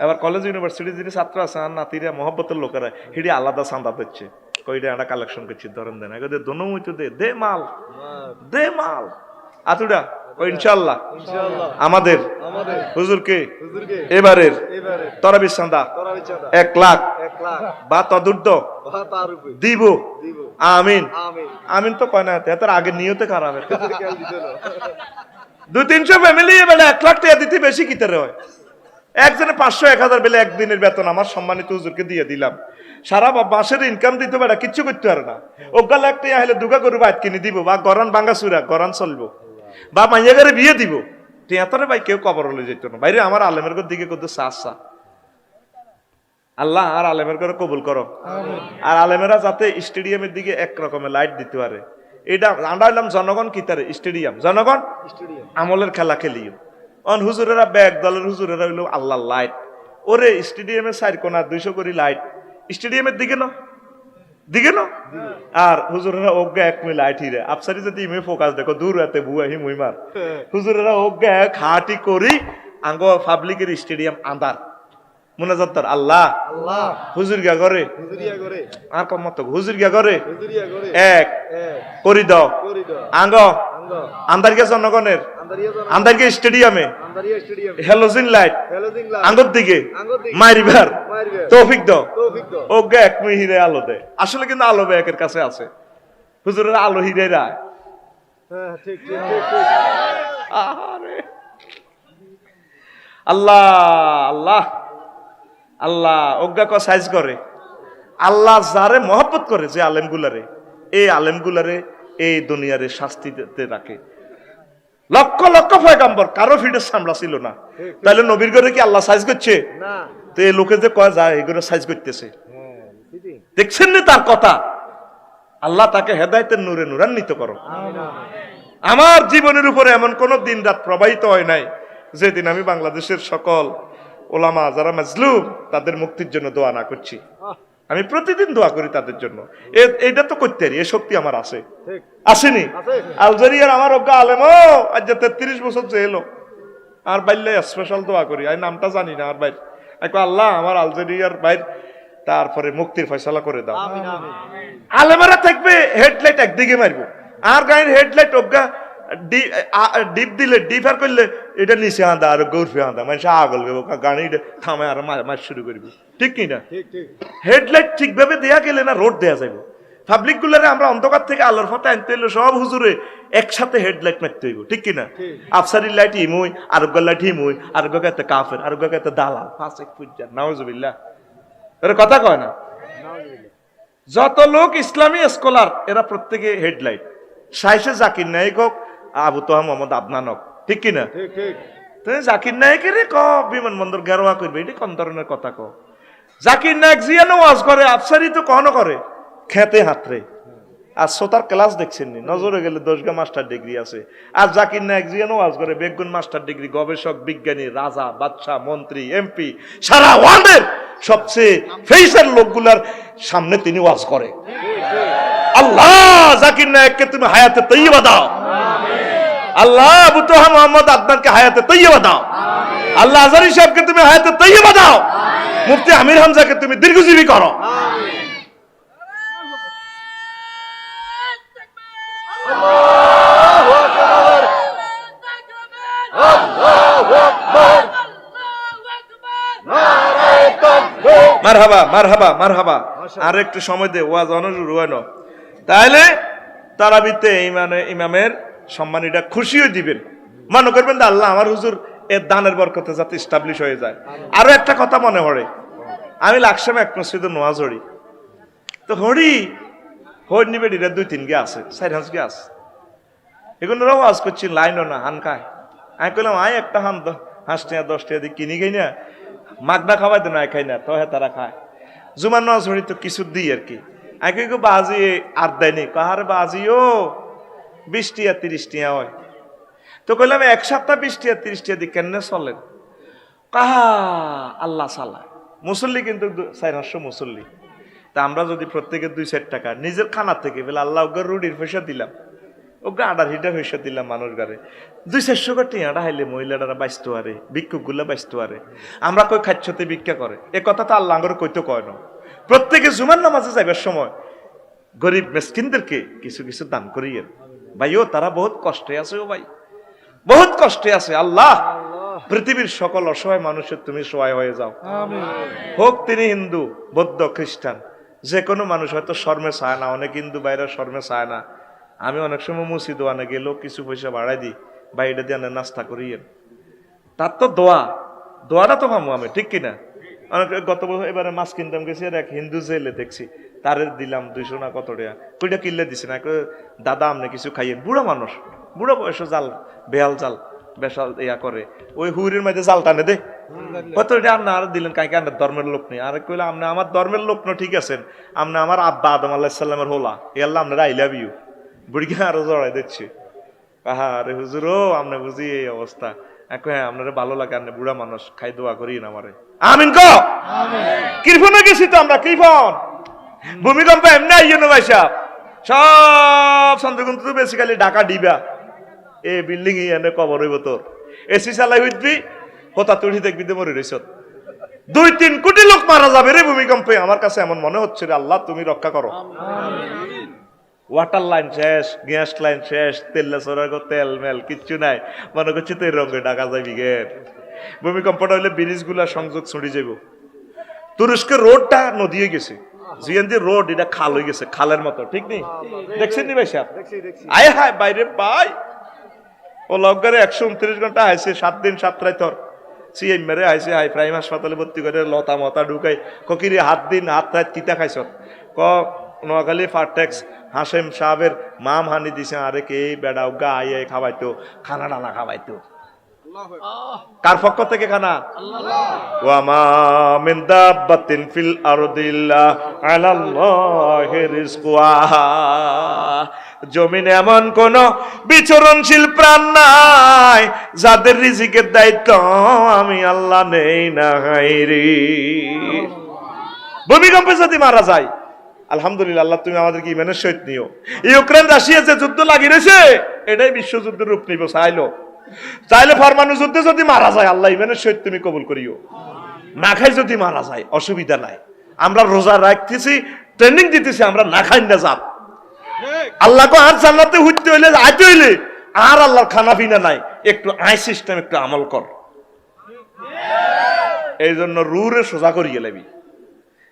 এবার কলেজ ইউনিভার্সিটি যিনি ছাত্র আছে আর নাতিরা মহব্বতের লোকেরা হিডি আলাদা চান্দা দিচ্ছে, কইটা একটা কালেকশন করছি ধরেন দেন দোনো মুইতো দে মাল দে মাল আতুডা ও ইনশাআল্লাহ আমাদের হুজুরকে এবারের তরাবির চান্দা 1 লাখ বা তদুর্ধ দিব। আমিন আমিন তো কয় না, তার আগে নিয়তে খারাপ। 200-300 ফ্যামিলি এবারে 1 লাখ টাকা দিতে বেশি কিতারে হয়। একজনে 500-1000 বেলে একদিনের বেতন আমার সম্মানিত হুজুরকে দিয়ে দিলাম। সারা মাসের ইনকাম দিতে পারে, কিচ্ছু করতে পারে না। ওগা লাখ টাকা হলে দুগা গরু বাইত কিনে দিব, বা গরান ভাঙ্গা চুরা গরান চলবো, বা মাইয়া ঘরে বিয়ে দিব। টিয়াতরে ভাই কেউ কবর হলে যেত না। বাইরে আমার আলেমের দিকে কত চাষা, আল্লাহ আর আলেমের করে কবুল করো। আর আলেমেরা যাতে স্টেডিয়ামের দিকে এক রকমের লাইট দিতে পারে, এটা আমরা হইলাম জনগণ কিতারে স্টেডিয়াম, জনগণ আমলের খেলা খেলিও। অন হুজুরেরা ব্যাগ দলের হুজুরেরা হইলো আল্লাহ লাইট, ওরে স্টেডিয়ামের 4 কোনা 200 করে লাইট স্টেডিয়ামের দিকে না আর হুজুরেরা ওগা 1 মিনিট লাইট হিরে আফসারি যদি ইমে ফোকাস দেখো দূর রাতে বুয়া হি মুইমার হুজুরেরা ওগা খাটি করি আঙ্গ পাবলিকের স্টেডিয়াম আন্দার মুনাজাত আল্লাহ হুজুর গিয়া করে আর কম মত হুজুর গিয়া করে এক করি দাও আঙ্গ আন্দার গে জনগণের আন্দার গে স্টেডিয়ামে হেলোজিন লাইট আঙ্গুর দিকে মারিবার তৌফিক দাও ওগা 1 মিনিট হিরে আলো দে। আসলে কিন্তু আলো ব্যাকের কাছে আছে, হুজুরের আলো হিরে রায়। ঠিক ঠিক ঠিক আরে আল্লাহ আল্লাহ আল্লাহ অজ্ঞা ক সাইজ করে। আল্লাহ যারে মহব্বত করে, যে আলেমগুলারে, এই আলেমগুলারে এই দুনিয়ারে শাস্তিতে রাখে। লক্ষ লক্ষ পয়গাম্বর কারো ফিডের সামলা ছিল না, তাহলে নবীর ঘরে কি আল্লাহ সাইজ করছে? তো এই লোকে যে কয় যায় এগুলো সাইজ করতেছে, দেখছেন না তার কথা। আল্লাহ তাকে হেদায়েতের নূরে নূরান্বিত করো। আমার জীবনের উপরে এমন কোন দিন রাত প্রবাহিত হয় নাই যেদিন আমি বাংলাদেশের সকল ওলামা যারা মাজলুম তাদের মুক্তির জন্য দোয়া না করছি। আমি প্রতিদিন দোয়া করি তাদের জন্য। এটা তো করতে পারি, এ শক্তি আমার আছে, আসেনি? আলজেরিয়ার আমার অজ্ঞা আলেম আজ 33 বছর যে এলো, আর বাইরে স্পেশাল দোয়া করি, আমি নামটা জানি না। আর বাইর আল্লাহ আমার আলজেরিয়ার বাইর তারপরে মুক্তির ফয়সালা করে দাও। আলেমেরা থাকবে হেডলাইট একদিকে মারবো, আর গাড়ির হেডলাইট অজ্ঞা ডিপ দিলে ডিফার করলে এটা নিচে আঁদা আর গৌরফে আঁদা, মানে আগল গাড়ি থামে আর মাছ শুরু করবো, ঠিক কিনা? হেডলাইট ঠিকভাবে দেয়া গেলে না রোড দেয়া যাবে। পাবলিক গুলারে আমরা অন্ধকার থেকে আলোর পথে আনতে হইলে সব হুজুরে একসাথে হেডলাইট মারতে হইব, ঠিক কিনা? আফসারির লাইট ইমুই, আরোগ্য লাইট ইমুই, আরোগ্য কাতে কাফের, আরোগ্য কাতে দালাল, ফাসিক ফুজ্জার, নাউজুবিল্লাহ। এর কথা কয় না? যত লোক ইসলামী স্কলার এরা প্রত্যেকে হেডলাইট। সাইসে জাকির নায়ক হোক, আবু তোহা মোহাম্মদ আদনান হোক, ঠিক কিনা? তুমি জাকির নায়কের ক বিমানবন্দর গেরোয়া করবে, এটি কোন ধরনের কথা ক? জাকির নায়ক জিয়ানো ওয়াজ করে, আফসারি তো কখনো করে খেতে হাতরে। আর শ্রোতার ক্লাস দেখছেন নি, নজরে গেলে 10 মাস্টার ডিগ্রি আছে। আর জাকির নায়ক জিয়ানো ওয়াজ করে বেগুন মাস্টার ডিগ্রি, গবেষক, বিজ্ঞানী, রাজা, বাদশাহ, মন্ত্রী, এমপি, সারা ওয়ার্ল্ডের সবচেয়ে ফেইসার লোকগুলার সামনে তিনি ওয়াজ করে। আল্লাহ জাকির নায়ককে তুমি হায়াতে তৈয়বা দাও, আল্লাহ আবু তোহা মোহাম্মদ আদনানকে হায়াতে তৈয়বা দাও, আল্লাহ আজহারী সাহেবকে তুমি হায়াতে তৈয়বা দাও, মুফতি আমির হামজাকে তুমি দীর্ঘজীবী করো। মারহাবা মারহাবা মারহাবা। আর একটু সময় দে, ওয়াজ অনুরোধ হয় না। তাহলে তারাবিতে ইমামের সম্মানীটা খুশিও দিবেন, মনে করবেন যে আল্লাহ আমার হুজুর এর দানের বরকতে যাতে এস্টাবলিশ হয়ে যায়। আরো একটা কথা মনে পড়ে, আমি লাকসাম এক মসজিদে নোয়াজ হরি, তো হরি হরি নিবে ডিরা 2-3 গে আছে, 4-5 গে আছে, এগুলোরাও ওয়াজ করছি, লাইনও না, হান খায়। আমি কইলাম আয় একটা হান 5 টাকা 10 টাকা দিয়ে কিনি খাই না, মাগনা খাওয়াই দেন, আয় খাই না, তো হ্যাঁ তারা খায়। জুমার নামাজ হরি তো কিছু দিই আর কি। আমি কই বাজি আর দেয়নি, কাহার বাজিও 20 টাকা 30 টাকা হয়। তো কইলাম এক সপ্তাহ 20 টাকা 30 টাকা দিয়ে কেন চলেন? কাহা আল্লাহ সালা মুসল্লি কিন্তু 400 মুসল্লি, তা আমরা যদি প্রত্যেকে 2-4 টাকা নিজের খানা থেকে বলে আল্লাহ ওকে রুটির পয়সা দিলাম, ওকে আডার হিটার পয়সা দিলাম, মানুষ গাড়ে 200-400 কোটি আডা হাইলে মহিলারা বাঁচতে পারে, ভিক্ষুক গুলা বাঁচতে পারে। আমরা কই খাচ্ছতে ভিক্ষা করে, এ কথা তো আল্লাহ করে কইতে কয় না। প্রত্যেকে জুমার নামাজে যাইবার সময় গরিব মেসকিনদেরকে কিছু কিছু দান করিয়েন ভাইও, তারা বহুত কষ্টে আছে, ও ভাই বহুত কষ্টে আছে। আল্লাহ পৃথিবীর সকল অসহায় মানুষের তুমি সহায় হয়ে যাও, হোক তিনি হিন্দু বৌদ্ধ খ্রিস্টান, যে কোনো মানুষ হয়তো শর্মে চায় না, অনেক হিন্দু বাইরে শর্মে চায় না। আমি অনেক সময় মসজিদ আনে গেলেও কিছু পয়সা বাড়াই দিই, বাইরে দিয়ে আনে নাস্তা করিয়েন, তার তো দোয়াটা তো পাবো আমি, ঠিক কিনা? অনেক গত বছর এবারে মাছ কিনতাম গেছি, আর এক হিন্দু জেলে দেখছি, তারে দিলাম 200 না কত টাকা, কইটা কিনলে দিছে না, দাদা আপনি কিছু খাইয়েন। বুড়া মানুষ, বুড়ো বয়স, জাল বেহাল জাল বেশাল ইয়া করে, ওই হুইরের মধ্যে জাল টানে দে, কত আপনি আর দিলেন কাইকে, আপনার ধর্মের লোক নেই। আর কইলে আপনি আমার ধর্মের লোক না, ঠিক আছেন, আপনি আমার আব্বা আদম আলাইহিস সালামের হোলা, এ আল্লাহ আপনারা আই লাভ ইউ। বুড়িকে আরো জড়াই দিচ্ছে, আহা রে হুজুর ও আপনি বুঝি এই অবস্থা। হ্যাঁ আপনারা ভালো লাগে, আপনি বুড়া মানুষ, খাই দোয়া করি না আমারে, আমিন ক। কৃপণে গেছি তো আমরা, কৃপণ ভূমিকম্প এমনি আইয়েন ভাই সাহেব, সব চন্দ্রগুন্ত তো বেসিক্যালি ঢাকা ডিবা, এ বিল্ডিং এনে কবর হইব তোর, এসি চালাই উঠবি, হতা তুড়ি দেখবি মরে রইছ, 2-3 কোটি লোক মারা যাবে রে ভূমিকম্পে। আমার কাছে এমন মনে হচ্ছে রে আল্লাহ তুমি রক্ষা করো। ওয়াটার লাইন শেষ, গ্যাস লাইন শেষ, তেল মেল কিচ্ছু নাই, মনে করছি তো এই রঙে ঢাকা যাবি গে। ভূমিকম্পটা হইলে ব্রিজ গুলা সংযোগ ছড়ি যাব। তুরস্কের রোডটা নদী হয়ে গেছে, জিএনজি রোড, এটা খাল হয়ে গেছে, খালের মতো, ঠিক নেই? দেখছেন নি ভাই সাহেব? আয় হায় বাইরে ভাই, ও লকগারে 129 ঘন্টা আইছে, 7 দিন 7 রাত তোর সিএম মেরে আইছে, হাই প্রাইম হাসপাতালে ভর্তি করে লতা মতা ঢুকাই, ককিরি 7 দিন 7 রাত কিতা খাইছ, ক নোয়াখালী ফারটেক্স হাসেম সাহেবের মাম হানি দিছে, আরে কে বেড়া গা আইয়ে খাওয়াইতো, খানা ডানা খাওয়াইতো, কার পক্ষ থেকে খানা? ওয়া মা মিন দাব্বাতিন ফিল আরদিল্লা আলাল্লাহি রিজকুহা, জমিনে এমন কোন বিচরণশীল প্রাণ নাই যাদের রিজিকের দায়িত্ব আমি আল্লাহ নেই না। রে ভূমিকম্পে যদি মারা যায়, আলহামদুলিল্লাহ আল্লাহ তুমি আমাদেরকে ইমানের সহিত নিও। ইউক্রেন রাশিয়া যে যুদ্ধ লাগি রয়েছে, এটাই বিশ্বযুদ্ধের রূপ নিব, চাইলে পরমাণু যুদ্ধে যদি মারা যায় আল্লাহ ইমানের সহিত তুমি কবুল করিও। না খাই যদি মারা যায় অসুবিধা নাই, আমরা রোজা রাখতেছি, ট্রেনিং দিতেছি, আমরা না খাই না যাব আল্লাহকে আর জান্নাতে হইতে হইলে আইতে হইলে আর আল্লাহর খানা পিনা নাই, একটু আই সিস্টেম একটু আমল কর। এই জন্য রুরে সোজা করিয়ে লেবি,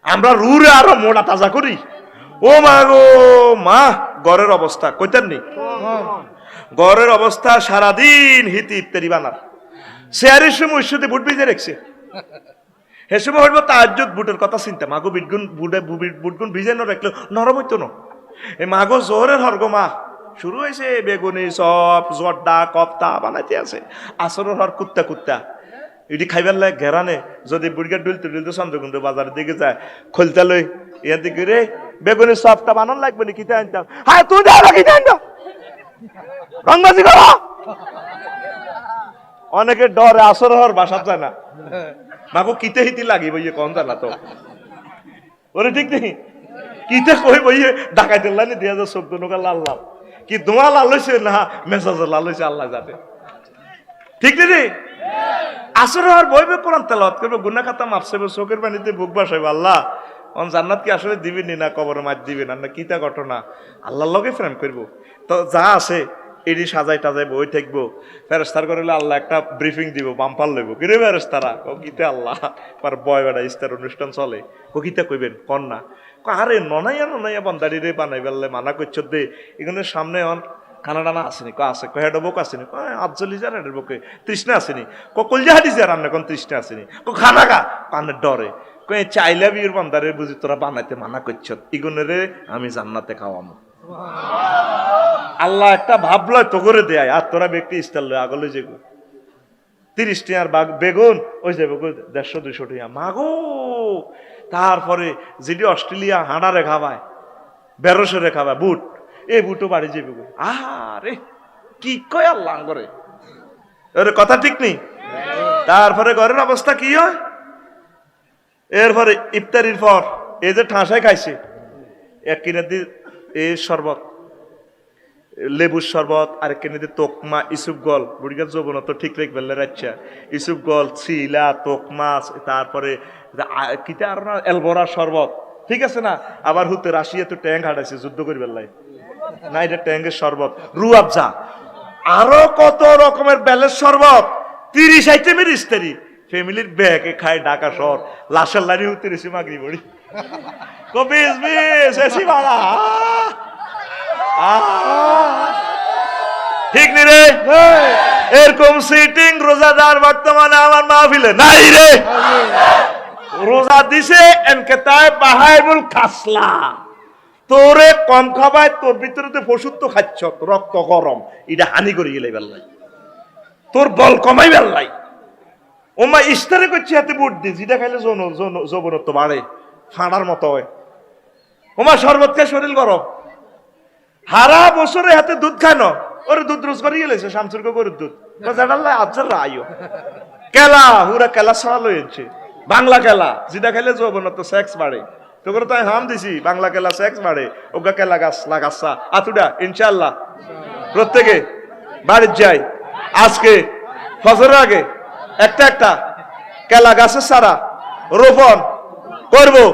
আমরা রুরে আরো মোড়া তাজা করি। ও মা গো মা, ঘরের অবস্থা কইতেন নি, ঘরের অবস্থা সারাদিন হিতি ইত্যাদি বানার, শেয়ারের সময় ঐশ্বর্যে বুট ভিজে রেখছে, হে সময় হইব তাহাজ্জুদ বুটের কথা চিন্তা, মাগো বুটগুন ভিজে ন রাখলে নরম হইতো না। এই মাগো জোহরের হরগ মা শুরু হয়েছে, বেগুনি চপ জর্দা কপ্তা বানাইতে আছে, আসরের হর কুত্তা কুত্তা এটি খাইবার লাগে ঘেরানে, যদি বুড়িকে ডুলতে ডুলতে চন্দ্রকুন্দ বাজারের দিকে যায়, খোলতা লই ইয়ার দিকে রে বেগুনি চপটা বানান লাগবে নি, কিতে আনতাম, হ্যাঁ তুই যাও কিতে আনতাম রংবাজি করো। অনেকে ডরে আসর হর বাসাত যায় না, মাগো কিতে হিতি লাগি বইয়ে কন জানা তো ওরে, ঠিক নেই কিতে কই বইয়ে ডাকাইতে লাইনে দিয়া যা চোখ দুনুকা লাল লাল, কি ধোঁয়া লাল হয়েছে না মেজাজ লাল হয়েছে আল্লাহ জানে, ঠিক নেই? আসর হওয়ার বইবে কোরআন তেলাওয়াত করবে, গুনাহ খাতা মাফ চাইবে, চোখের পানিতে বুক বাসাইবে, আল্লাহ অন জান্নাত কি আসলে দিবেন না কবর মাছ দিবেন না, কিতা ঘটনা আল্লাহর লগে প্রেম করবো। তো যা আছে এটি সাজাই টাজাই বই থাকবো ফেরেস্তার করে আল্লাহ একটা ব্রিফিং দিব বাম্পার লইব কিরে ফেরেস্তারা ও গীতে আল্লাহ আর বয় বেড়া ইস্তার অনুষ্ঠান চলে ও গীতা কইবেন কন্যা আরে ননাইয়া বন্দারি রে বানাই বেললে মানা করছ দে এগুলোর সামনে খানা টানা আসেনি আছে হেড বুক আসেনি আটচল্লিশ হাজার হেডের বুকে তৃষ্ণা আসেনি কলজা হাঁটিছে আর রান্না কোন তৃষ্ণা আসেনি খানা গা কানের ডরে চাইলে বিয়ের বান্দারে বুঝি তোরা বানাইতে মানা করছ ইগুনেরে আমি জান্নাতে খাওয়ামো আল্লাহ একটা ভাবলো তো করে দেয় আর তোরা ব্যক্তি স্টাইল আগলে যেগো 30 টাকার বেগুন ওই যে 150-200 টাকা মাগো তারপরে যেটি অস্ট্রেলিয়া হাঁড়ারে খাবায় 1200 খাবায় বুট এই বুটও বাড়ি যাবে আরে কি কয় আল্লাহ করে ওর কথা ঠিক নেই তারপরে ঘরের অবস্থা কি হয় এরপরে ইফতারির পর এই যে ঠাঁসায় খাইছে এক কিনে দি এই শরবত লেবুর শরবত আর কিনে দি তোকমা ইসুপ গল বুড়িগার যৌবন তো ঠিক রেখ বেললে রাচ্ছা ইসুপ গল ছিলা তোকমা তারপরে কিতা আর না এলবোরা শরবত ঠিক আছে না আবার হুতে রাশিয়া তো ট্যাঙ্ক হাঁটাইছে যুদ্ধ করি বেল্লাই না এটা ট্যাঙ্কের শরবত রুয়াবজা আরো কত রকমের বেলের শরবত 30 আইটেমের ইস্তারি ফ্যামিলির ব্যাগে খায় ঢাকা শহর লাশের লাড়ি হুতে রেছি মাগরি বড়ি কবিস বিস এসি বাড়া ঠিক নি রে এরকম সিটিং রোজাদার বর্তমানে আমার মাহফিলে নাই রে রোজা দিছে এনকেতায় বাহাইবুল খাসলা তোরে কম খাবায় তোর ভিতরে তো পশুত্ব খাচ্ছ রক্ত গরম এটা হানি করি গেলে বেল্লাই তোর বল কমাই বেল্লাই ওমা ইস্তারে করছি হাতে বুট দি যেটা খাইলে যৌবনত্ব বাড়ে ফাঁড়ার মতো হয় ওমা শরবত খায় শরীর গরম হারা বছরে হাতে দুধ খায় না ওরে দুধ রোজ করে গেলেছে শামসুরকে গরুর দুধ আফজাল আইও কেলা হুরা কেলা সওয়াল হয়েছে বাংলা কেলা যেটা খাইলে যৌবনত্ব সেক্স বাড়ে তোর তো হাম দিছি বাংলা কেলা সেক্স বাড়ে ওগা কেলা গাছ লাগাচ্ছা আতুডা ইনশাআল্লাহ প্রত্যেকে বাড়ির যাই আজকে ফজরের আগে একটা কেলা গাছের সারা রোপণ করবো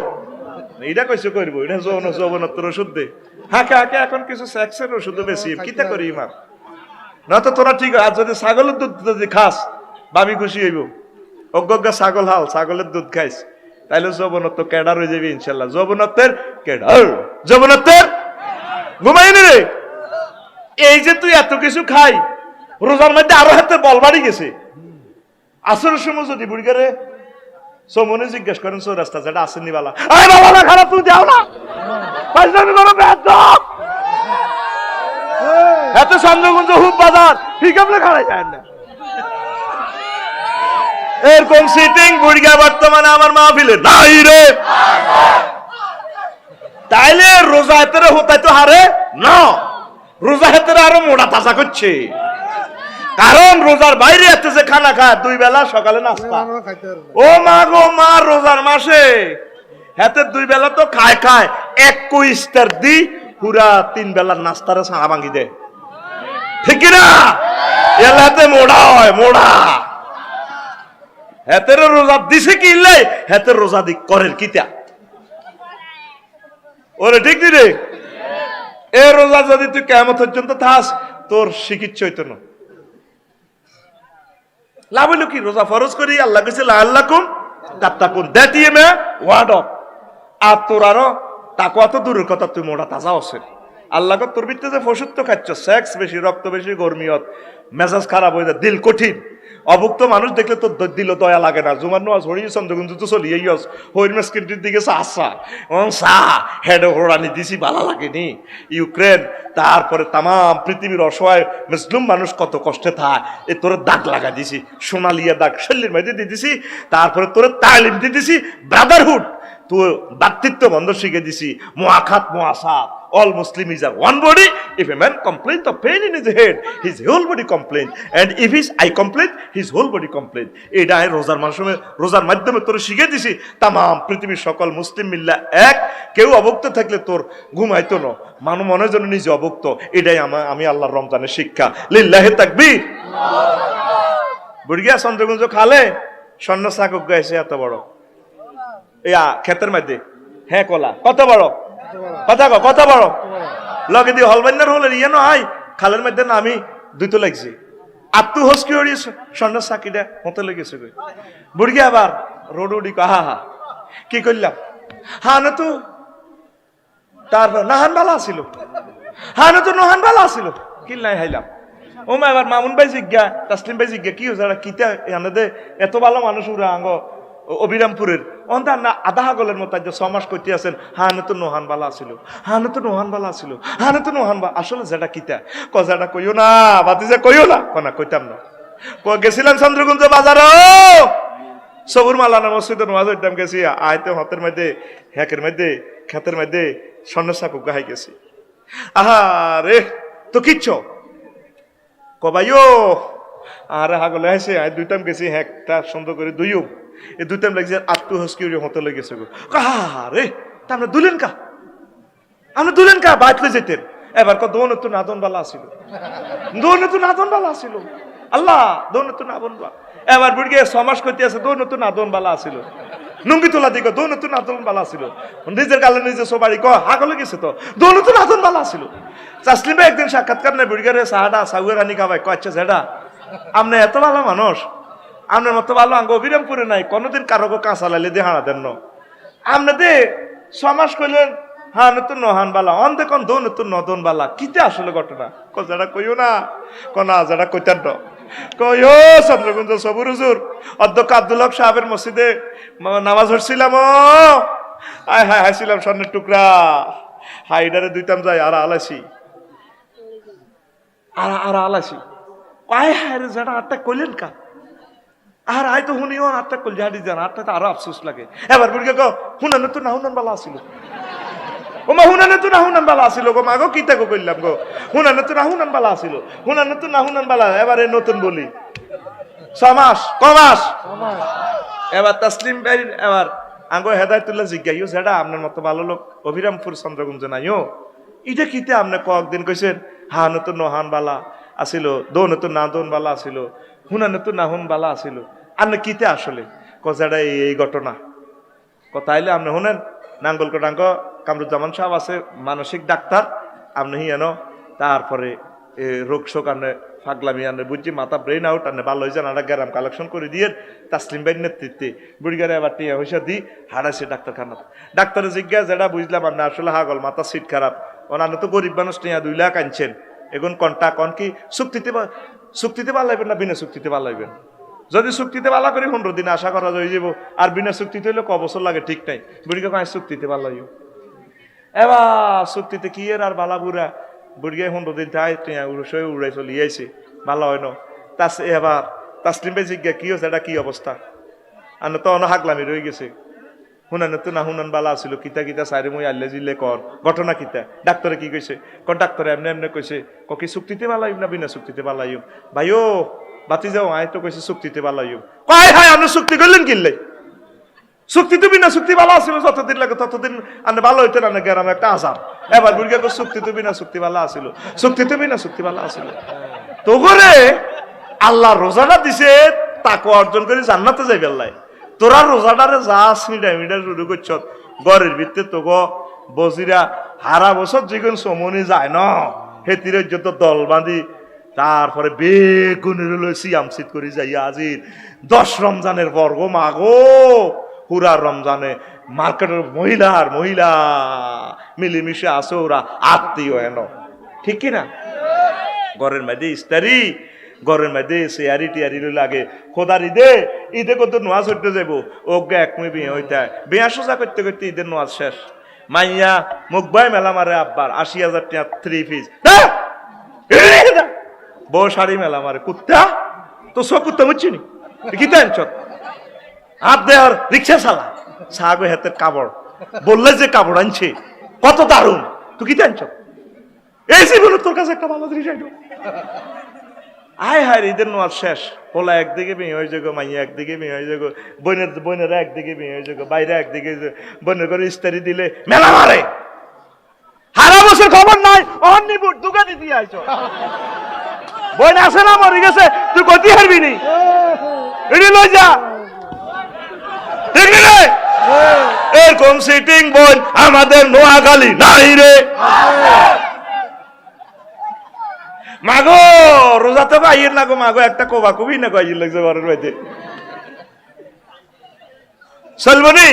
এটা কইছে করবো এটা যৌবনত্বের ওষুধ দে হাঁকে এখন কিছু সেক্সের ওষুধ বেশি কিতা করি ইমার না তো তোরা ঠিক আর যদি ছাগলের দুধ যদি খাস বাবি খুশি হইব অজ্ঞা ছাগল হাল ছাগলের দুধ খাইস তাইলে যৌবনত্ব কেডার হয়ে যাবে ইনশাল্লাহ যৌবনত্বের কেডার যৌবনত্বের ঘুমাইনি রে এই যে তুই এত কিছু খাই রোজার মধ্যে আরো হাতে বল বাড়ি গেছে আসরের সময় যদি বুড়িগারে সোমনে জিজ্ঞেস করেন সো রাস্তা যেটা আসেননি বালা আরে বাবা না খারাপ তুই যাও না পাঁচজনের বড় বেদব এত চন্দ্রগঞ্জ হুব বাজার ঠিক আপনি খাড়াই যায় না এরকম সিটিং বুড়িগা বর্তমানে আমার মাহফিলে নাই রে তাইলে রোজা হেতেরে হতাই তো হারে না রোজা হেতেরে আরো মোড়া তাজা করছে কারণ রোজার বাইরে এত যে খানা খায় 2 বেলা সকালে নাস্তা ও মা গো মা রোজার মাসে হাতে 2 বেলা তো খায় 21 টার দি পুরা 3 বেলার নাস্তারে সাড়া ভাঙি দে ঠিক না এলাতে মোড়া হয় মোড়া হাতের রোজা দিছে কি লে হাতের রোজা দি করেন কিতা ওরে ঠিক নি রে এ রোজা যদি তুই কিয়ামত পর্যন্ত থাস তোর চিকিৎসা হইতো না লাভ হইল কি রোজা ফরজ করি আল্লাহ কইছে লাআল্লাকুম তাত্তাকুন that is a word of আর তোর আরো তাকওয়া তো দূরের কথা তুই মোড়া তাজা আছে আল্লাহ কো তোর ভিতরে যে ফসুত্ব খাচ্ছ সেক্স বেশি রক্ত বেশি গরমিয়ত মেজাজ খারাপ হয়ে যায় দিল কঠিন অভুক্ত মানুষ দেখলে তো দিল দয়া লাগে না জুমার নামাজ হরি চন্দ্রগুঞ্জ তো চলিয়ে গিয়েছ হরিণ স্ক্রিনটির দিকে আসা হেড হোড়ানি দিছি ভালো লাগেনি ইউক্রেন তারপরে তাম পৃথিবীর অসহায় মুসলিম মানুষ কত কষ্টে থাকে এ তোর দাগ লাগা দিছি সোনালিয়া দাগ শল্যের মধ্যে দিয়ে দিছি তারপরে তোর তালিম দিয়ে দিছি ব্রাদারহুড তো দাতৃত্ব বন্ধ শিখে দিছি মুআখাত মুআসাত all Muslim is a one body. If a man complains of pain in his head, his whole body complains, and if his eye complains, his whole body complains. এটা রোজার মাসে রোজার মাধ্যমে তোর শিখে দিছি তাম পৃথিবীর সকল মুসলিম মিল্লা এক কেউ অভুক্ত থাকলে তোর ঘুমাইতো না মানুষ মনের জন্য নিজে অভুক্ত এটাই আমি আল্লাহর রমজানের শিক্ষা লিল্লাহি তাকবীর বুড়িয়া চন্দ্রগঞ্জ খালে স্বর্ণ সাকক গাইছে এত বড় ইয়া ক্ষেতের মধ্যে হ্যাঁ কলা কত বড় কথা কত বড় লগে দিয়ে হলবান্নার হলে ইয়ে নয় খালের মধ্যে নামি দুইতো লাগছে আত্মু হসকি হড়িয়ে স্বর্ণের সাকিটা মতো লেগেছে বুড়ি আবার রোড উড়ি হা হা কি করলাম হা না তো তারপর নাহান বালা আসিল হা না তো নহান বালা আসিল কিল্লাই হাইলাম ও মা এবার মামুন ভাই জিজ্ঞা তাসলিম ভাই জিজ্ঞা কি হয়েছে কিতা এনে এত ভালো মানুষ উড়া আঙ্গ অবিরামপুরের অন্তার না আধা হাগলের মতো যে 6 মাস করতে আছেন হানে তো নোহান বালা ছিল হানে তো নোহান বালা ছিল হানে তো নোহান বা আসলে যেটা কিতা কজাটা কইও না বাতিজা কইও না কনা কইতাম না গেছিলাম চন্দ্রকুঞ্জ বাজার সবুর মালানা মসজিদে নামাজ পড়তাম গেছি আয়তে হাতের মধ্যে হ্যাকের মধ্যে ক্ষেতের মধ্যে স্বর্ণের সাকুক গাহাই গেছি আহা রে তো কিচ্ছ কবাইও আরে হাগলে আইসে আয় দুইটাম গেছি হ্যাকটা সুন্দর করে দুইও এই দুইটাম লাগছে আত্মু হসকি হতে লেগেছে গো রে তা আমরা দুলেন কা বাঁচলে যেতেন এবার দোন তো নাদন বালা আসিল দোন তো নাদন বালা আসিল আল্লাহ দোন তো নাদন বালা এবার বুড়ি 6 মাস করতে আছে দোন তো নাদন বালা আসিল নুঙ্গি তোলা দিক দোন তো নাদন বালা আসিল নিজের গালে নিজে সবারই হাগলে গেছে তো দোন তো নাদন বালা আসিল তাসলিম ভাই একদিন সাক্ষাৎকার নেই বুড়ি গারে সাহাডা সাগুয়ে রানি খাবাই আচ্ছা যেটা আপনি এত ভালো মানুষ আপনার মতো ভালো আঙ্গ অবিরামপুরে নাই কোনোদিন কারো কাঁচা লাইলে দিয়ে হানা দেন না আপনাদের 6 মাস কইলেন হা নতুন নহান বালা অন দেখুন দো নতুন নদন বালা কিতে আসলে ঘটনা যারা কইও না কনা যারা কইতেন তো কইও চন্দ্রকুঞ্জ সবুর হুজুর অধ্যক্ষ আব্দুল হক সাহেবের মসজিদে নামাজ পড়ছিলাম আয় হায় হাসিলাম স্বর্ণের টুকরা হাইডারে দুইটাম যাই আর আলাসি আয় হায় রে যারা আটটা কইলেন কা আর আয় তো হুনিও আটটা কল ঝাড়ি যান আটটা তো আরো আফসোস লাগে এবার বুড়িকে কো হুনানে তো না হুনান বালা আসিল ও মা হুনানে তো না হুনান বালা আসিল গো মা গো কিতা গো কইলাম গো হুনানে তো না হুনান বালা আসিল হুনানে তো না হুনান বালা এবারে নতুন বলি 6 মাস কমাস এবার তাসলিম ভাই এবার আঙ্গো হেদায়েতুল্লাহ জিজ্ঞাইও যেটা আপনার মতো ভালো লোক অভিরামপুর চন্দ্রকুঞ্জ নাইও এটা কিতে আপনি কয়েকদিন কইছেন হা নতুন নহান বালা আসিল দো নতুন না দোন বালা আসিল হুনা নতুন না হুন বালা আসিল আপনি কিতে আসলে কজাটা এই ঘটনা কথা আইলে আপনি শুনেন নাঙ্গলকোটাঙ্গ কামরুজ্জামান সাহেব আছে মানসিক ডাক্তার আপনি হিয়ানো তারপরে রোগ শোক আনে ফাগলামি আনে বুঝছি মাথা ব্রেন আউট আনে ভালো হয়েছে না গ্যারাম কালেকশন করে দিয়ে তাসলিম ভাইয়ের নেতৃত্বে বুড়িগারে আবার টিয়া পয়সা দিই হারাইছে ডাক্তারখানা ডাক্তারের জিজ্ঞাসা যেটা বুঝলাম আপনি আসলে হাগল মাথা সিট খারাপ ওনার তো গরিব মানুষ টিয়া 2 লাখ আনছেন এখন কন্টা কন কি চুক্তিতে ভাল লাগবেন না বিনা চুক্তিতে ভাল লাগবেন যদি চুক্তিতে ভালো করি 15 দিন আশা করা হয়ে যাব আর বিনা চুক্তিতে হইলে ক বছর লাগে ঠিক নাই বুড়িকে কয় চুক্তিতে ভালো লাগিব এবার চুক্তিতে কি আর বালা বুড়া বুড়িয়ে 15 দিন তাই উড়াই চলি আইছে ভালো হয় না এবার তাসলিম ভাই জিজ্ঞা কি হচ্ছে এটা কি অবস্থা আর তো অন হাগলামি রয়ে গেছে হুনান তো না হুনান বালা আসিল কিতা কিতা সাইরে মই আল্লে জিল্লে কর ঘটনা কিতা ডাক্তারে কি কইছে ডাক্তারে এমনি এমনি কইছে কি চুক্তিতে বালাইম না বিনা চুক্তিতে বালাইম ভাইও বাতি যাও আয় তো কইছে চুক্তিতে বালাইম কয় হায় আপনি চুক্তি করলেন কিনলে চুক্তি তো বিনা চুক্তি বালা আসিল যতদিন লাগে ততদিন আপনি ভালো হইতেন না গ্রাম একটা আসাম এবার বুড়িয়া চুক্তি তো বিনা চুক্তি বালা আসিল চুক্তি তো বিনা চুক্তি বালা আসিল তো করে আল্লাহ রোজাটা দিছে তাকে অর্জন করে জান্নাতে যাইবে আল্লাহ তোরা রোজাটারে যা মিডা শুরু করছ ঘরের ভিতরে তো বজিরা হারা বছর যেগুন সমনি যায় ন হেতির যত দল বাঁধি তারপরে বেগুনের সিয়ামসিদ করে যাই আজির 10 রমজানের বর্গ মাগো পুরা রমজানে মার্কেটের মহিলা মিলেমিশে আসে ওরা আত্মীয় এন ঠিক কিনা ঘরের মধ্যে ইস্তারি ঘরের মধ্যে শেয়ারি টিয়ারি লাগে খোদার ঈদে কত নোয়াজ হইতে যাবো ওকে একমই বিয়ে হইতে বিয়া সোজা করতে করতে ঈদের নোয়াজ শেষ মাইয়া মুখ ভাই মেলা মারে আব্বার 80,000 টাকা 3 পিস বউ শাড়ি মেলা মারে কুত্তা তো সব কুত্তা বুঝছিনি কি টানছ হাত দে আর রিক্সা চালা সাগো হাতের কাপড় বললে যে কাপড় আনছে কত দারুণ তুই কি টানছ এই জীবনে তোর কাছে একটা ভালো জিনিস আইলো আয় হায় ঈদের নোয়াজ শেষ পোলা একদিকে মেয়ে হয়ে যাগো মাইয়া একদিকে মেয়ে হয়ে যাগো বোনেরা একদিকে মেয়ে হয়ে যাগো বাইরে একদিকে বোনের ঘরে ইস্তারি দিলে মেলা মারে হারা বছর খবর নাই অন্য দোকানে দিয়ে আইছ বোন আসে না মরে গেছে তুই কতি হারবি নি এটি লই যা ঠিক রে এরকম সিটিং বোন আমাদের নোয়াখালী নাই রে মাগো রোজা তো আইয়ের না গো মাগো, একটা কোবা কবি না কইল লাগছে ঘরের বাড়িতে। চলবনি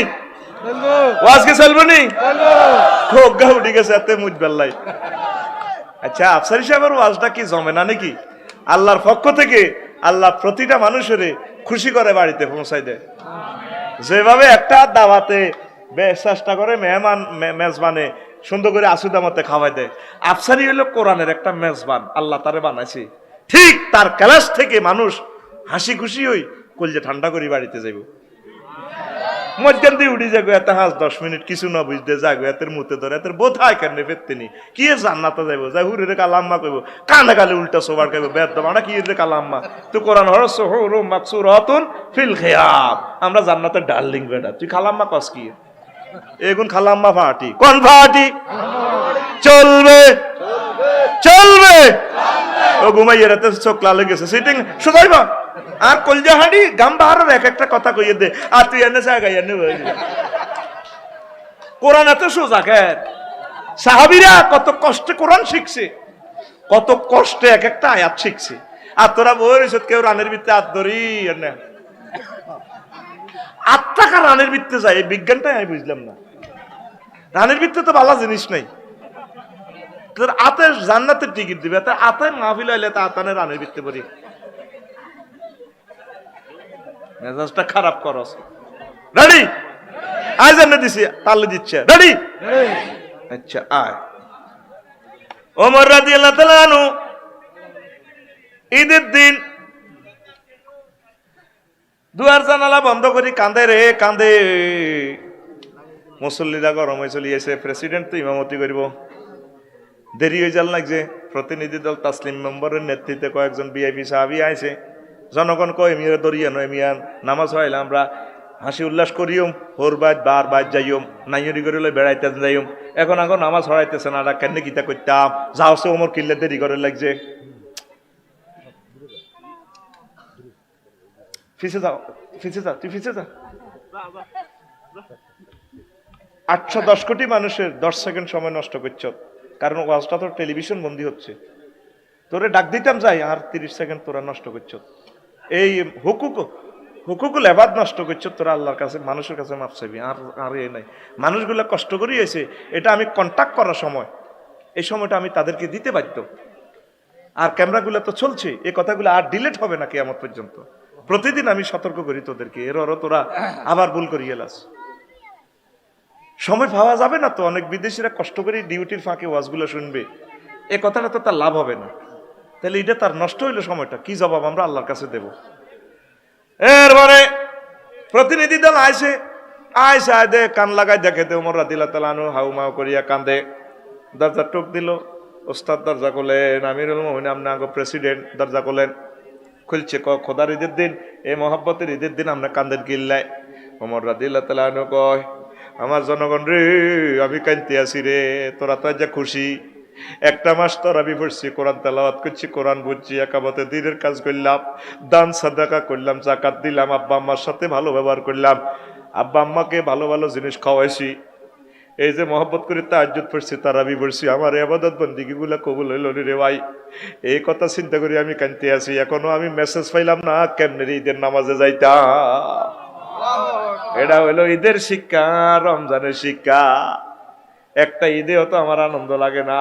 আজকে চলবনি, খোগা উঠে গেছে এতে মুজ বেল্লাই। আচ্ছা আফসারি সাহেবের ওয়াজটা কি জমে না নাকি? আল্লাহর পক্ষ থেকে আল্লাহ প্রতিটা মানুষের খুশি করে বাড়িতে পৌঁছাই দেয়। যেভাবে একটা দাওয়াতে চেষ্টা করে মেহমান মেজবানে সুন্দর করে আসুদামতে খাওয়াই দেয়, আফসারি হলো কোরআনের একটা মেজবান, আল্লাহ তারে বানাইছে। ঠিক তার ক্লাস থেকে মানুষ হাসি খুশি হই কলজে ঠান্ডা করে বাড়িতে যাইব। মধ্যে দিয়ে উঠি যাগো এত 5-10 মিনিট কিছু না বুঝতে যাগো এতের মুতে ধরে এতের বোথায় কেন ফেরতেনি কি জান্নাতে যাইব, যাই হুরে কালাম্মা কইব, কানে কালে উল্টা সোবার কইব, বেদ মানে কি রে কালাম্মা তুই কোরআন হরস হুরুম মাকসুরাতুন ফিল খিয়াব, আমরা জান্নাতের ডার্লিং বেটা, তুই খালাম্মা কস কি? এগুন খালাম্মা ফাটি কোন ফাটি? চলবে চলবে ও ঘুমাইয়ে রাতে চোখ লালে গেছে সিটিং শুধাইবা আর কলজা হাঁড়ি গাম বাহারের এক একটা কথা কইয়ে দে, আর তুই এনে জায়গায় এনে কোরআন এত সোজা খের। সাহাবীরা কত কষ্টে কোরআন শিখছে, কত কষ্টে এক একটা আয়াত শিখছে, আর তোরা বই কেউ রানের ভিত্তে হাত ধরি না, আত্মাকা রানের ভিত্তে যায়, এই বিজ্ঞানটাই আমি বুঝলাম না। রানের ভিত্তে তো ভালো জিনিস নাই, তোর আতে জান্নাতের টিকিট দিবে, তা আতে মাহফিল হইলে তা আতানে রানের ভিত্তে পড়ি মেজাজটা খারাপ করস। রেডি? আয় জান্নে দিছি তালে দিচ্ছে, রেডি? আচ্ছা আয়। ওমর রাদিয়াল্লাহু তাআলা আনহু ঈদের দিন দুয়ার জানালা বন্ধ করি কান্দে রে কান্দে, মুসল্লিরা গরম হয়ে চলে এসে, প্রেসিডেন্ট তো ইমামতি করব, দেরি হয়ে যাল লাগছে। প্রতিনিধি দল তাসলিম মেম্বরের নেতৃত্বে কয়েকজন ভিআইপি সাহাবী আইছে, জনগণ কয় মিয়া দরিয়া নয় মিয়া নামাজ হইলে আমরা হাসি উল্লাস করিও, হোর বাইত বার বাইত যাইম, নাইয়রি করে বেড়াইতে যাইম, এখন এখন নামাজ হরাইতেছে না, কেন গীতা করতাম যাও সে ওমর কিল্লে দেরি করে লাগছে। ফিসে যাও ফিসে যা, তুই ফিসে যা। 810 কোটি মানুষের 10 সেকেন্ড সময় নষ্ট করছ, কারণ ওয়াজটা তো টেলিভিশন বন্দী হচ্ছে, তোরে ডাক দিতাম যাই আর 30 সেকেন্ড তোরা নষ্ট করছ, এই হুকুকুল এবাদ নষ্ট করছো তোরা আল্লাহর কাছে, মানুষের কাছে মাফ চাইবি। আর এই নাই, মানুষগুলা কষ্ট করি এসে এটা আমি কন্ট্যাক্ট করার সময়, এই সময়টা আমি তাদেরকে দিতে বাধ্য। আর ক্যামেরাগুলো তো চলছে, এই কথাগুলো আর ডিলিট হবে না কিয়ামত পর্যন্ত। প্রতিদিন আমি সতর্ক করি তোদেরকে, এরও তোরা আবার ভুল করিয়ে লাস। সময় পাওয়া যাবে না তো, অনেক বিদেশিরা কষ্ট করে ডিউটির ফাঁকে ওয়াজগুলো শুনবে, এ কথাটা তো তার লাভ হবে না, তাহলে এটা তার নষ্ট হইলো সময়টা, কি জবাব আমরা আল্লাহর কাছে দেব? এরপরে প্রতিনিধি দল আইসে আয় দে কান লাগাই দেখে দে, ওমর রাদিয়াল্লাহু তাআলা আনহু হাউ মাউ করিয়া কান্দে। দরজা টোক দিল, ওস্তাদ দরজা খুলেন, আমিরুল মুমিনিন আপনি আগে প্রেসিডেন্ট দরজা খুলেন। খুলছে, খোদার ঈদের দিন, এই মহব্বতের ঈদের দিন আমরা কান্দেন কিল্লায়। ওমর রাদিয়াল্লাহু তাআলা আনহু কয়, আমার জনগণ রে, আমি কাঁদতে আছি রে, তোরা তো আজ খুশি, একটা মাস তরাবি পড়ছি, কোরআন তেলাওয়াত করছি, কোরআন বুঝছি, একামতে দিনের কাজ করলাম, দান সাদাকা করলাম, যাকাত দিলাম, আব্বা আম্মার সাথে ভালো ব্যবহার করলাম, আব্বা আম্মাকে ভালো ভালো জিনিস খাওয়াইছি, এই যে মহব্বত করে তাহাজ্জুদ পড়ছি, তারাবি পড়ছি, আমার ইবাদত বন্দেগী গুলা কবুল হইল রে ভাই। এই কথা চিন্তা করি আমি কাঁদতে আছি, এখনো আমি মেসেজ পাইলাম না কেমনে ঈদের নামাজে যাইতাম। এটা হইলো ঈদের শিক্ষা, রমজানের শিক্ষা। একটা ঈদে হতো আমার আনন্দ লাগে না,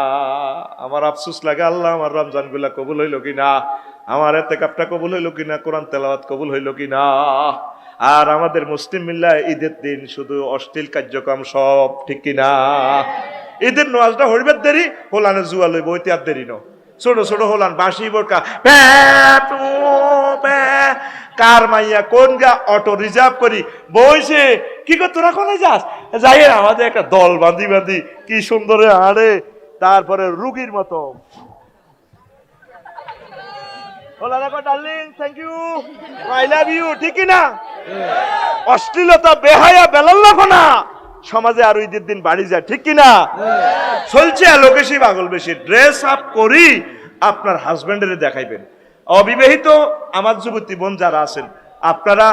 আমার আফসোস লাগে, আল্লাহ আমার রমজান গুলা কবুল হইল কিনা, আমার এতেকাফটা কবুল হইল কিনা, কোরআন তেলাওয়াত কবুল হইল কিনা। আর আমাদের মুসলিম মিল্লা ঈদের দিন শুধু অশ্লীল কার্যক্রম সব, ঠিক কিনা? ঈদের নওয়াজটা হইবার দেরি, হোলানে জুয়া লইব, ওইতে আর দেরি ন, ছোট ছোট হোলান বাঁশি বোরকা, কার মাইয়া কোন গা অটো রিজার্ভ করি বইছে, কি কর তোরা কোনে যাস, যাই আমাদের একটা দল বাঁধি বাঁধি কি সুন্দর হাড়ে, তারপরে রুগীর মতো darling thank you I love you, ঠিক না? অশ্লীলতা বেহায়া বেলাল্লাহ না সমাজে আর ঈদের দিন বাড়ি যায়, ঠিক কিনা? চলছে লোকেশি পাগল বেশি, ড্রেস আপ করি আপনার হাজবেন্ডের দেখাইবেন। অবিবাহিত আমার যুবতী বোন যারা আছেন, আপনারা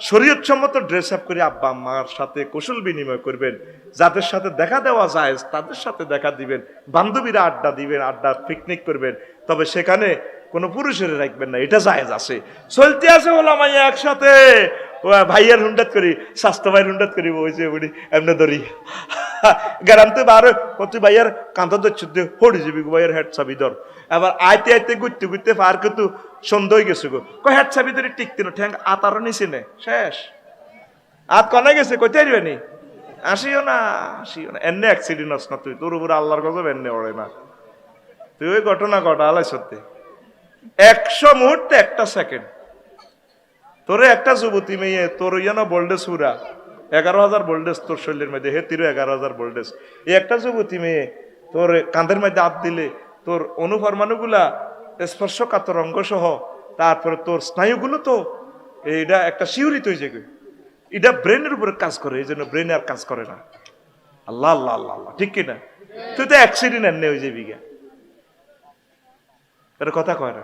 শরীয়তসম্মত ড্রেস আপ করে আব্বা আম্মার সাথে কুশল বিনিময় করবেন, যাদের সাথে দেখা দেওয়া যায় তাদের সাথে দেখা দিবেন, বান্ধবীরা আড্ডা দিবেন, আড্ডা পিকনিক করবেন, তবে সেখানে কোনো পুরুষের রাখবেন না, এটা জায়েজ আছে। চলতে আছে ওলামাই একসাথে ভাইয়ের হুন্ডাত করি, স্বাস্থ্য ভাইয়ের হুন্ডাত করি, বইছে বুড়ি এমনি ধরি গ্যারান্তে বার কত ভাইয়ার কাঁথা ধরছে হড়ি যাবি ভাইয়ের হেড চাবি ধর। আবার আইতে আইতে ঘুরতে ঘুরতে পার কিন্তু সন্ধ্যা হয়ে গেছে গো, হেড চাবি ধরে টিকতে না, ঠ্যাং আতারও নিচে নে, শেষ। আত কনে গেছে কইতে পারবেনি, আসিও না এনে অ্যাক্সিডেন্ট হস না তুই, তোর উপরে আল্লাহর গজব এনে ওড়ে না। তুই ওই ঘটনা ঘটা আলাই সত্যি 100 মুহূর্তে 1 সেকেন্ড তোরে একটা যুবতী মেয়ে তোর ইয়েন বোল্ডেস পুরা 11,000 বোল্ডেস তোর শরীরের মধ্যে, হে তিরো 11,000 বোল্ডেস। এই একটা যুবতী মেয়ে তোর কাঁধের মধ্যে হাত দিলে তোর অনুপরমাণুগুলা স্পর্শকাতর অঙ্গ সহ, তারপরে তোর স্নায়ুগুলো তো এইটা একটা শিউরিত হয়ে যাবে, এটা ব্রেনের উপরে কাজ করে, এই জন্য ব্রেন আর কাজ করে না। আল্লাহ আল্লাহ আল্লাহ আল্লাহ, ঠিক কিনা? তুই তো অ্যাক্সিডেন্ট এনে হয়ে যাবি গা, এটা কথা কয় না।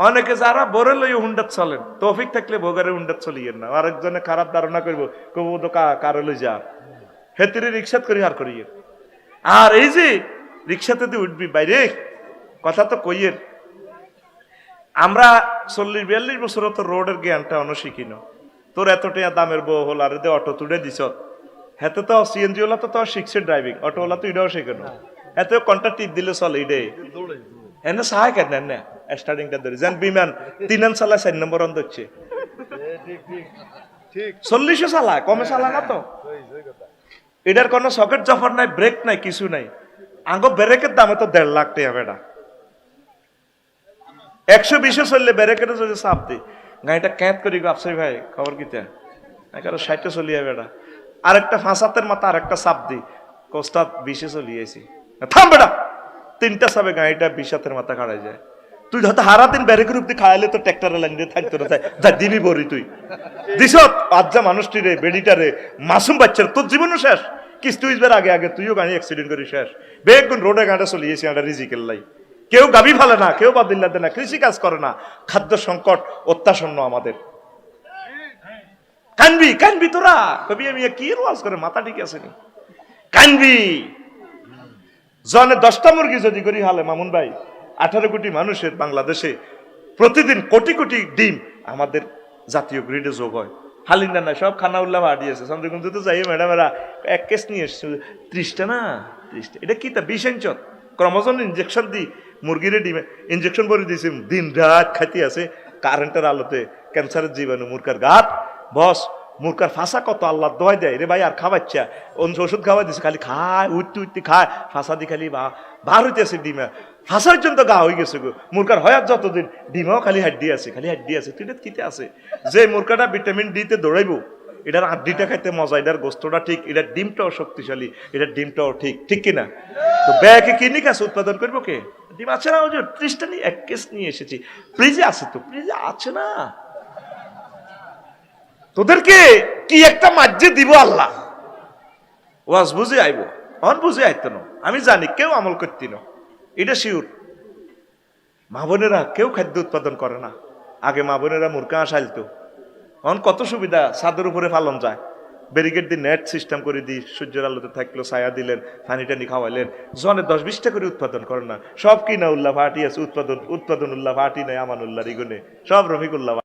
অনেকে যারা বরে লই হুন্ডাত চলেন, তৌফিক থাকলে ভোগারে হুন্ডাত চলিয়েন না, আরেকজনে খারাপ ধারণা করবো, কবু তো কারে লই যা, হেতিরে রিক্সাত করি আর করিয়ে। আর এই যে রিক্সাতে তুই উঠবি বাইরে, কথা তো কইয়ের, আমরা 40-42 বছর তো রোডের জ্ঞানটা অনশিখি ন। তোর এত টাকা দামের বউ হল আর অটো তুলে দিছ, হেতে তো সিএনজি ওলা তো শিখছে ড্রাইভিং, অটো ওলা তো এটাও শেখানো, এত কন্টা টিপ দিলে চলে এটাই এনে সাহায্য কেন না স্টার্টিংটা ধরে যেন বিমান 3 চালা 4 নম্বর অন ধরছে, 40 চালায়, কমে চালা না তো। এটার কোনো সকেট জফার নাই, ব্রেক নাই, কিছু নাই। আঙ্গ ব্রেকের দামে তো 1.5 লাখ টাকা বেটা, 120 চললে ব্রেকের যদি চাপ দিই গাড়িটা ক্যাঁত করি আপসাই ভাই খবর কিতা 60 চলিয়ে বেটা, আরেকটা 5 মাথা আরেকটা চাপ দিই কোস্তা 20 চলিয়েছি, থাম বেটা 3টা চাপে গাড়িটা 20 মাথা খাড়াই যায়। তুই হয়তো হারা দিন ব্যারেকের উপর খাইলে তো ট্র্যাক্টরের লাইন দিয়ে থাকতো না, যা দিবি বরি তুই দিস আজ্জা মানুষটি রে, বেডিটা রে, মাসুম বাচ্চার, তোর জীবনও শেষ। কিস্তি উইসবার আগে আগে তুইও গাড়ি অ্যাক্সিডেন্ট করি শেষ। বেগুন রোডে গাড়িটা চলিয়েছি আমরা রিজিকের লাই, কেউ গাবি ফেলে না, কেউ বাদিল্লা দেয় না, কৃষি কাজ করে না, খাদ্য সংকট অত্যাসন্ন আমাদের। কানবি কানবি তোরা কবি আমি কি ওয়াজ করে মাথা ঠিক আছে নি, কানবি জনে 10টা মুরগি যদি করি হালে মামুন ভাই 18 কোটি মানুষের বাংলাদেশে প্রতিদিন কোটি কোটি ডিম আমাদের জাতীয় গ্রিডে যোগ হয়। হালিন্দা না সব খানা উল্লাহ হারিয়েছে, চন্দ্রকুন্ত তো যাই ম্যাডামেরা 1 কেস নিয়ে এসছে 30টা না 30টা, এটা কি তা 20 ইঞ্চত ক্রমজন ইঞ্জেকশন দি মুরগিরে ডিমে ইঞ্জেকশন ভরে দিয়েছে, দিন রাত খাইতে আছে কারেন্টের আলোতে, ক্যান্সারের জীবাণু মুরকার গাত বস, মুরকার ফাঁসা কত আল্লাহ দোয়াই দেয় রে ভাই, আর খাওয়াচ্ছা ওষুধ খাওয়াই দিছে, খালি খায় উঠতে উঠতে খায়, ফাঁসা দি খালি বার হইতেছে ডিমা, ফাঁসা পর্যন্ত গা হয়ে গেছে গো মুরকার হয়, আর যতদিন ডিমাও খালি হাড্ডি আছে, খালি হাড্ডি আছে। তুই এটা কিতে আছে যে মুরকাটা ভিটামিন ডি তে দৌড়াইবো, এটার আড্ডিটা খাইতে মজা, এটার গোস্তটা ঠিক, এটার ডিমটাও শক্তিশালী, এটার ডিমটাও ঠিক, ঠিক কিনা? তো ব্যাকে কিনি কাছে উৎপাদন করবো কে? ডিম আছে না, ওই যে 30টা নিয়ে 1 কেস নিয়ে এসেছি, ফ্রিজে আছে তো, ফ্রিজে আছে না, তোদেরকে কি একটা মাজ্জে দিব আল্লাহ, ওয়াজ বুঝে আইব, অন বুঝে আইত না, আমি জানি কেউ আমল করতি না, এটা শিওর। মা বোনেরা কেউ খাদ্য উৎপাদন করে না, আগে মা বোনেরা মুরগা আসাইতো, অন কত সুবিধা, ছাদের উপরে ফালন যায়, ব্যারিকেড দিয়ে নেট সিস্টেম করে দিই, সূর্যের আলোতে থাকলো, ছায়া দিলেন, পানি টানি খাওয়াইলেন, জনে 10-20টা করে উৎপাদন করেন না, সব কিনা উল্লাহ ফাটি আছে, উৎপাদন উল্লাহ ফাটি নাই, আমান উল্লাহ রিগুনে সব রফিকুল্লাহ।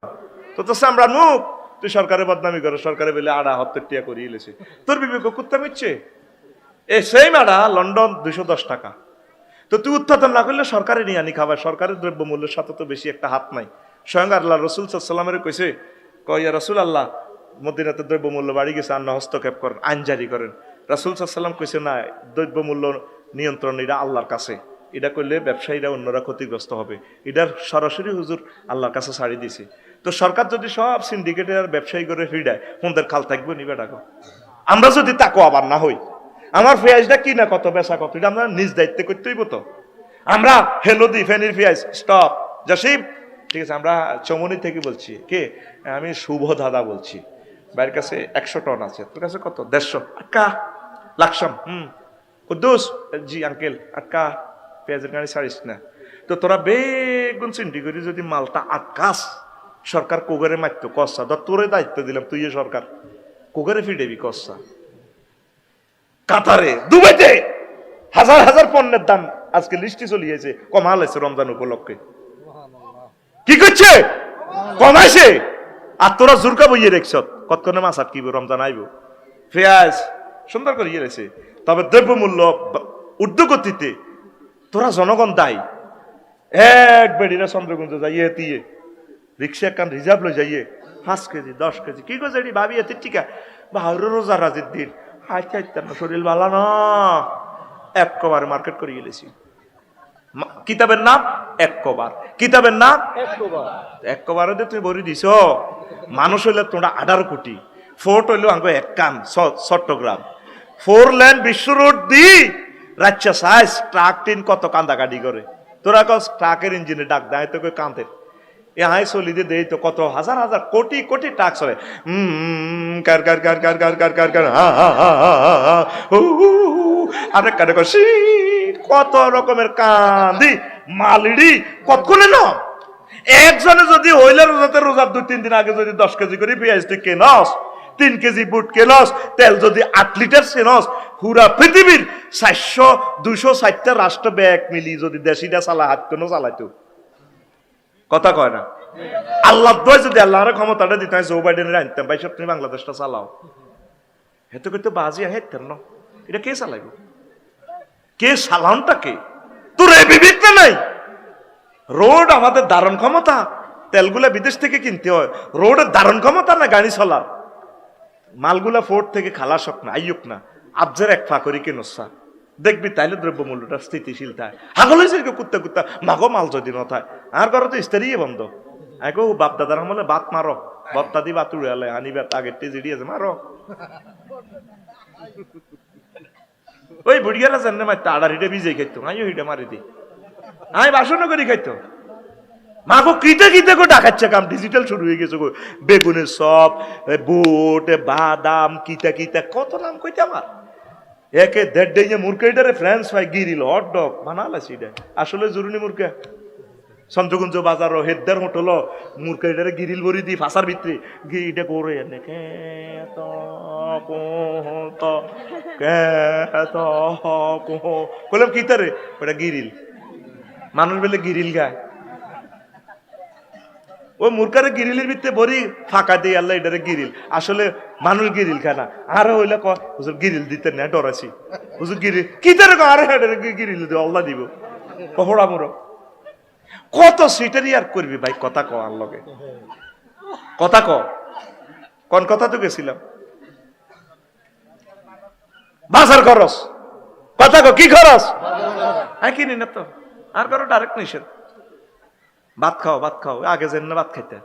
তো তো আমরা মুখ তুই সরকারের বদনামি করো, সরকারে বলে 78 টাকা করে ইলেছে, তোর বিবেক কুত্তা মিচ্ছে এ সেই মাডা লন্ডন 210 টাকা, তো তুই উৎপাদন না করলে সরকারে নিয়ে আনি খাবার, সরকারের দ্রব্য মূল্যের সাথে তো বেশি একটা হাত নাই। স্বয়ং আল্লাহ রসুল সাল্লামের কইছে, কয়া রসুল আল্লাহ মদিনাতে দ্রব্য মূল্য বাড়ি গেছে, আন্না হস্তক্ষেপ করেন, আইন জারি করেন। রাসূল সাল্লাম কইছে না, দ্রব্য মূল্য নিয়ন্ত্রণ এটা আল্লাহর কাছে, এটা করলে ব্যবসায়ীরা অন্যরা ক্ষতিগ্রস্ত হবে, এটার সরাসরি হুজুর আল্লাহর কাছে ছাড়ি দিছে। তো সরকার যদি সব সিন্ডিকেটের ব্যবসায়ী করে ফিরায়, কোনদের খাল থাকবে নিবে ডাকো, আমরা যদি তাকো আবার না হই, আমার পেঁয়াজটা কি না কত বেচা কত, এটা আমরা নিজ দায়িত্বে করতে হইব। তো আমরা হেলদি ফেনির পেঁয়াজ স্টপ জাসিম, ঠিক আছে, আমরা চমনি থেকে বলছি, কে আমি শুভ দাদা বলছি, বাইরের কাছে 100 টন আছে, তোর কাছে কত? 150 আটকা লাকসাম, কুদ্দুস জি আঙ্কেল আটকা, পেঁয়াজের গাড়ি ছাড়িস না। তো তোরা বেগুন চিন্তি করি যদি মালটা আটকাস, সরকার কোগারে মারতো কষা, ধর তোরে দায়িত্ব দিলাম, তুই সরকার কোগারে ফিরেবি কষা। কাতারে দুবাইতে হাজার হাজার পণ্যের দাম আজকে লিস্টি চলিয়েছে কমাল আছে রমজান উপলক্ষে। কি করছে? কমাইছে। আর তোরা জুরকা বইয়ে দেখছ কতক্ষণে মাছ আটকিব, রমজান আইব। পেঁয়াজ সুন্দর করে ইয়েছে। তবে দ্রব্যমূল্য ঊর্ধ্বগতিতে তোরা জনগণ দায়ী। এক বেড়িরা চন্দ্রগঞ্জ যাইয়ে দিয়ে রিক্সা কান রিজার্ভ লই যাইয়ে 5 কেজি 10 কেজি কি গো যেটি ভাবি এতে টিকা বাহুর রোজা রাজের দিন হাইতে হাইতে না শরীর ভালো না একবারে মার্কেট করে গেলেছি। কিতাবের নাম একবার, কিতাবের নাম একবারে তুমি বড়ি দিছ। মানুষ হইলে তোমরা 18 কোটি, ফোর্ট হইলো আঙ্গ এক কান চট্টগ্রাম 4 লেন বিশ্ব রোড দি রাচ্চা সাইজ ট্রাক টিন কত কান্দা গাড়ি করে। তোরা কস ট্রাকের ইঞ্জিনে ডাক দেয় তো কই কাঁদে এ হাই চলি দিয়ে দেই তো কত হাজার হাজার কোটি কোটি ট্রাক চলে কার কার কার কার কার কার কার কার হা হা হা হা আরে কারে কসি কত রকমের কান্দি মালিড়ি কতক্ষণে না একজনে যদি হইলে রোজাতে রোজার 2-3 দিন আগে যদি 10 কেজি করে পেঁয়াজ তুই কেনস, 3 কেজি বুট কেনস, তেল যদি 8 লিটার কেনস, পুরা পৃথিবীর 400-260টা রাষ্ট্র ব্যাগ মিলি যদি দেশিটা চালা হাত কোনো চালাইতো কথা কয় না। আল্লাহ দয় যদি আল্লাহর ক্ষমতাটা দিতে হয় জো বাইডেনের আনতাম ভাই সব তুমি বাংলাদেশটা চালাও হেতু করতে বাজি হেতেন না এটা কে চালাইব? কে চালানটা কে? তোর এই বিবেকটা নাই। রোড আমাদের ধারণ ক্ষমতা, তেলগুলা বিদেশ থেকে কিনতে হয়, রোডের ধারণ ক্ষমতা না গাড়ি চলার। মালগুলা ফোর্ট থেকে খালাস হোক না আইয়ুক না আবজের এক ফা করি কেনসা দেখবি তাইলে দ্রব্যমূল্যটা স্থিতিশীল থাকে। হাগল হয়েছে কুত্তা কুত্তা মাগো মাল যদি ন থাকে আর ঘরে তো ইস্তারি বন্ধ একো বাপ দাদার আমলে বাত মারো বত্তা দি বাত উড়ে আলে আনিবার আগের টেজিডি আছে মারো ওই বুড়িয়ারা জানে মারতে আড়ার হিটে ভিজে খাইতো আইও হিটে মারি দি আমি বাসনও করি খাইতো মাগো কিতে কিতে গো ডাকাচ্ছে কাম ডিজিটাল শুরু হয়ে গেছে গো বেগুনের সব বুট বাদাম কিতা কিতা কত নাম কইতে আমার একে দেড় ডেজে মুরকাইটারে ফ্রেঞ্চ ফ্রাই গিরিল হট ডগ বানালা সেটা আসলে জরুরি মুরকা চন্দ্রগঞ্জ বাজার হেদার হোটেল মুরকাইটারে গিরিল ভরি দি ফাঁসার ভিতরে গিরিটা করে এনে কইলাম কিতারে ওটা গিরিল মানুষ বেলে গিরিল গায় ও মুরকারে গিরিলের ভিতরে বড়ি ফাঁকা দিয়ে আল্লাহ এটারে গিরিল আসলে মানুষ গিরিল খায় না আরো হইলে হুজুর গিরিল দিতে না ডরাছি হুজুর গিরিল কি তারে আরে গিরিল দিব আল্লাহ দিব কহড়া মুরো কত সিটারি আর করবি ভাই কথা ক আর লগে কথা ক কোন কথা তো গেছিলাম বাজার খরচ কথা ক কি খরচ হ্যাঁ কিনি না তো আর কারো ডাইরেক্ট নিষেধ ভাত খাও আগে যেন না ভাত খাইতে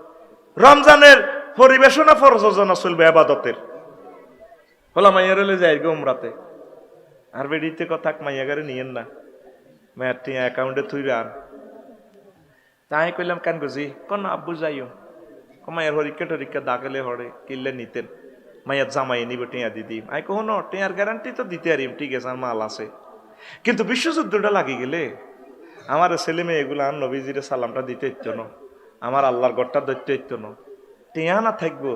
রমজানের পরিবেশনা প্রযোজনা চলবে আবাদতের হলা মাইয়ারে যাই গো উমরাতে আর বেডিতে কথা মাইয়া গারে নিয়েন না মায়ের টিয়া অ্যাকাউন্টে থুইবে আন তাই কইলাম কেন গুজি কোন আব্বু যাইও মায়ের হরিকা দাগলে হরে কিনলে নিতেন মাইয়ার জামাই নিব টিয়া দিদি আই কহ ন টিয়ার গ্যারান্টি তো দিতে আরিম ঠিক আছে আর মাল আছে কিন্তু বিশ্বযুদ্ধটা লাগি গেলে আমার ছেলে মেয়ে এগুলো আর নবীজিরে সালামটা দিতে ইচ্ছো না আমার আল্লাহর গড়টা ধরতে ইচ্ছো না টিয়া না থাকবো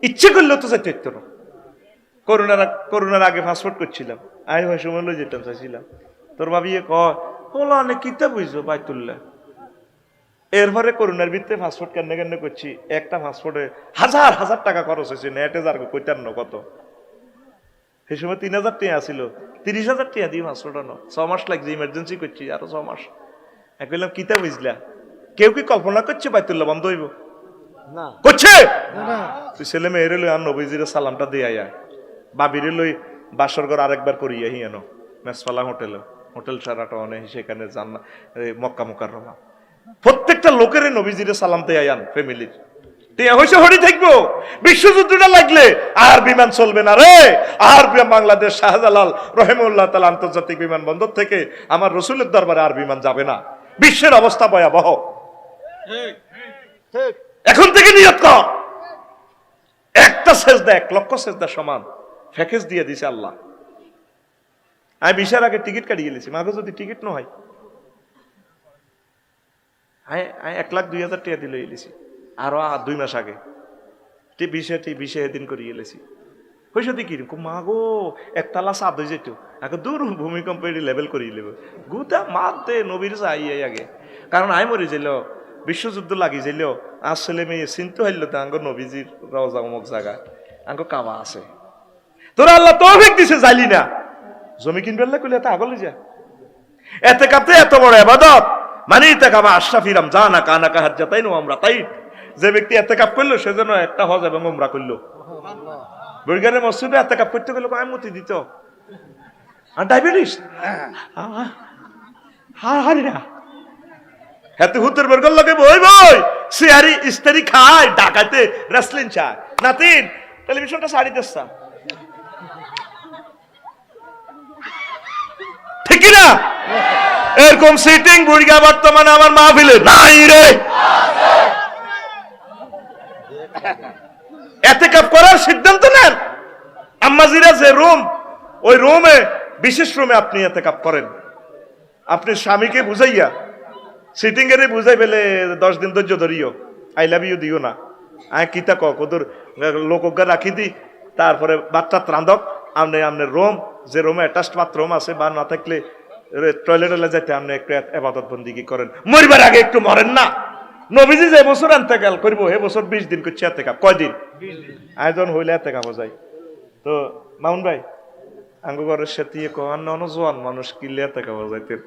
ইচ্ছে করলেও তো যাইতে ইচ্ছো না করোনার আগে পাসপোর্ট করছিলাম আই হয় সময় লই যেতাম চাইছিলাম তোর ভাবিয়ে কলো অনেক কিতাব বুঝছো বাইতুল্লা এরপরে করোনার ভিতরে পাসপোর্ট কেন করছি একটা পাসপোর্টে হাজার হাজার টাকা খরচ হয়েছে নেটে যার কইতার ন কত সেই সময় 3000 টাকা ছিল 30,000 টাকা দিয়ে পাসপোর্ট আনো 6 মাস লাগছে ইমার্জেন্সি করছি আরো 6 মাস কইলাম কিতা বুঝলা কেউ কি কল্পনা করছে বাইতুল্লাহ বন্ধ হইব না করছে তুই ছেলে মেয়েরে লই আর নবীজির সালামটা দিয়ে আয় বাবিরে লই বাসর ঘর আরেকবার করিয়া হি এনো মেসফালা হোটেল শারাটনে সেখানে জান্নাত মক্কা মুকাররমা প্রত্যেকটা লোকের নবীজির সালাম দিয়ে আয়ান ফ্যামিলির টিয়া হইছে হরি থাকবো বিশ্বযুদ্ধটা লাগলে আর বিমান চলবে না রে আর বাংলাদেশ শাহজালাল রহিমউল্লাহ তাআলা আন্তর্জাতিক বিমানবন্দর থেকে আমার রাসূলের দরবারে আর বিমান যাবে না বিশ্বের অবস্থা ভয়াবহ এখন থেকে নিয়ত কর একটা সেজদা 1 লক্ষ সেজদা সমান প্যাকেজ দিয়ে দিছে আল্লাহ আমি বিশার আগে টিকিট কাটিয়ে গেছি মাগো যদি টিকিট না হয় আমি 1,02,000 টাকা দিলে এলেছি আরো 2 মাস আগে বিশে এদিন করে এলেছি পয়সা দিয়ে কিরকম মা গো একতলা সাদ হয়ে যেত এখন দূর ভূমিকম্প লেভেল করিয়ে নেব গুতা মারতে নবীর চাই আগে কারণ আই মরে যাইল বিশ্বযুদ্ধ লাগি যাইল আর ছেলে মেয়ে চিন্তা হইল তো আঙ্গ নবীজির রওজা অমুক জায়গা আঙ্গ কাবা আছে তোরা আল্লাহ তৌফিক দিছে যাইলি না জমি কিনবে কইলে তো আগলে যা এতে কাপতে এত বড় ইবাদত মানে এতে কাবা আশরাফিরাম জানা কানা কাহাত যাতাই নো আমরা তাই যে ব্যক্তি এতে কাপ করলো সেজন্য একটা হজ এবং উমরা করলো বুড়িগানের মসজিদে এতে কাপ করতে গেলে আমি মতি দিত আর ডায়াবেটিস হারি না হাতে হুতের বর্গল লাগে বই বই সিয়ারি ইস্তারি খায় ডাকাতে রেসলিং চায় নাতিন টেলিভিশনটা সারি দেস্তা ঠিক না এরকম সিটিং বুড়িগা বর্তমানে আমার মাহফিলে নাই রে এতেকাপ করার সিদ্ধান্ত নেন আম্মাজিরা যে রুম ওই রুমে বিশেষ রুমে আপনি এতেকাপ করেন আপনি স্বামীকে বুঝাইয়া সিটিং এর বুঝাই পেলে 10 দিন ধৈর্য ধরিও আই লাভ ইউ দিও না আয় কিতা কদর লোকজ্ঞা রাখি দি তারপরে বাচ্চা ত্রান্দক আপনি আপনার রুম যে রুমে অ্যাটাচড বাথরুম আছে বা না থাকলে টয়লেটে যাইতে আপনি একটু ইবাদত বন্দিগি করেন মরিবার আগে একটু মরেন না নবীজি যে বছর ইন্তেকাল করব হে বছর 20 দিন করছে ইন্তেকাল কয়দিন 20 দিন আয়োজন হইলে ইন্তেকাল যায় তো মামুন ভাই আঙ্গু ঘরের সাথে কোন জোয়ান মানুষ কিলে ইন্তেকাল যাইতেন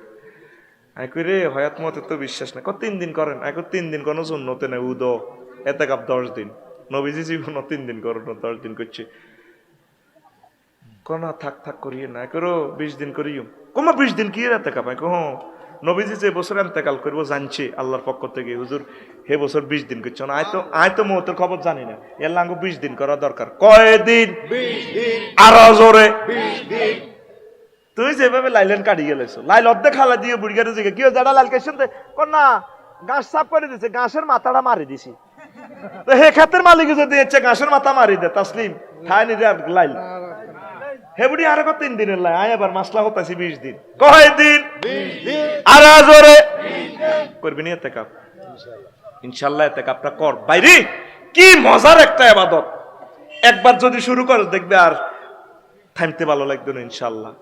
আই কই রে হয়াত মতে তো বিশ্বাস না 3 দিন করেন আই কই 3 দিন কোন সুন্নতে না উদো ইন্তেকাল 10 দিন নবীজি জীবন 3 দিন করেন 10 দিন করছে কোন থাক করিয়ে না করো 20 দিন করিও কমা 20 দিন কি ইন্তেকাল পাই কো নবীজি যে বছর ইন্তেকাল করব জানছি আল্লাহর পক্ষ থেকে হুজুর হে বছর 20 দিন করছ না আয় তো মওতের খবর জানি না এর লাঙ্গ 20 দিন করা দরকার কয় দিন 20 দিন আর জোরে 20 দিন তুই যেভাবে লাইলেন কাটি গেলেছ লাইল অর্ধেক খালা দিয়ে বুড়িগারে জিগে কি জাডা লাল কেছেন কোন না গাছ সাফ করে দিছে গাছের মাথাটা মারি দিছি তো হে খাতের মালিক যদি এসে গাছের মাথা মারি দে তাসলিম খায়নি রে লাইল হেবুড়ি আর 3 দিনের লাই আয় আবার মাসলা হতাছি 20 দিন কয় দিন 20 দিন আর জোরে 20 দিন করবি নি ইতিকাফ ইনশাআল্লাহ ইতিকাফটা কর বাইরে কি মজার একটা ইবাদত একবার যদি শুরু করস দেখবে আর থামতে ভালো লাগবে না ইনশাআল্লাহ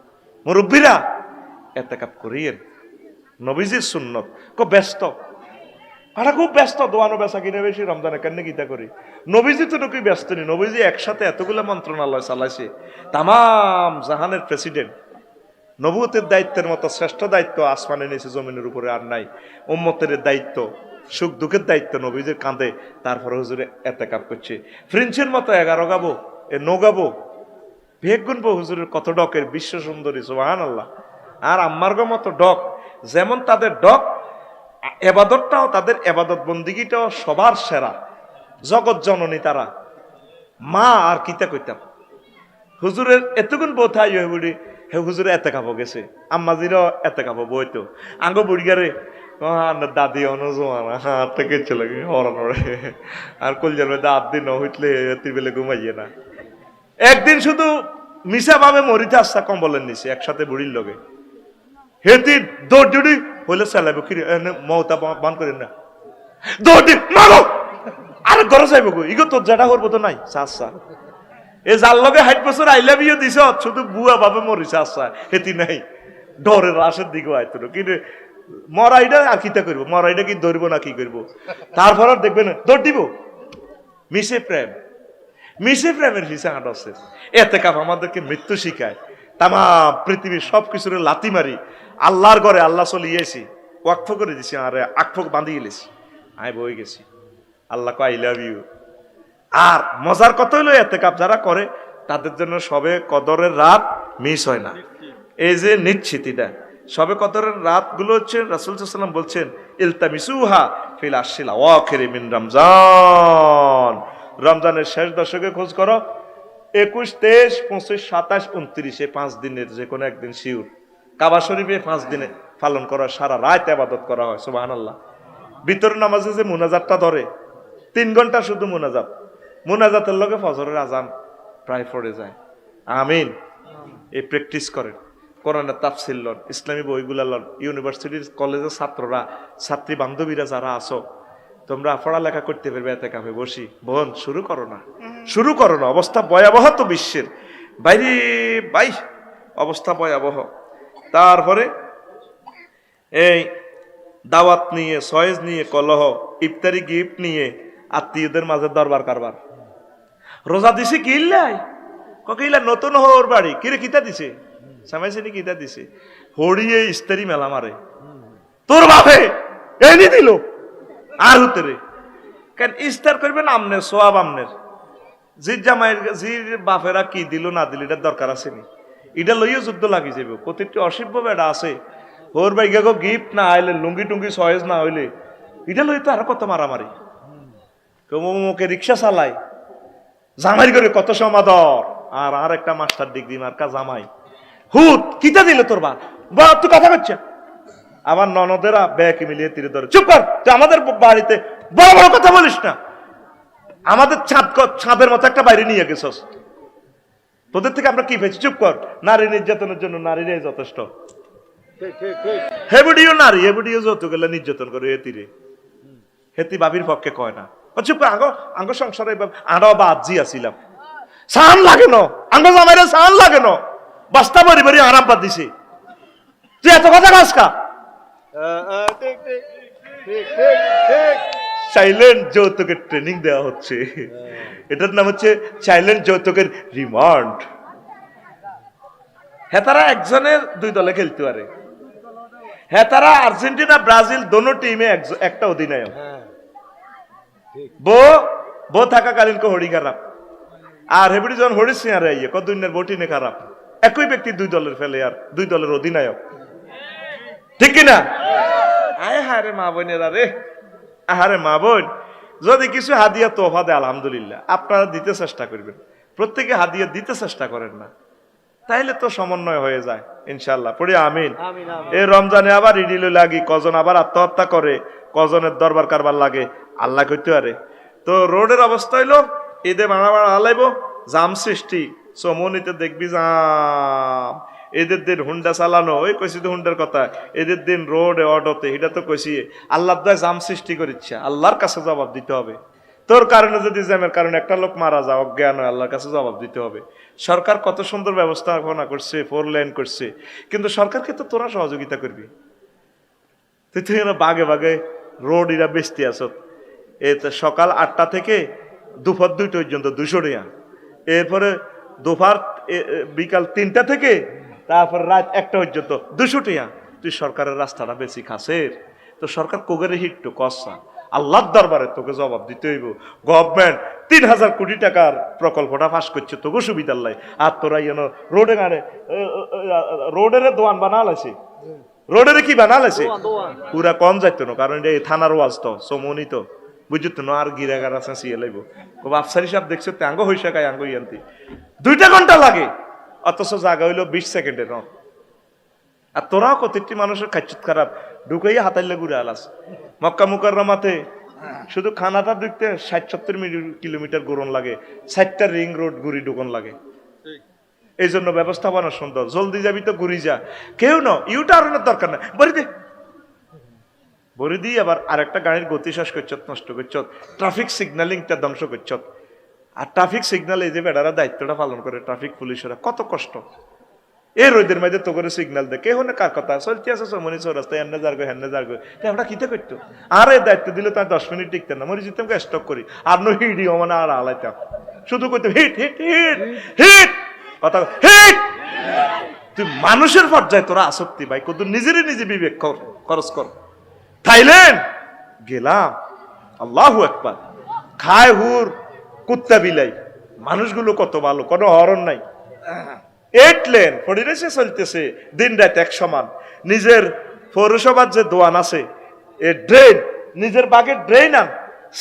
মুরব্বিরা ইতিকাফ করিয়েন নবীজির সুন্নাত কো ব্যস্ত আরা খুব ব্যস্ত দোয়ানো বেচা কিনে বেশি রমজানে কেন গীতা করি নবীজি তো নাকি ব্যস্ত নেই নবীজি একসাথে এতগুলো মন্ত্রণালয় চালাইছে তামাম জাহানের প্রেসিডেন্ট নবুয়তের দায়িত্বের মতো শ্রেষ্ঠ দায়িত্ব আসমানে নিচে জমিনের উপরে আর নাই উম্মতের দায়িত্ব সুখ দুঃখের দায়িত্ব নবীজির কাঁধে তারপরে হুজুরে ইতিকাফ করছে ফ্রেঞ্চের মতো 11 গাবো গাবো ভেগ গুনবো হুজুরের কত ডকের বিশ্ব সুন্দরী সুবহানাল্লাহ আর আম্মার মতো ডক যেমন তাদের ডক এবাদতটাও তাদের এবাদত বন্দিগিটাও সবার সেরা জগৎ জননী তারা মা আর কিতা কইতাম হুজুরের এতগুণ বোথাই বুড়ি হে হুজুরে ইতিকাফ গেছে আম্মাজিরও ইতিকাফ বইতো আঙ্গ বুড়িগারে দাদি অনুজোয়ানা হাত থেকে চলে গিয়ে হরণরে আর কলজার মধ্যে আধ দিন হইতলে রাত্রি বেলে ঘুমাইয়ে না একদিন শুধু মিশা ভাবে মরিতে আসছা কম্বলের নিচে একসাথে বুড়ির লগে হেতি দৌড় জুড়ি হইলে চালাইব কি মৌতা বান করেন না দৌড়ি মারো আর ঘরে যাইব গো ইগো তোর জাটা করবো তো নাই চাষা এ যার লগে 60 বছর আই লাভ ইউ দিছ শুধু বুয়া ভাবে মরিছে আচ্ছা হেতি নাই ডরের রাশের দিকে আইতো কিন্তু মরাইটা আর কিতা করবো মরাইটা কি ধরবো না কি করবো তারপর আর দেখবে না দৌড় দিব মিশে প্রেমের হিসা হাঁটাচ্ছে ইতিকাফ আমাদেরকে মৃত্যু শিখায় তামাম পৃথিবীর সবকিছুর লাথি মারি আল্লাহর ঘরে আল্লাহ চলিয়েছি ওয়াকফ করে দিছি আরে আকফ বাঁধিয়ে গেছি আমি বই গেছি আল্লাহ কো আই লাভ ইউ আর মজার কথা হলো ইতিকাফ যারা করে তাদের জন্য সবে কদরের রাত মিস হয় না এই যে নিশ্চিতিটা সবে কদরের রাত গুলো হচ্ছে রাসূল সাল্লাল্লাহু আলাইহি ওয়াসাল্লাম বলছেন ইলতামিসুহা ফিল আশরিল আওয়াখির মিন রমজান রমজানের শেষ দশকে খোঁজ করো 21, 23, 25, 27, 29 এই 5 দিনের যে কোনো একদিন শিউর কাবা শরীফে 5 দিনে পালন করা সারা রাত ইবাদত করা হয় সুবহানাল্লাহ ভিতর নামাজে যে মুনাজাতটা ধরে 3 ঘন্টা শুধু মুনাজাতের লগে ফজরের আজান প্রায় পড়ে যায় আমিন এই প্র্যাকটিস করেন কোরআনের তাফসীর লন ইসলামী বইগুলা লন ইউনিভার্সিটির কলেজের ছাত্ররা ছাত্রী বান্ধবীরা যারা আছো তোমরা পড়ালেখা করতে পারবে ইতিকাফে বসি বোন শুরু করো না শুরু করো না, অবস্থা ভয়াবহ তো বিশ্বের বাইরে ভাই, অবস্থা ভয়াবহ। তারপরে এই দাওয়াত নিয়ে, সয়েজ নিয়ে কলহ, ইফতারি গিফট নিয়ে আত্মীয়দের মাঝে দরবার কারবার। রোজা দিছে কিল্লাই কিলা নতুন হওয়ার বাড়ি কিরে কিতা দিছে সামাইছিনি, কিতা দিছে হড়িয়ে ইস্তারি মেলা মারে তোর বাপে এনে দিল আর হুতরে কেন ইস্তার করবেন আমনের সোয়াব আমনের জির জামাইয়ের জির বাপেরা কি দিল না দিল এটার দরকার আছে নি, এটা লইয়া যুদ্ধ লাগি যাবে। প্রতিটি অসিব্য বেড়া আছে ওর ভাই গো গিফট না আইলে লুঙ্গি টুঙ্গি সয়েজ না হইলে এটা লই তো আরো কত মারামারি। মুখে রিক্সা চালায় জামাই করে কত সমাদর, আর আর একটা মাস্টার ডিগ্রি মার্কা জামাই হুত কিতা দিল তোর বা তুই কথা করছে। আমার ননদেরা ব্যাগ মিলিয়ে তীরে ধরে চুপ কর, তুই আমাদের বাড়িতে বড় বড় কথা বলিস না, আমাদের ছাদের মতো একটা বাইরে নিয়ে গেছস, তোদের থেকে আমরা কি পেয়েছি, চুপ কর। নারী নির্যাতনের জন্য নারীরাই যথেষ্ট, হেবুডিও নারী হেবুডিও যত গেলে নির্যাতন করে তীরে হেতি বাবির পক্ষে কয় না, চুপ কর। আঙ্গ সংসারে আরো বা আজি আসিলাম সান লাগে ন, আঙ্গ জামাইরে সান লাগে ন, বাস্তা বাড়ি বাড়ি আরাম বাদ দিছে, তুই এত কথা কাজ কা। সাইলেন্ট যৌতুকের ট্রেনিং দেওয়া হচ্ছে, এটার নাম হচ্ছে সাইলেন্ট যৌতুকের রিমান্ড। হ্যাঁ তারা একজনের দুই দলে খেলতে পারে, হ্যাঁ তারা আর্জেন্টিনা ব্রাজিল দোনো টিমে একটা অধিনায়ক, বো থাকাকালীন হড়ি খারাপ আর হেবড়ি যখন হড়ি সিয়ারে আইয়ে কদিনের বটিনে খারাপ, একই ব্যক্তি দুই দলের ফেলে আর দুই দলের অধিনায়ক, ঠিক কিনা? আয় হারে মা বোনেরা রে, আহারে মা বোন, যদি কিছু হাদিয়া তোফা দেয় আলহামদুলিল্লাহ, আপনারা দিতে চেষ্টা করবেন, প্রত্যেকে হাদিয়া দিতে চেষ্টা করেন না, তাইলে তো সমন্বয় হয়ে যায় ইনশাল্লাহ। পড়ি আমিন। এই রমজানে আবার ইডিল লাগি, কজন আবার আত্মহত্যা করে, কজনের দরবার কারবার লাগে, আল্লাহ করতে পারে। তো রোডের অবস্থা হইলো ঈদে বাড়া আলাইব, জাম সৃষ্টি, চমনিতে দেখবি জাম, এদের দিন হুন্ডা চালানো, ওই কইছি তো হুন্ডার কথা, এদের দিন রোডে অটোতে, এটা তো কইছি আল্লাহর দয় জাম সৃষ্টি করিচ্ছে, আল্লাহর কাছে জবাব দিতে হবে। তোর কারণে যদি জ্যামের কারণে একটা লোক মারা যায় অজ্ঞান হয়, আল্লাহর কাছে জবাব দিতে হবে। সরকার কত সুন্দর ব্যবস্থাপনা করছে, 4 লেন করছে, কিন্তু সরকারকে তো তোরা সহযোগিতা করবি, তুই তো বাগে বাগে রোড এরা বেচতে আস। সকাল 8টা থেকে দুপুর 2টা পর্যন্ত 200 টাকা, এরপরে দুপুর বিকাল 3টা থেকে তারপর রাত 1টা পর্যন্ত 200 টাকা। তুই সরকারের রাস্তাটা বেশি খাসের, তো সরকার কোগের হিট্টু কষা, আল্লাহর দরবারে তোকে জবাব দিতে হইব। গভর্নমেন্ট 3000 কোটি টাকার প্রকল্পটা পাস করছে তোকে সুবিধার লাই, আর তোরা রোডে গানে রোডের দোয়ান বানালাইছে, রোডের কি বানালাইছে পুরা কম যাইতো না, কারণ এটা থানার ওয়াজ তো সমনি তো বুঝতো না, আর গিরাগার আছে সিয়ে লাইব। আফসারি সাহেব দেখছো আঙ্গ হইসা খায় আঙ্গ ইয়ান্তি 2টা ঘন্টা লাগে, অথচ জায়গা হইলো 20 সেকেন্ডের। আর তোরাও প্রত্যেকটি মানুষের খাচ্ছুত খারাপ, ঢুকাইয়া হাতাইলে ঘুরে আলাস। মক্কা মুকাররমাতে শুধু খানাটা দেখতে 60-70 কিলোমিটার ঘুরন লাগে, 60টা রিং রোড ঘুরি ঢুকন লাগে। এই জন্য ব্যবস্থাপনা সুন্দর, জলদি যাবি তো ঘুরি যা, কেউ না ইউটার্নের দরকার না, বরি দিয়ে আবার আরেকটা গাড়ির গতি শেষ করছ, নষ্ট করছ, ট্রাফিক সিগন্যালিংটা ধ্বংস করছ। আর ট্রাফিক সিগন্যাল এই যে বেড়ারা দায়িত্বটা পালন করে ট্রাফিক পুলিশেরা, কত কষ্ট। এই রোদের মধ্যে তো করে সিগন্যাল দেয়, কে হনে কার কথা চলতে আছে সমনি চৌরাস্তায়, হেন্নে যারগো হেন্নে যারগো, আমরা কিতে করতো। আর এই দায়িত্ব দিলে তার 10 মিনিট টিকতেন না, মরি যেতাম স্টক করি, আর নো হিডিও মানে আর আলাইতাম, শুধু করতাম হিট হিট হিট হিট, কথা হিট। তুই মানুষের পর্যায়ে তোরা আসক্তি ভাই, কত নিজেরই নিজে বিবেক খরচ কর। থাইল্যান্ড গেলাম, আল্লাহু আকবার, খায় হুর কুত্তা বিলাই, মানুষগুলো কত ভালো, কোনো হরণ নাই। 8 লেন পরিবেশে চলতেছে, দিন রাত এক সমান। নিজের পৌরসভার যে দোয়ান আছে, এ ড্রেন, নিজের বাগের ড্রেন আন,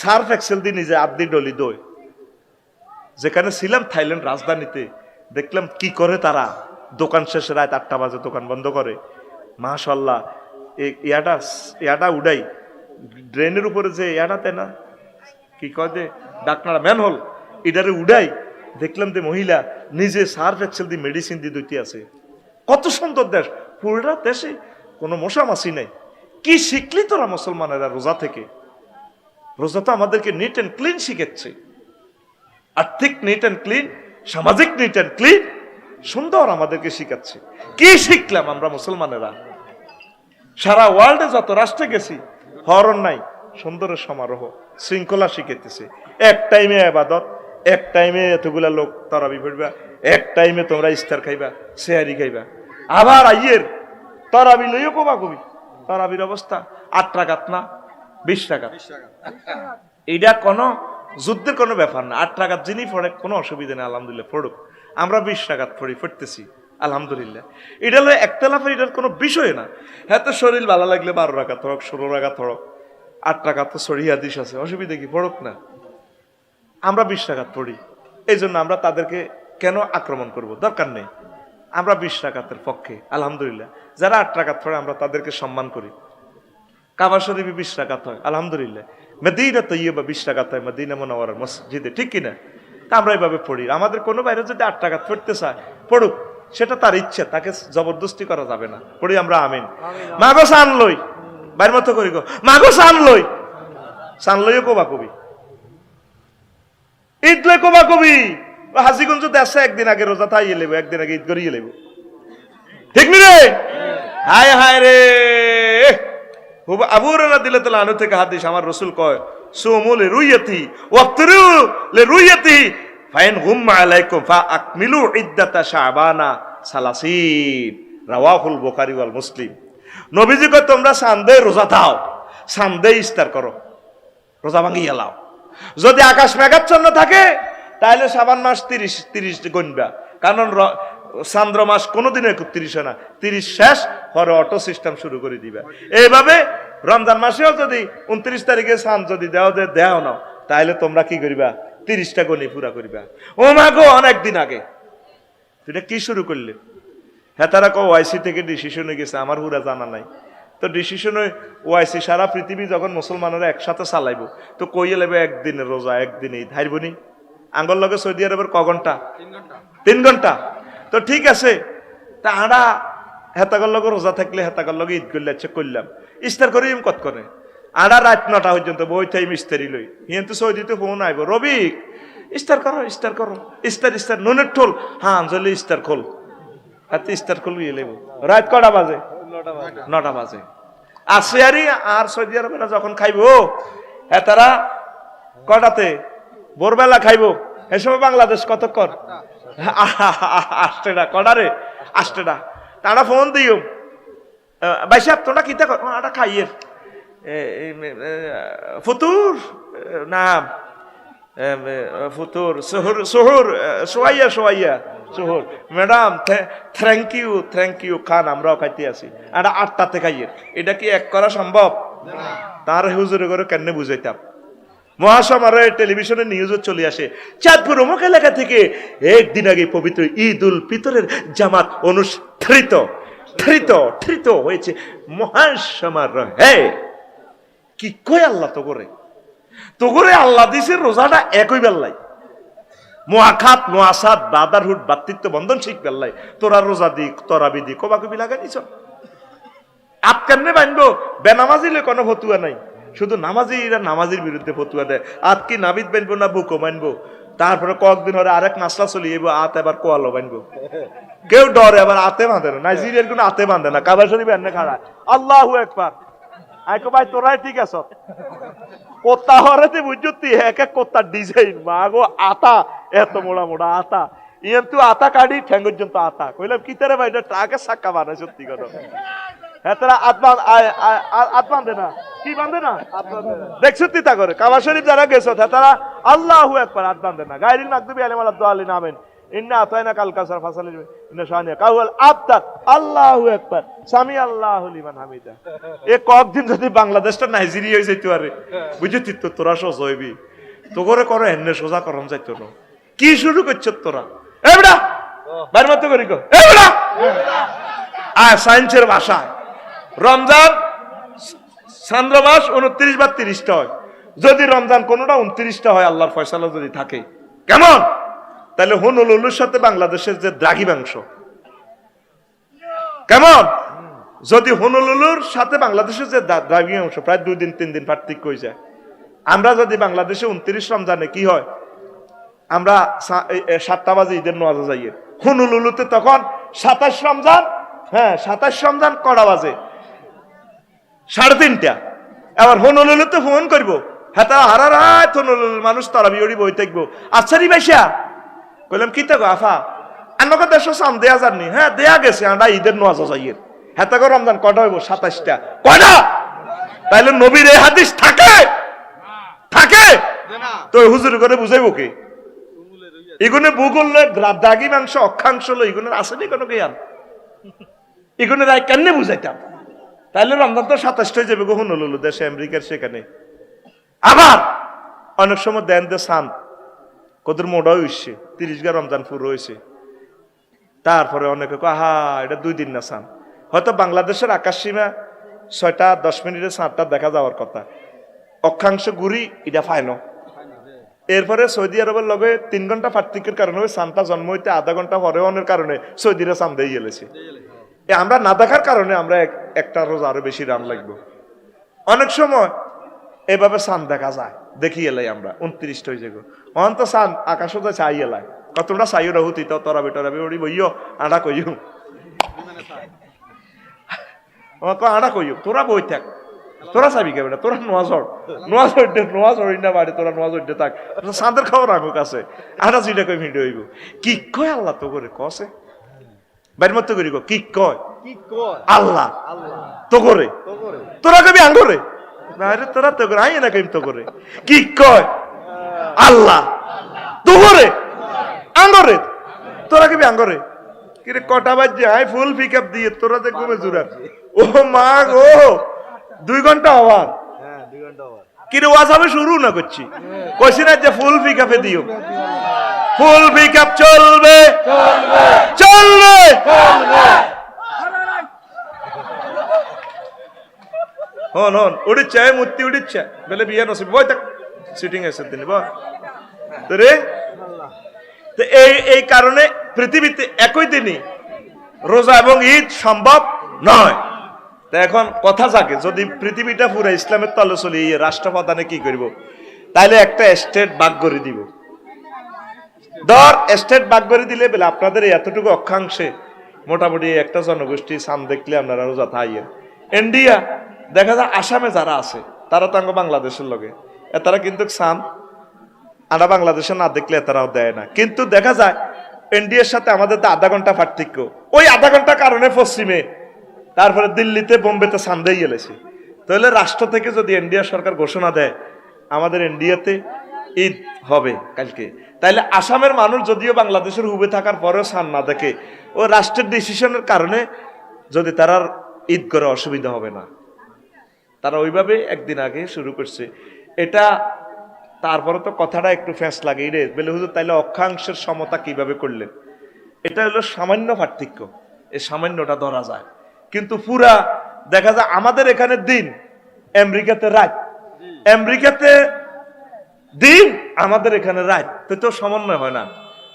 সার্ফ এক্সেল দিয়ে নিজে আদি ডলি দই। যেখানে ছিলাম থাইল্যান্ড রাজধানীতে, দেখলাম কি করে তারা, দোকান শেষে রাত 8টা বাজে দোকান বন্ধ করে। মাশাআল্লাহ, ইয়াটা উড়াই ড্রেনের উপরে যে ইয়াটাতে না কি কয় যে ডাকনারা ম্যানহোল, এটারে উড়াই। দেখলাম যে মহিলা নিজে সার্ফ এক্সেল দিয়ে মেডিসিন দিয়ে দইতে আছে। কত সুন্দর দেশ, পুরোটা দেশে কোনো মশা মাছি নাই। কি শিখলি তোরা মুসলমানেরা রোজা থেকে? রোজা তো আমাদেরকে নিট অ্যান্ড ক্লিন শিখেছে। আর্থিক নিট অ্যান্ড ক্লিন, সামাজিক নিট অ্যান্ড ক্লিন, সুন্দর আমাদেরকে শিখাচ্ছে। কি শিখলাম আমরা মুসলমানেরা? সারা ওয়ার্ল্ডে যত রাষ্ট্রে গেছি, হরণ নাই, সুন্দরের সমারোহ, শৃঙ্খলা শিখাইতেছে। এক টাইমে আবাদত, এক টাইমে এতগুলা লোক তারাবি পড়বা, এক টাইমে তোমরা ইফতার খাইবা, সেহারি খাইবা। আবার আইয়ের তারাবি লইও কবা কবি, তারাবির অবস্থা 8 রাকাত না 20 রাকাত। এইটা কোনো যুদ্ধের কোনো ব্যাপার না। 8 রাকাত যিনি পড়ে কোনো অসুবিধা নেই, আলহামদুলিল্লাহ পড়ুক। আমরা 20 রাকাত পড়তেছি আলহামদুলিল্লাহ। এটা হলো একতলাফের, এটার কোনো বিষয় না। হ্যাঁ, তো শরীর ভালো লাগলে 12 রাকাত হোক, 16 রাকাত হোক, 8 রাকাত তো সহি হাদিস আছে, অসুবিধা কি? পড়ুক না। আমরা 20 রাকাত পড়ি, এই জন্য আমরা তাদেরকে কেন আক্রমণ করব? দরকার নেই। আমরা 20 রাকাতের পক্ষে আলহামদুলিল্লাহ। যারা 8 রাকাত পড়ে আমরা তাদেরকে সম্মান করি। কাবা শরীফে 20 রাকাত হয় আলহামদুলিল্লাহ। মদিনা তৈয়বা 20 রাকাত হয় মদিনা মুনাওয়ারার মসজিদে, ঠিক কিনা? তা আমরা এইভাবে পড়ি। আমাদের কোনো বাইরে যদি 8 রাকাত পড়তে চায় পড়ুক, সেটা তার ইচ্ছা, তাকে জবরদস্তি করা যাবে না। পড়ি আমরা আমিন। মাগো সান লই, বাইর মতো করি গো, মাগো সান লই, সান লইও কোবা কবি, ঈদ লই কোবা কবি। হাজিগঞ্জ দেশে একদিন আগে রোজা থাইয়ে লেব, একদিন আগে ঈদ করিয়ে লেব, ঠিক নি রে? হায় হায় রে। আবু হুরায়রা রাদিয়াল্লাহু আনহু থেকে হাদিস, আমার রাসূল কয়, সুমু লিরুয়াতি ওয়াফতিরু লিরুয়াতি ফাইন গুম্মা আলাইকুম ফাআকমিলু ইদ্দাতা শাবানা 30, রাওয়াহুল বুখারী ওয়াল মুসলিম। নবীজি কয়, তোমরা সানদে রোজা দাও, সানদে ইফতার করো, রোজা ভাঙিয়ে লাও। যদি আকাশ মেঘাচ্ছন্ন থাকে তাহলে শাবান মাস 30 গণবা, কারণ চান্দ্র মাস কোনোদিন 31 হয় না, 30 শেষ পরে অটো সিস্টেম শুরু করে দিবা। এইভাবে রমজান মাসেও যদি 29 তারিখে চাঁদ যদি দেও না, তাহলে তোমরা কি করিবা? 30টা গণি পুরা করিবা। ও মা গো, অনেকদিন আগে তুই কি শুরু করলে? হ্যাঁ, তারা ওআইসি থেকে ডিসিশনে গেছে, আমার পুরা জানা নাই। তো ডিসিশনে ওআইসি সারা পৃথিবী যখন মুসলমানেরা একসাথে চালাইব, তো কইয়ে লেবে একদিনের রোজা, একদিনে ঈদ হারবনি। আঙ্গল লগে সৌদি আরবের ক ঘন্টা? 3 ঘন্টা। তো ঠিক আছে, তা আড়া হেতাগর লগে রোজা থাকলে হেতাগর লগে ঈদ করলে আচ্ছা করলাম, ইস্তার করে ইম কত করে আড়া রাত 9টা পর্যন্ত বই থাই মিস্তারি লই। হিন্তু সৌদিতে ফোন আইব, রবিক ইস্তার করো, ইস্তার করো, ইস্তার ইস্তার নুনের ঠোল, হ্যাঁ আঞ্জলি ইস্তার খোল, হাতে ইস্তার খোল গিয়ে লেব। রাত কটা বাজে? 9টা বাজে। আর সেয়ারি আর সৌদি আরবেরা যখন খাইব, হ্যাঁ তারা কটাতে? ভোরবেলা খাইব। এ সময় বাংলাদেশ কতক্ষণ? 8টা। কটারে? 8টা। তারা ফোন দিও, ভাই সাহেব তোমরা কিতা কর? এটা খাইয়ের ফুতুর না, ফুতুর Sohar Sohar সোয়াইয়া সোয়াইয়া Sohar. Madam thank you খান, আমরাও খাইতে আছি। এটা 8টাতে খাইয়ের। এটা কি এক করা সম্ভব? তার হুজুরে করে কেন বুঝাইতাম। মহাসমারোহে টেলিভিশনে নিউজও চলে আসে, চাঁদপুর অমুক এলাকা থেকে একদিন আগে পবিত্র ঈদ উল ফিতরের জামাত অনুষ্ঠিত হয়েছে মহাসমারোহে। কি কই আল্লাহ তো করে আল্লাহ দিছে রোজাটা একই বেল্লাই, মুআখাত মুআসাত ব্রাদারহুড ভাতৃত্ব বন্ধন শিখ বেল্লাই। তোরা রোজা দি তরাবি দি কবাকবি লাগাই দিছ। আপ কেমনে বানবো? বেনামাজিলে কোনো ফতুয়া নাই, শুধু নামাজিরা নামাজির বিরুদ্ধে ফতুয়া দেয়। আত কি নাবিদ বানবো না বুকো বানবো? তারপরে কয়েকদিন হরে আরেক মাসলা চলে যাবো, আত এবার কোয়ালো বানবো। কেউ ডরে আবার আতে বাঁধে না, নাইজেরিয়ার কোনো আতে বাঁধে না, কাবা শরীফ এনে খাড়া আল্লাহু আকবার। আইকো ভাই তোরাই ঠিক আছ, কোত্তা হরেতে বুঝতি এক এক কোত্তার ডিজাইন, মা গো আতা এত মোড়া মোড়া আতা, ইয়ার তুই আতা কাটি ঠ্যাঙ্গ পর্যন্ত আতা। কইলাম কি তারে ভাই, ট্রাকে সাক্কা বানায় সত্যি কথা। হ্যাঁ তারা আত বাঁধে না, কি বাঁধে না দেখছ তা করে। কাবা শরীফ যারা গেছো তারা আল্লাহু আকবার আত বাঁধে না। গায়রিল মাগদুবি আলাইহিম ওয়ালাদ-দাল্লিন আমিন, ইন্না আতাইনা কাল কাউসার ফাসালি ইন্না শানিয়া কাওয়াল আবতার। আল্লাহু আকবার, সামি আল্লাহু লিমান হামিদা। এ কয়েকদিন যদি বাংলাদেশটা নাইজেরিয়া হয়ে যাইতো আরে বুঝতি তো তোরা সোজা হইবি, তো করে এনে সোজা করম যাইতো না। কি শুরু করছ তোরা? এ বেটা বাইরে মত করি গো, এ বেটা সায়েন্সের ভাষায় রমজান চন্দ্র মাস 29 বা 30টা হয়। যদি রমজান কোনোটা 29টা হয়, আল্লাহর ফয়সালা যদি থাকে, কেমন? তাহলে হনুলুলুর সাথে বাংলাদেশের যে দ্রাঘিমাংশ কেমন? যদি হনুলুলুর সাথে বাংলাদেশের যে দ্রাঘিমাংশ প্রায় 2 দিন 3 দিন পার্থক্য হয়ে যায়। আমরা যদি বাংলাদেশে 29 রমজানে কি হয় আমরা 7টা বাজে ঈদের নামাজে যাইয়ে হুনুলুলুতে তখন 27 রমজান, হ্যাঁ 27 রমজান কটা বাজে 3:30। আবার হুনুলুলুতে ফোন করবো, হ্যাঁ তা হারা রাত হুনুলুল মানুষ তারাবি ওড়ি বই থাকবো। আচ্ছা রি ভাইসা কইলাম কি থাকো আফা আন্নকা 150 সাম দেয়া যাননি, হ্যাঁ দেয়া গেছে আমরা ঈদের নামাজে যাইয়ে। হ্যাঁ তাকে রমজান কটা হইব 27টা কয়টা? তাইলে নবীর এই হাদিস থাকে থাকে তো হুজুর করে বুঝাইবো কি? এগুনে ভূগোলে দাগি মাংস অক্ষাংশ হলো এগুনের আসেনি কোনো জ্ঞান, এগুনের রায় কেমনে বুঝাইতাম? তাইলে রমজান তো 27টাই যাবে কখন হলো দেশে আমেরিকার সেখানে। আবার অনেক সময় দেন দে সান কদর মোড়াও হইছে 30 রমজান পুরো হয়েছে, তারপরে অনেকে আহা এটা 2 দিন না সান। হয়তো বাংলাদেশের আকাশ সীমা 6টা 10 মিনিটে 7টা দেখা যাওয়ার কথা, অক্ষাংশ ঘুরি এটা ফাইন। এরপরে সৌদি আরবের লগে 3 ঘন্টা পার্থক্যের কারণে সানটা জন্ম হইতে আধা ঘন্টা পরে অনের কারণে সৌদিরা চান দিয়ে গেলেছে। আমরা না দেখার কারণে আমরা একটা রোজ আরো বেশি রান লাগবো। অনেক সময় এভাবে চান দেখা যায়, দেখি এলাই আমরা 29টা হয়ে যাবো অন্ত চান আকাশও তো চাই এলাই কতটা চাইও রহুতি তো তরাবি টরাবি ওড়ি বইও আড়া কইও আড়া কইও তোরা বই থাক, তোরা চাবি কে বেটা, তোরা নোয়াজ না বাড়ি, তোরা নোয়াজ থাক চাঁদের খবর আগুক আছে আড়া চিটা কই ভিডিও হইব। কি কয় আল্লাহ তো করে কসে বাইর মতো করি কি কয় আল্লাহ তো করে, তোরা কবি আঙ্গরে আরে তোরা তো করে আই না কইম তো করে কি কয় আল্লাহ তো করে আঙ্গরে, তোরা কবি আঙ্গরে কিরে কটা বাজে আই ফুল পিক আপ দিয়ে তোরা যে ঘুমে জুরার ও মা গো 2 ঘন্টা আবার কিরে ওয়াজ আমি শুরু না করছি কইছি না যে ফুল পিক আপে দিও, ফুল পিক আপ চলবে চলবে হন হন উড়িচ্ছে মূর্তি উড়িচ্ছে বলে বিয়ে নসিব বই থাক সিটিং আছে দিন তো রে। তো এই কারণে পৃথিবীতে একই দিনই রোজা এবং ঈদ সম্ভব নয়। তা এখন কথা জাগে যদি পৃথিবীটা পুরো ইসলামের তলে চলে রাষ্ট্রপ্রধানে কি করব, তাইলে একটা স্টেট ভাগ করে দিব। ধর স্টেট ভাগ করে দিলে বলে আপনাদের এতটুকু অক্ষাংশে মোটামুটি একটা জনগোষ্ঠী সাম দেখলে আপনারা রোজা থাইয়ের। ইন্ডিয়া দেখা যায় আসামে যারা আছে তারা তো বাংলাদেশের লগে তারা কিন্তু সাম আমরা বাংলাদেশে না দেখলে তারাও দেয় না, কিন্তু দেখা যায় ইন্ডিয়ার সাথে আমাদের তো আধা ঘন্টা পার্থক্য, ওই আধা ঘন্টা কারণে পশ্চিমে তারপরে দিল্লিতে বোম্বেতে সান্দেই গেলেছে। তাহলে রাষ্ট্র থেকে যদি ইন্ডিয়া সরকার ঘোষণা দেয় আমাদের ইন্ডিয়াতে ঈদ হবে কালকে, তাইলে আসামের মানুষ যদিও বাংলাদেশের হুবে থাকার পরেও সান না দেখে ও রাষ্ট্রের ডিসিশনের কারণে যদি তারা ঈদ করে অসুবিধা হবে না, তারা ওইভাবে একদিন আগে শুরু করছে এটা। তারপরে তো কথাটা একটু ফ্যাঁস লাগে রে বলে হুজুর তাইলে অক্ষাংশের সমতা কিভাবে করলেন? এটা হলো সামান্য পার্থক্য, এই সামান্যটা ধরা যায়, কিন্তু পুরা দেখা যায় আমাদের এখানে দিন আমেরিকাতে রাত, আমেরিকাতে দিন আমাদের এখানে রাত, তো সমন্বয় হয় না।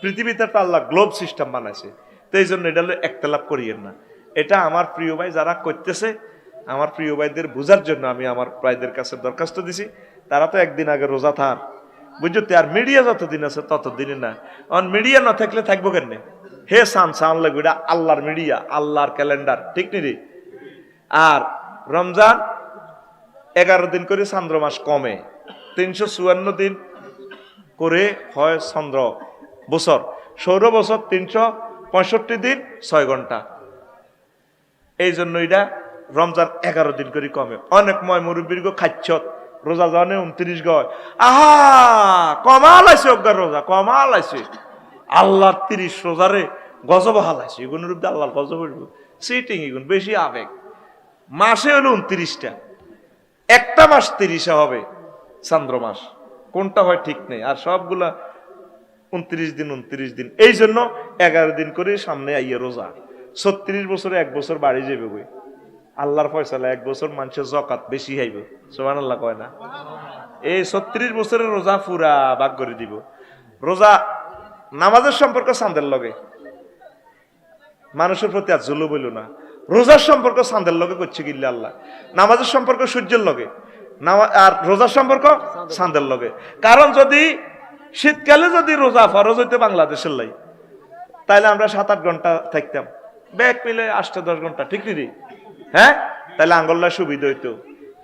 পৃথিবীতে তো আল্লাহ গ্লোব সিস্টেম বানাইছে, তো এই জন্য এটা হলো একতলাপ করিয়েন না। এটা আমার প্রিয় ভাই যারা করতেছে আমার প্রিয় ভাইদের বোঝার জন্য আমি আমার ভাইদের কাছে দরখাস্ত দিছি, তারা তো একদিন আগে রোজা থার বুঝছো, আর মিডিয়া যতদিন আছে ততদিনই না। অন মিডিয়া না থাকলে থাকবো কেন? হে সান সান লাগবে, এটা আল্লাহর মিডিয়া, আল্লাহর ক্যালেন্ডার, ঠিক নি? আর রমজান 11 দিন করে চন্দ্র মাস কমে, 354 দিন করে হয় চন্দ্র বছর, সৌর বছর 365 দিন 6 ঘন্টা। এই জন্য এটা রমজান 11 দিন করে কমে। অনেক ময় মুরব্বীর খাচ্ছ রোজা জানে 29 গয়, আহা কমাল আছে অজ্ঞার রোজা, কমাল আছে আল্লাহর 30 রোজারে গজব হালাইছে, এগুলোর রূপে আল্লাহর গজব হইব সিটিং, এগুলো বেশি আবেগ। মাসে হলো 29টা, একটা মাস 30 হবে চন্দ্র মাস, কোনটা হয় ঠিক নেই, আর সবগুলা 29 দিন 29 দিন। এই জন্য 11 দিন করে সামনে আইয়ে রোজা। 36 বছরে 1 বছর বাড়ি যাবে বই, আল্লাহর ফয়সালা 1 বছর মানুষের জকাত বেশি হইব, সুবহানাল্লাহ কয় না? এই 36 বছরের রোজা পুরা ভাগ করে দিব। রোজা নামাজের সম্পর্ক চাঁদের লগে, মানুষের প্রতি আর জুলুম হইল না। রোজার সম্পর্ক চাঁদের লগে করছে গিল্লে আল্লাহ, নামাজের সম্পর্ক সূর্যের লগে, আর রোজার সম্পর্ক চাঁদের লগে। কারণ যদি শীতকালে যদি রোজা ফরজ হইতো বাংলাদেশের লাই, তাহলে আমরা 7-8 ঘন্টা থাকতাম, ব্যাগ মিলে 8-10 ঘন্টা, ঠিক নি? হ্যাঁ, তাহলে আঙ্গল্লা সুবিধা হইতো।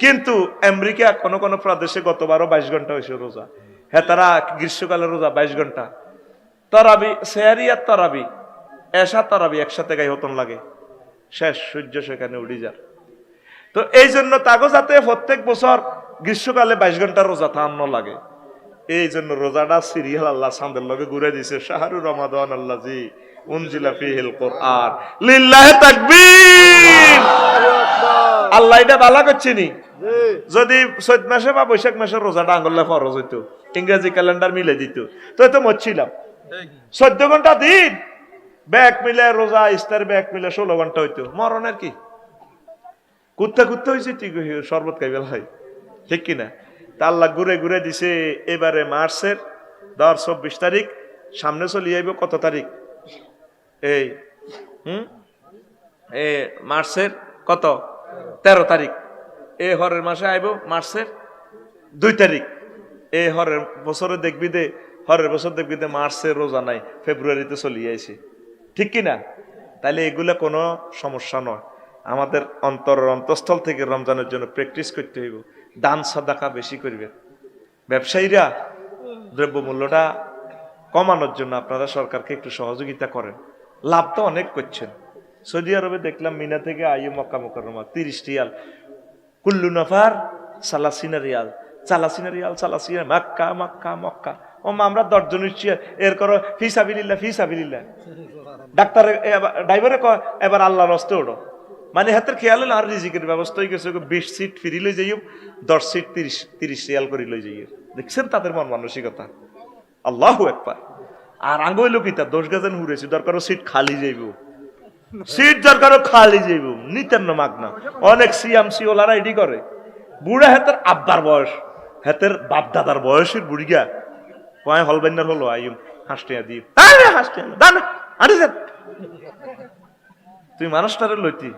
কিন্তু আমেরিকা কোন কোন প্রদেশে গতবারও 22 ঘন্টা হয়েছে রোজা। হ্যাঁ, তারা গ্রীষ্মকালে রোজা 22 ঘন্টা। তরাবি, সেহারি আর তরাবি, এশা তরাবি একসাথে গায়ে হতন লাগে, শেষ, সূর্য সেখানে উড়ি যার। তো এই জন্য তাগো যাতে প্রত্যেক বছর গ্রীষ্মকালে 22 ঘন্টা রোজা থামানো লাগে, এই জন্য রোজাটা সিরিয়াল আল্লাহ সামদের লগে ঘুরে দিছে। শাহরুর রমাদান আল্লাযী উনজিলা ফীহিল কুরআন, লিল্লাহি তাকবীর। আল্লাহ এটা বালা করছে নি। যদি চৈত মাসে বা বৈশাখ মাসে রোজাটা আঙ্গলে ফরজ হইতো, ইংরেজি ক্যালেন্ডার মিলে দিত, তো তো মরছিলাম। 14 ঘন্টা দিন ব্যাগ মিলে রোজা, ইস্তার ব্যাগ মিলে 16 ঘন্টা হইতো, মরণের কি? কুত্তা কুত্তা হয়েছে, ঠিক শরবত খাইবেল হয়, ঠিক কিনা? তা আল্লাহ ঘুরে ঘুরে দিছে। এবারে মার্চের 24 তারিখ, সামনে চলে যাইব কত তারিখ? এই মার্চের কত? 13 তারিখ। এই হরের মাসে আইব মার্চের 2 তারিখ। এই হরের বছরে দেখবি দে, হরের বছর দেখবি দে মার্চের রোজা নাই, ফেব্রুয়ারিতে চলে আইছে, ঠিক কিনা? তাইলে এগুলা কোনো সমস্যা নয়। আমাদের অন্তঃস্থল থেকে রমজানের জন্য প্র্যাকটিস করতে হইব। দান সাদাকা বেশি করবে। ব্যবসায়ীরা দ্রব্য মূল্যটা কমানোর জন্য আপনারা সরকারকে একটু সহযোগিতা করেন। লাভ তো অনেক করছেন। সৌদি আরবে দেখলাম মিনা থেকে আইয়ু মক্কা মুকাররমা 30 রিয়াল, কুল্লু নাফার সালাসিনা রিয়াল, সালাসিনা রিয়াল, সালাসিনা, মক্কা মক্কা মক্কা। ও মা, আমরা 10 জন হচ্ছি, এর করো ফি সাবিলিল্লাহ, ফি সাবিলিল্লাহ। ডাক্তার ড্রাইভারে কয় এবার আল্লাহর রাস্তে ওঠো, মানে হাতের খেয়াল হলো আর রিজিকের ব্যবস্থা হয়ে গেছে। 20 সিট ফ্রি লই যাইব, 10 সিট 30 রিয়াল করে লই যাইব। দেখছেন তাদের মন মানসিকতা, আল্লাহু আকবার। আর আঙ্গইল কিতা 10 গাজন ঘুরেছি, দরকার সিট খালি যাইব, সিট দরকার খালি যাইব, নিতেন না মাগনা। অনেক সিএমসি ওলারা এডি করে, বুড়া হাতের আব্বার বয়স, হাতের বাপ দাদার বয়সের বুড়িগা কয় হলবাইনার হলো আইম হাসটিয়া দিই, হাসটিয়া দান আরে যান। তুই মানুষটারে লইতি,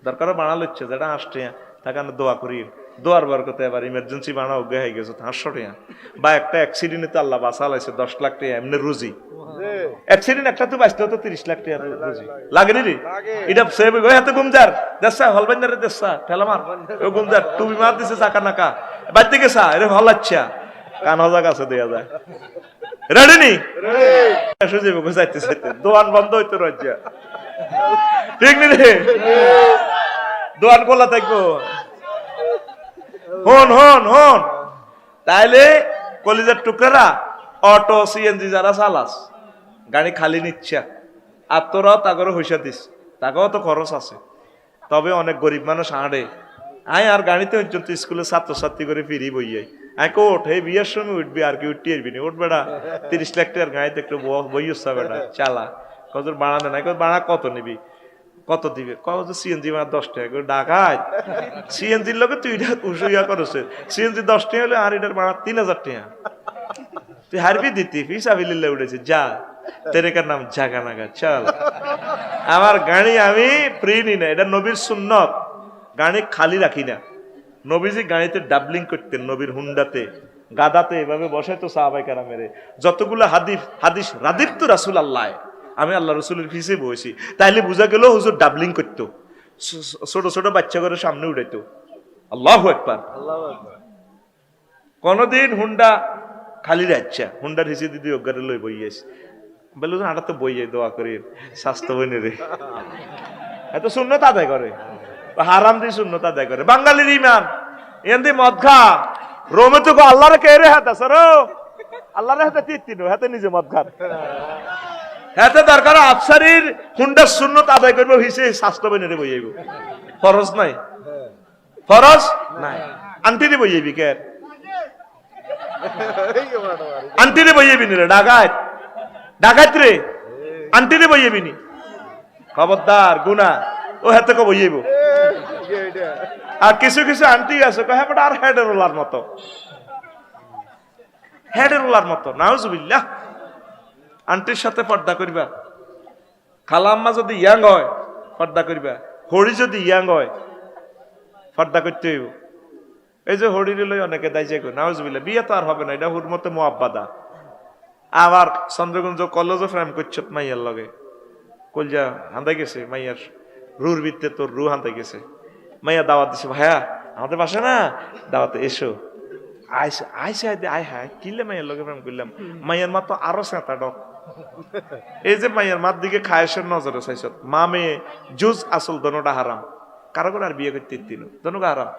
দরকার বানা লইছে যেটা হাসটিয়া, তাকে দোয়া করি, দোয়ার বরকতে এবার ইমার্জেন্সি বানা অজ্ঞা হয়ে গেছে 500 টাকা। বা একটা অ্যাক্সিডেন্টে আল্লাহ বাঁচা লাইছে 10 লাখ টাকা এমনি রুজি। অ্যাক্সিডেন্ট একটা তো বাঁচতে হতো 30 লাখ টাকা রুজি লাগেনি রে। এটা সেভ হয়ে হাতে গুমজার দেশা হলবাইনারে দেশা ঠেলামার ও গুমজার টুবি মার দিছে চাকা নাকা বাইতে গেছা এরে হলাচ্ছা কান হজা কাছে দেয়া যায়। রেডি নি? সুজি বকে যাইতে যাইতে দোয়ান বন্ধ হইতো রাজ্য, ঠিক নি রে? দোয়ান খোলা থাকবো। হন হন হন, তাইলে কলিজার টুকরা অটো সিএনজি যারা চালাস, গাড়ি খালি নিচ্ছা, আর তোরাও তাগরও হইসা দিস, তাকেও তো খরচ আছে। তবে অনেক গরিব মানুষ আড়ে আয় আর গাড়িতে পর্যন্ত স্কুলে ছাত্রছাত্রী করে ফিরি বইয়াই আয় কোট হে বিয়ের সময় উঠবি আর কি উঠতে আসবি না, উঠ বেড়া 30 লাখ টাকার গাড়িতে একটু বইসা বেড়া চালা, কত বাড়ানো নাই, বাড়া কত নিবি, কত দিবে, কত সিএনজি মানে 10 টাকা করে ডাকায়। সিএনজির লোকে তুই উসুইয়া করছে, সিএনজি 10 টাকা হলে আর এটার ভাড়া 3000 টাকা। তুই হারবি দিতি ফিসাবিল্লাহ উঠেছে, যা তেরেকার নাম জাগা নাগা চল। আমার গাড়ি আমি ফ্রি নি না, এটা নবীর সুন্নত, গাড়ি খালি রাখি না। নবীজি গাড়িতে ডাবলিং করতেন, নবীর হুন্ডাতে গাদাতে এভাবে বসে তো সাহাবায়ে কেরামেরে যতগুলো হাদিস রাদিফ তো রাসূলুল্লাহ, আমি আল্লাহ রসুলের ফিসে বসেছি, তাইলে বোঝা গেল হুজুর ডাবলিং করতো, ছোট ছোট বাচ্চা করে সামনে উঠাইতো। আল্লাহু আকবার। কোনদিন হুন্ডা খালি রাখছা, হুন্ডার হিসে দিদি অজ্ঞারে লই বইয়াছি, বললো আটা তো বইয়ে দোয়া করি স্বাস্থ্য বইনে রে, এত শূন্যত আদায় করে, হারাম দিয়ে শূন্যত আদায় করে। বাঙালির ইমান এমনি মদ খা রোমে তো আল্লাহ রে কে রে হাত আছে রো, আল্লাহ রে হাতে তিন হাতে নিজে মদ খান, হাতে দরকার আফসারির হুন্ডার শূন্যত আদায় করবো হিসে স্বাস্থ্য বইনে রে বইয়াইব, ফরজ নাই, ফরজ নাই। আন্টিরে বইয়াইবি কে, আন্টিরে বইয়াবি নি রে, ডাকাত ডাকাত রে, আন্টিরে বইয়াবি নি, খবরদার গুনা, ও হাতে কো বইয়াইব। আর কিছু কিছু আন্টি আছে হ্যাঁ আর হেডের ওলার মতো, হেডের ওলার মতো, নাউজুবিল্লাহ। আন্টির সাথে পর্দা করিবা, খালাম্মা যদি ইয়াং হয় পর্দা করিবা, হরি যদি ইয়াং হয় পর্দা করতে হইব। এই যে হরির লই অনেকে দায় যে নাউজুবিল্লাহ, বিয়ে তো আর হবে না, এটা হুর মতে মুআব্বাদা, আবার চন্দ্রগঞ্জ কলেজ ফ্রেম করছ মাইয়ার লগে কলজা হান্দাই গেছে মাইয়ার রুর ভিত্তে তোর রু হান্দাই গেছে মাইয়া দাওয়াত দিছে ভাইয়া আমাদের বাসা না দাওয়াতে এসো আইসে আইসে আয় হায় কিলে মাইয়ার লগে প্রেম করলাম মাইয়ার মা তো আরো সেঁতা ডক এই যে মাইয়ার মার দিকে খায়েশের নজরে চাইছ মা মেয়ে জুজ আসল দনোটা হারাম কারো করে আর বিয়ে করতে দিল দনোটা হারাম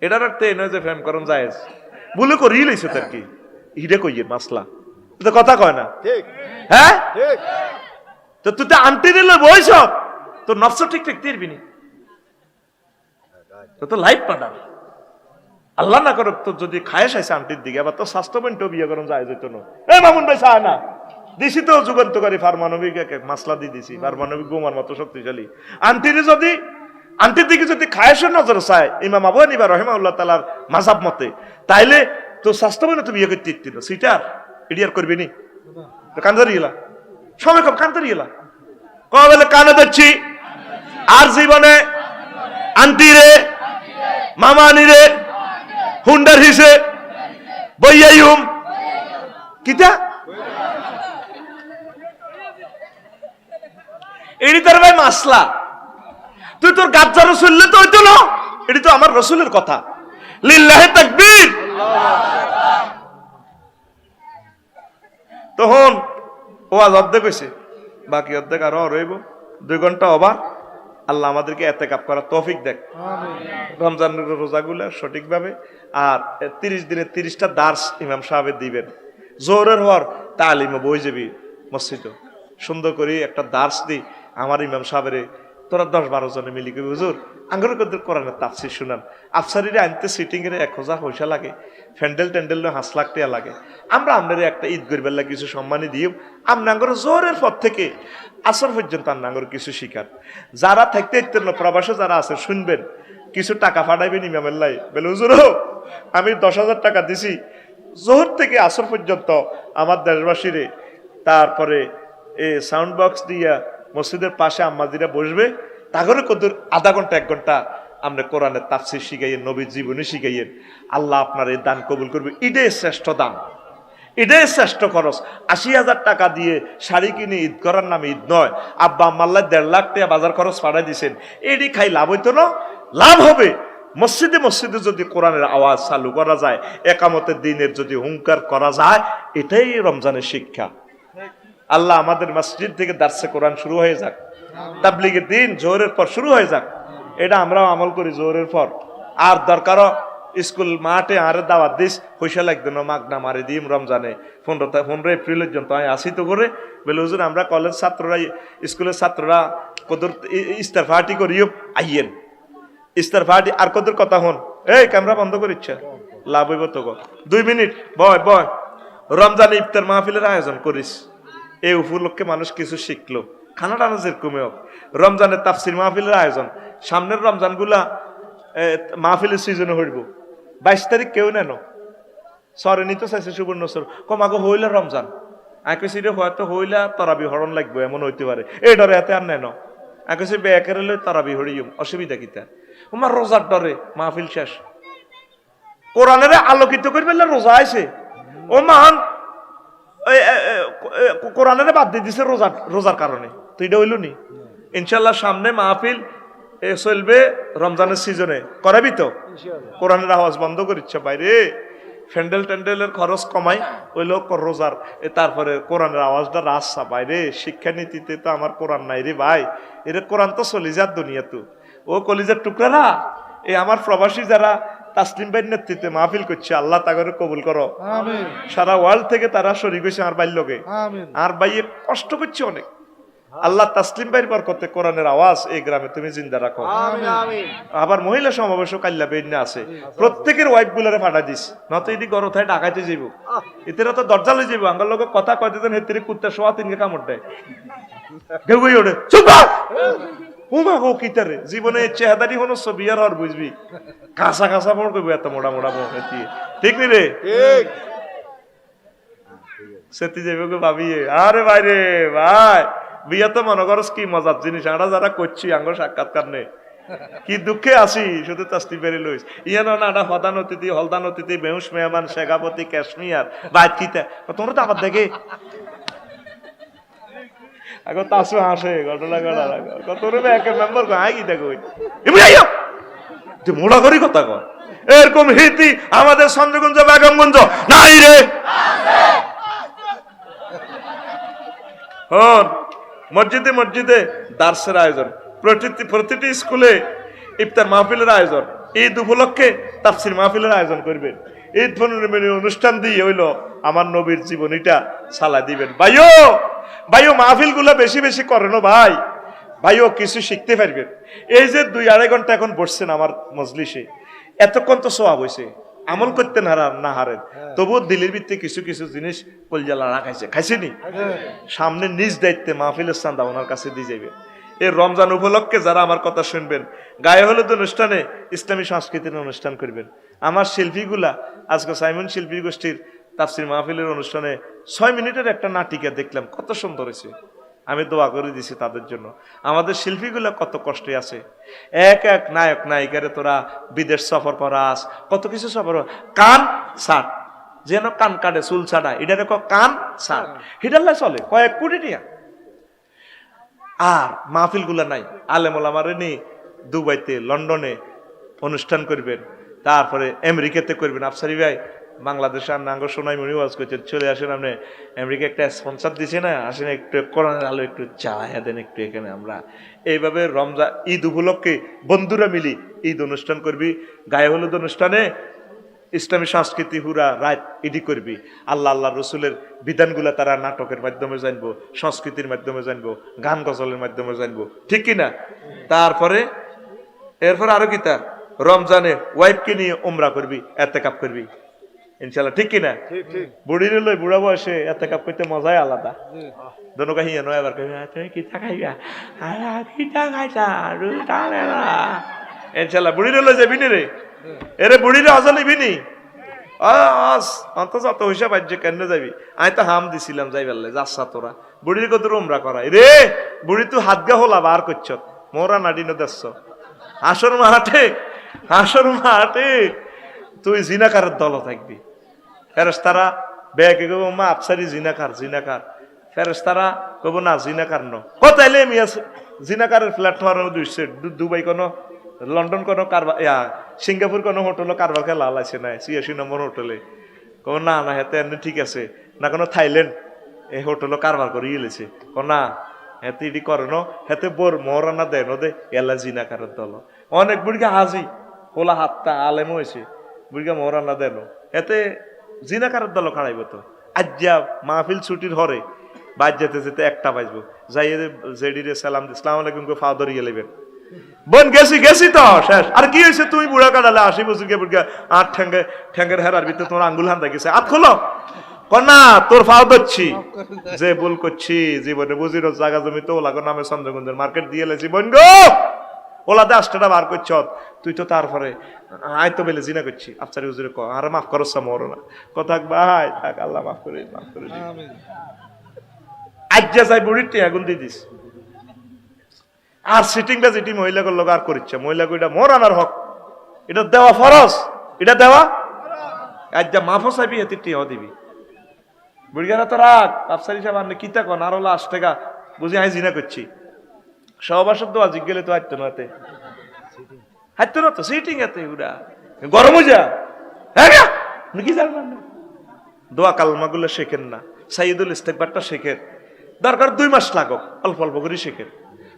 এটার অর্থে নয় যে প্রেম করম যায় বলে করিয়ে লইছে তার কি হিডে কইয়ে মাসলা তো কথা কয় না হ্যাঁ তো তুই তো আন্টি নিলে বইস তোর নফস ঠিক ঠিক তিরবি নি তো লাইফ পাঠান আল্লাহ না করো তোর যদি খায়েস আছে আন্টির দিকে আবার তোর স্বাস্থ্যপেন্ট বিয়ে করুন যায় যেত না এই মামুন ভাই চায় না দিছি তো যুগান্তকারী পারমাণবিক মাসলা দিয়ে দিছি পারমাণবিক বোমার মতো শক্তিশালী আন্টির যদি আন্টির দিকে যদি খায়েসের নজর চায় ইমাম আবু হানিফা রাহিমাহুল্লাহ তাআলার মাযহাব মতে তাইলে তো স্বাস্থ্যপেন্ট তুমি বিয়ে করতে দিত সিটার ইডিয়ার করবি নি কান্দারি গেলা সময় কম কান্দারি গেলা কবে কানে দিচ্ছি আর জীবনে আন্টি রে মামানি রে হুন্ডার হিসে বইয়াইম কিতা এটি তোর ভাই মাসলা তুই তোর গাজ্জা রসুললে তো হইতো না এটি তো আমার রসুলের কথা লিল্লাহি তাকবীর তখন ও আজ অর্ধেক হয়েছে বাকি অর্ধেক আরো রইব 2 ঘন্টা ওভার আল্লাহ আমাদেরকে এতেকাপ করার তৌফিক দেখ রমজানের রোজাগুলো সঠিকভাবে আর 30 দিনে 30টা দার্স ইমাম সাহেব দিবেন জোহরের হওয়ার তালিমে বই যাবি মসজিদে সুন্দর করে একটা দার্স দি আমার ইমাম সাহেবের তোরা 10-12 জনে মিলি কবি হুজুর আঙ্গুর কদের কোরআনের তাফসীর শুনান আফসারিরে আনতে সিটিং এর 1000 পয়সা লাগে ফ্যান্ডেল ট্যান্ডেল 5 লাখ টাকা লাগে আমরা আপনার একটা ঈদ করবার লাগে কিছু সম্মানই দিও আমরা আঙ্গুর জোহরের পর থেকে আসর পর্যন্ত আঙ্গুর কিছু শিকার যারা থাকতে ইত্তেন প্রবাসে যারা আছে শুনবেন কিছু টাকা পাঠাইবেন ইমামের লাই বলে হুজুর আমি 10,000 টাকা দিছি জোহর থেকে আসর পর্যন্ত আমার দেশবাসীরে তারপরে এই সাউন্ড বক্স দিয়া মসজিদের পাশে আম্মাজিরা বসবে তাগরে কদুর আধা ঘন্টা 1 ঘন্টা আমরা কোরআনের তাফসীর শিখাইয়েন নবীর জীবনী শিখাইয়েন আল্লাহ আপনার এই দান কবুল করবে এটাই শ্রেষ্ঠ দান এটাই শ্রেষ্ঠ খরচ 80,000 টাকা দিয়ে শাড়ি কিনে ঈদ করার নামে ঈদ নয় আব্বা আম্মাল্লাহ 1.5 লাখ টাকা বাজার খরচ পাঠাই দিয়েছেন এটি খাই লাভ হইতো না লাভ হবে মসজিদে মসজিদে যদি কোরআনের আওয়াজ চালু করা যায় একামতের দিনের যদি হুঙ্কার করা যায় এটাই রমজানের শিক্ষা আল্লাহ আমাদের মসজিদ থেকে দার্সে কোরআন শুরু হয়ে যাক তাবলীগের দিন জোহরের পর শুরু হয়ে যাক এটা আমরাও আমল করি জোহরের পর আর দরকারও স্কুল মাঠে আরে দাওয়াত দিস পয়সা লাগবে না মাগনা মারি দিম রমজানে 15 এপ্রিল পর্যন্ত আমি আসি তো করে বলে হুজুর আমরা কলেজ ছাত্ররা স্কুলের ছাত্ররা কদর ইস্তার পার্টি করিও আইয়েন ইস্তার পার্টি আর কদর কথা হন এই ক্যামেরা বন্ধ করিচ্ছে লাভ হইব তো 2 মিনিট বয় বয় রমজানে ইফতার মাহফিলের আয়োজন করিস এই উপলক্ষে মানুষ কিছু শিখলো খানা টানা যেরকমই হোক রমজানের তাফসির মাহফিলের আয়োজন সামনের রমজানগুলা মাহফিলের সিজনে হইব 22 তারিখ কেউ নেন সরে নিতে চাইছে সুবর্ণ সর কমাগো হইলে রমজান আঁকেছি রে হয়তো হইলা তরাবি হরণ লাগবে এমন হইতে পারে এই ডরে এতে আর নেন আঁকেছি বেকের লই তরাবি হরিম অসুবিধা কিতা আমার রোজার ডরে মাহফিল শেষ কোরআনের আলোকিত করবে রোজা আইছে ও মান কোরআনের বাদ দিয়ে দিছে রোজার কারণে তো এটা হইল নি ইনশাল্লাহ সামনে মাহফিল চলবে রমজানের সিজনে করাবি তো কোরআনের আওয়াজ বন্ধ করিচ্ছে বাইরে ফ্যান্ডেল ট্যান্ডেলের খরচ কমাই ওই লোক রোজার তারপরে কোরআনের আওয়াজটা রাস্তা বাইরে শিক্ষানীতিতে তো আমার কোরআন নাই রে ভাই এর কোরআন তো চলে যার দুনিয়া তো ও কলিজার টুকরা এই আমার প্রবাসী যারা তাসলিম ভাইয়ের নেতৃত্বে মাহফিল করছে আল্লাহ তাগরে কবুল করো আমিন সারা ওয়ার্ল্ড থেকে তারা শরীক হয়েছে আর বাইর লোকে আমিন আর ভাইয়ে কষ্ট করছে অনেক আল্লাহ তাসলিম ভাইয়ের বরকতে কোরআনের আওয়াজ এই গ্রামে তুমি জিন্দা রাখো আমিন আমিন আবার মহিলা সমাবেশ কাল্লা বেইনে আছে প্রত্যেকের ওয়াইফ গুলারে ফাটা দিস নয়তো এটি গরো থাই ঢাকাইতে যাইব এতেরা তো দরজা লই যাইব আঙ্গার লোক কথা কয়তে দেন হেতেরি কুত্তা সোয়া তিনকে কামড় দেয় কেউ কই ওঠে চুপ হুমা গো কিতারে জীবনে চেহাদারি হনো ছবি আর আর বুঝবি কাঁচা কাঁচা পড় কইব এত মোটা মোটা বউ হেতি ঠিক নি রে ঠিক সেতি যাইব গো ভাবি আরে ভাই রে ভাই বিয়া তো মনে করস কি মজার জিনিস আমরা যারা করছি আঙ্গ সাক্ষাৎকার নেই কি দুঃখে আসি শুধু তাস্তি বেড়ে লইস ইয়ানো নাডা হদান অতিথি হলদান অতিথি বেহুস মেহমান শেখাপতি কাশ্মীর বাইত কিতা তোমরা তো আবার দেখে আগো তাসু হাসে ঘটনা ঘটা তোর একের মেম্বার আই কি দেখো তুই মোড়া করি কথা কর এরকম রীতি আমাদের চন্দ্রগঞ্জ বেগমগঞ্জ নাই রে হন মসজিদে মসজিদে দার্সের আয়োজন প্রতিটি স্কুলে ইফতার মাহফিলের আয়োজন ঈদ উপলক্ষে তাফসির মাহফিলের আয়োজন করবেন ঈদ অনুষ্ঠান দিয়ে হইল আমার নবীর জীবনীটা সালা দিবেন ভাইও মাহফিল গুলা বেশি বেশি করেন ভাই ভাইও কিছু শিখতে পারবেন এই যে 2-2.5 ঘন্টা এখন বসছেন আমার মজলিসে এতক্ষণ তো সোয়াব হয়েছে আমল করতে না হারেন তবুও দিলের ভিত্তি কিছু কিছু জিনিস কলজালা খাইছেনি সামনে নিজ দায়িত্বে মাহফিলের চান্দা ওনার কাছে দিয়ে যাবে এই রমজান উপলক্ষে যারা আমার কথা শুনবেন গায়ে হলুদ অনুষ্ঠানে ইসলামী সংস্কৃতির অনুষ্ঠান করবেন আমার শিল্পীগুলা আজকে সাইমন শিল্পী গোষ্ঠীর তাফসির মাহফিলের অনুষ্ঠানে 6 মিনিটের একটা নাটিকা দেখলাম কত সুন্দর হয়েছে আমি দোয়া করে দিছি তাদের জন্য আমাদের শিল্পীগুলা কত কষ্টে আছে এক এক নায়ক নায়িকারে তোরা বিদেশ সফর করাস কত কিছু সফর কান ছাট যেন কান কাটে চুল ছাড়া এটারে কান ছাট হিডাল্লা চলে কয়েক কোটি টাকা আর মাহফিল গুলা নাই আলেম ওলামারে নি দুবাইতে লন্ডনে অনুষ্ঠান করবেন তারপরে আমেরিকাতে করবেন আফসারি ভাই বাংলাদেশে নাঙ্গ সোনাই মনি ওয়াজ করছেন চলে আসেন আপনি আমেরিকা একটা স্পন্সর দিছে না আসেন একটু কোরআনের আলো একটু চালাইয়া দেন একটু এখানে আমরা এইভাবে রমজান ঈদ উপলক্ষে বন্ধুরা মিলি ঈদ অনুষ্ঠান করবি গায়ে হলুদ অনুষ্ঠানে ইসলামী সংস্কৃতি হুরা রাত ইডি করবি আল্লাহ আল্লাহ রসুলের বিধানগুলা তারা নাটকের মাধ্যমে জানবো সংস্কৃতির মাধ্যমে জানবো গান গজলের মাধ্যমে জানবো ঠিক কিনা তারপরে এরপর আরো কিতা রমজানে ওয়াইফকে নিয়ে উমরা করবি এতেকাপ করবি ইনশাল্লাহ ঠিক কিনা বুড়ির লই বুড়া বয়সে এতেকাপ করতে মজাই আলাদা দোনো কাহিয়া নয় আবার কবি তুমি কিতা খাইবা কিতা খাইছা ইনশাল্লাহ বুড়ির লই যাবি রে এরে বুড়িরে অজলিবি নি অন্তত অত হিসাব আজ কেন যাবি আমি তো হাম দিছিলাম যাইবার যাচ্ছা তোরা বুড়ির কত উমরা করাই রে বুড়ি তুই হাত গা হলা বার করছ মোরা নাডিনো দেখছ হাসর মাঠে তুই জিনাকারের দল থাকবি ফেরেশতারা বেগে কব মা আফসারি জিনাকার ফেরেশতারা কব না জিনাকার ন কোথাইলে আমি জিনাকারের প্ল্যাটফর্ম দুবাই কোনো লন্ডন কোনো কারবার সিঙ্গাপুর কোনো হোটেলে কারবার খেলা লাইছে না 86 নম্বর হোটেলে কো না না হেতে এমনি ঠিক আছে না কোনো থাইল্যান্ড এই হোটেলে কারবার করে ইলেছে কো না হেতে ইডি করে ন হেতে বোর মহরানা দেয় ন দে এলা জিনাকারের দল অনেক বুড়িগা হাজি কোলা হাতটা আলেম হয়েছে বুড়িগা মহরানা দেন এতে জিনাকারের দল খাড়াইব তো আজ্জা মাহফিল ছুটির হরে বাদ যেতে যেতে একটা বাজবো যাই জেডিরে সালাম আসসালামু আলাইকুম কো ফাদর ইয়ে লেবেন বোন গেছি তো শেষ আর কি হয়েছে তুমি বুড়া কাটালে 80 বছর গিয়ে বুড়া আট ঠ্যাঙ্গের হেরার ভিতরে তোমার আঙ্গুল হান গেছে আত খোলো কন্যা তোর ফাও দিচ্ছি যে ভুল করছি জীবনে বুঝির জায়গা জমি তো ওলাগো নামে চন্দ্রগঞ্জের মার্কেট দিয়ে লেছি বোন গো ওলাতে 8টা বার করছ তুই তো তারপরে আয় তো বেলে জিনা করছি আফসারি হুজুরে ক আর মাফ করছ মরো না কথা ভাই থাক আল্লাহ মাফ করে আজ্জা যাই বুড়ির টি আগুন দিয়ে দিস আর সিটিং বা যেটি মহিলাগুলো লোক আর করিচ্ছে মহিলাকে এটা মোর আনার হক এটা দেওয়া ফরজ এটা দেওয়া আজ্জা মাফও চাইবি এতে টিও দিবি বুড়িগারা তো রাখ আফসারি সাহেব আপনি কিতা কন আর হলো 8 টাকা বুঝি আমি জিনা করছি সহবাসের দোয়া জিজ্ঞেলে তো হাঁটতো না তো সিটিং এতে উড়া গরম হয়ে যা হ্যাঁ কি জানবেন না দোয়া কালমাগুলো শেখেন না সাইদুল ইস্তেকবারটা শেখেন দরকার 2 মাস লাগক অল্প অল্প করে শেখেন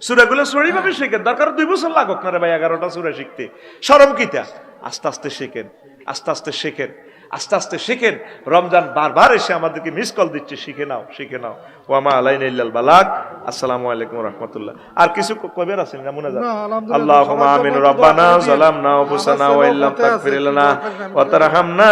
সূরাগুলো সরিভাবে শেখেন দরকার 2 বছর লাগক না রে ভাই 11টা সূরা শিখতে শরম কিতা আস্তে আস্তে শেখেন রমজান বারবার এসে আমাদেরকে মিস কল দিচ্ছে শিখে নাও ওয়া মা আলাইনা ইল্লাল বালাগ আসসালামু আলাইকুম ওয়া রাহমাতুল্লাহ আর কিছু কবির আছেন না মুনাজাত আল্লাহুম্মা আমিন রব্বানা যালামনা আনফুসানা ওয়া ইল্লাম তাগফির লানা ওয়া তারহামনা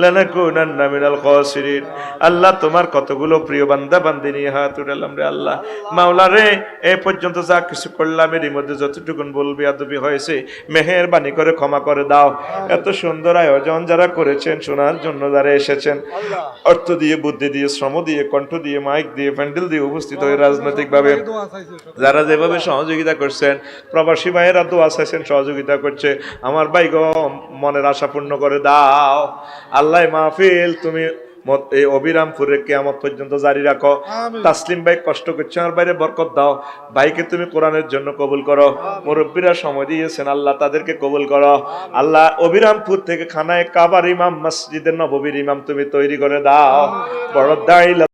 লানাকুনান্না মিনাল খাসিরিন আল্লাহ তোমার কতগুলো প্রিয় বান্দা বান্দিনী হাত উঠালাম রে আল্লাহ মাওলা রে এই পর্যন্ত যা কিছু করলাম এর মধ্যে যতটুকুন বলবি আদবি হয়েছে মেহেরবানি করে ক্ষমা করে দাও এত সুন্দর আয়োজন যারা করেছে এসেছেন, শোনার জন্য যারা এসেছেন, অর্থ দিয়ে, বুদ্ধি দিয়ে, শ্রম দিয়ে, কণ্ঠ দিয়ে, মাইক দিয়ে, প্যান্ডেল দিয়ে উপস্থিত হয়ে রাজনৈতিক ভাবে যারা যেভাবে সহযোগিতা করছেন, প্রবাসী ভাইয়েরা দোয়া চাইছেন, সহযোগিতা করছে, আমার ভাই গো মনের আশা পূর্ণ করে দাও। আল্লাহ মাহফিল তুমি এই অবিরামপুরে কিয়ামত পর্যন্ত জারি রাখো। তাসলিম ভাই কষ্ট করছে, আমার বাইরে বরকত দাও। ভাইকে তুমি কোরআনের জন্য কবুল করো। মুরব্বীরা সময় দিয়েছেন, আল্লাহ তাদেরকে কবুল করো। আল্লাহ অবিরামপুর থেকে খানায় কাবার ইমাম, মসজিদের নববীর ইমাম তুমি তৈরি করে দাও। বড় দাঁড়িয়ে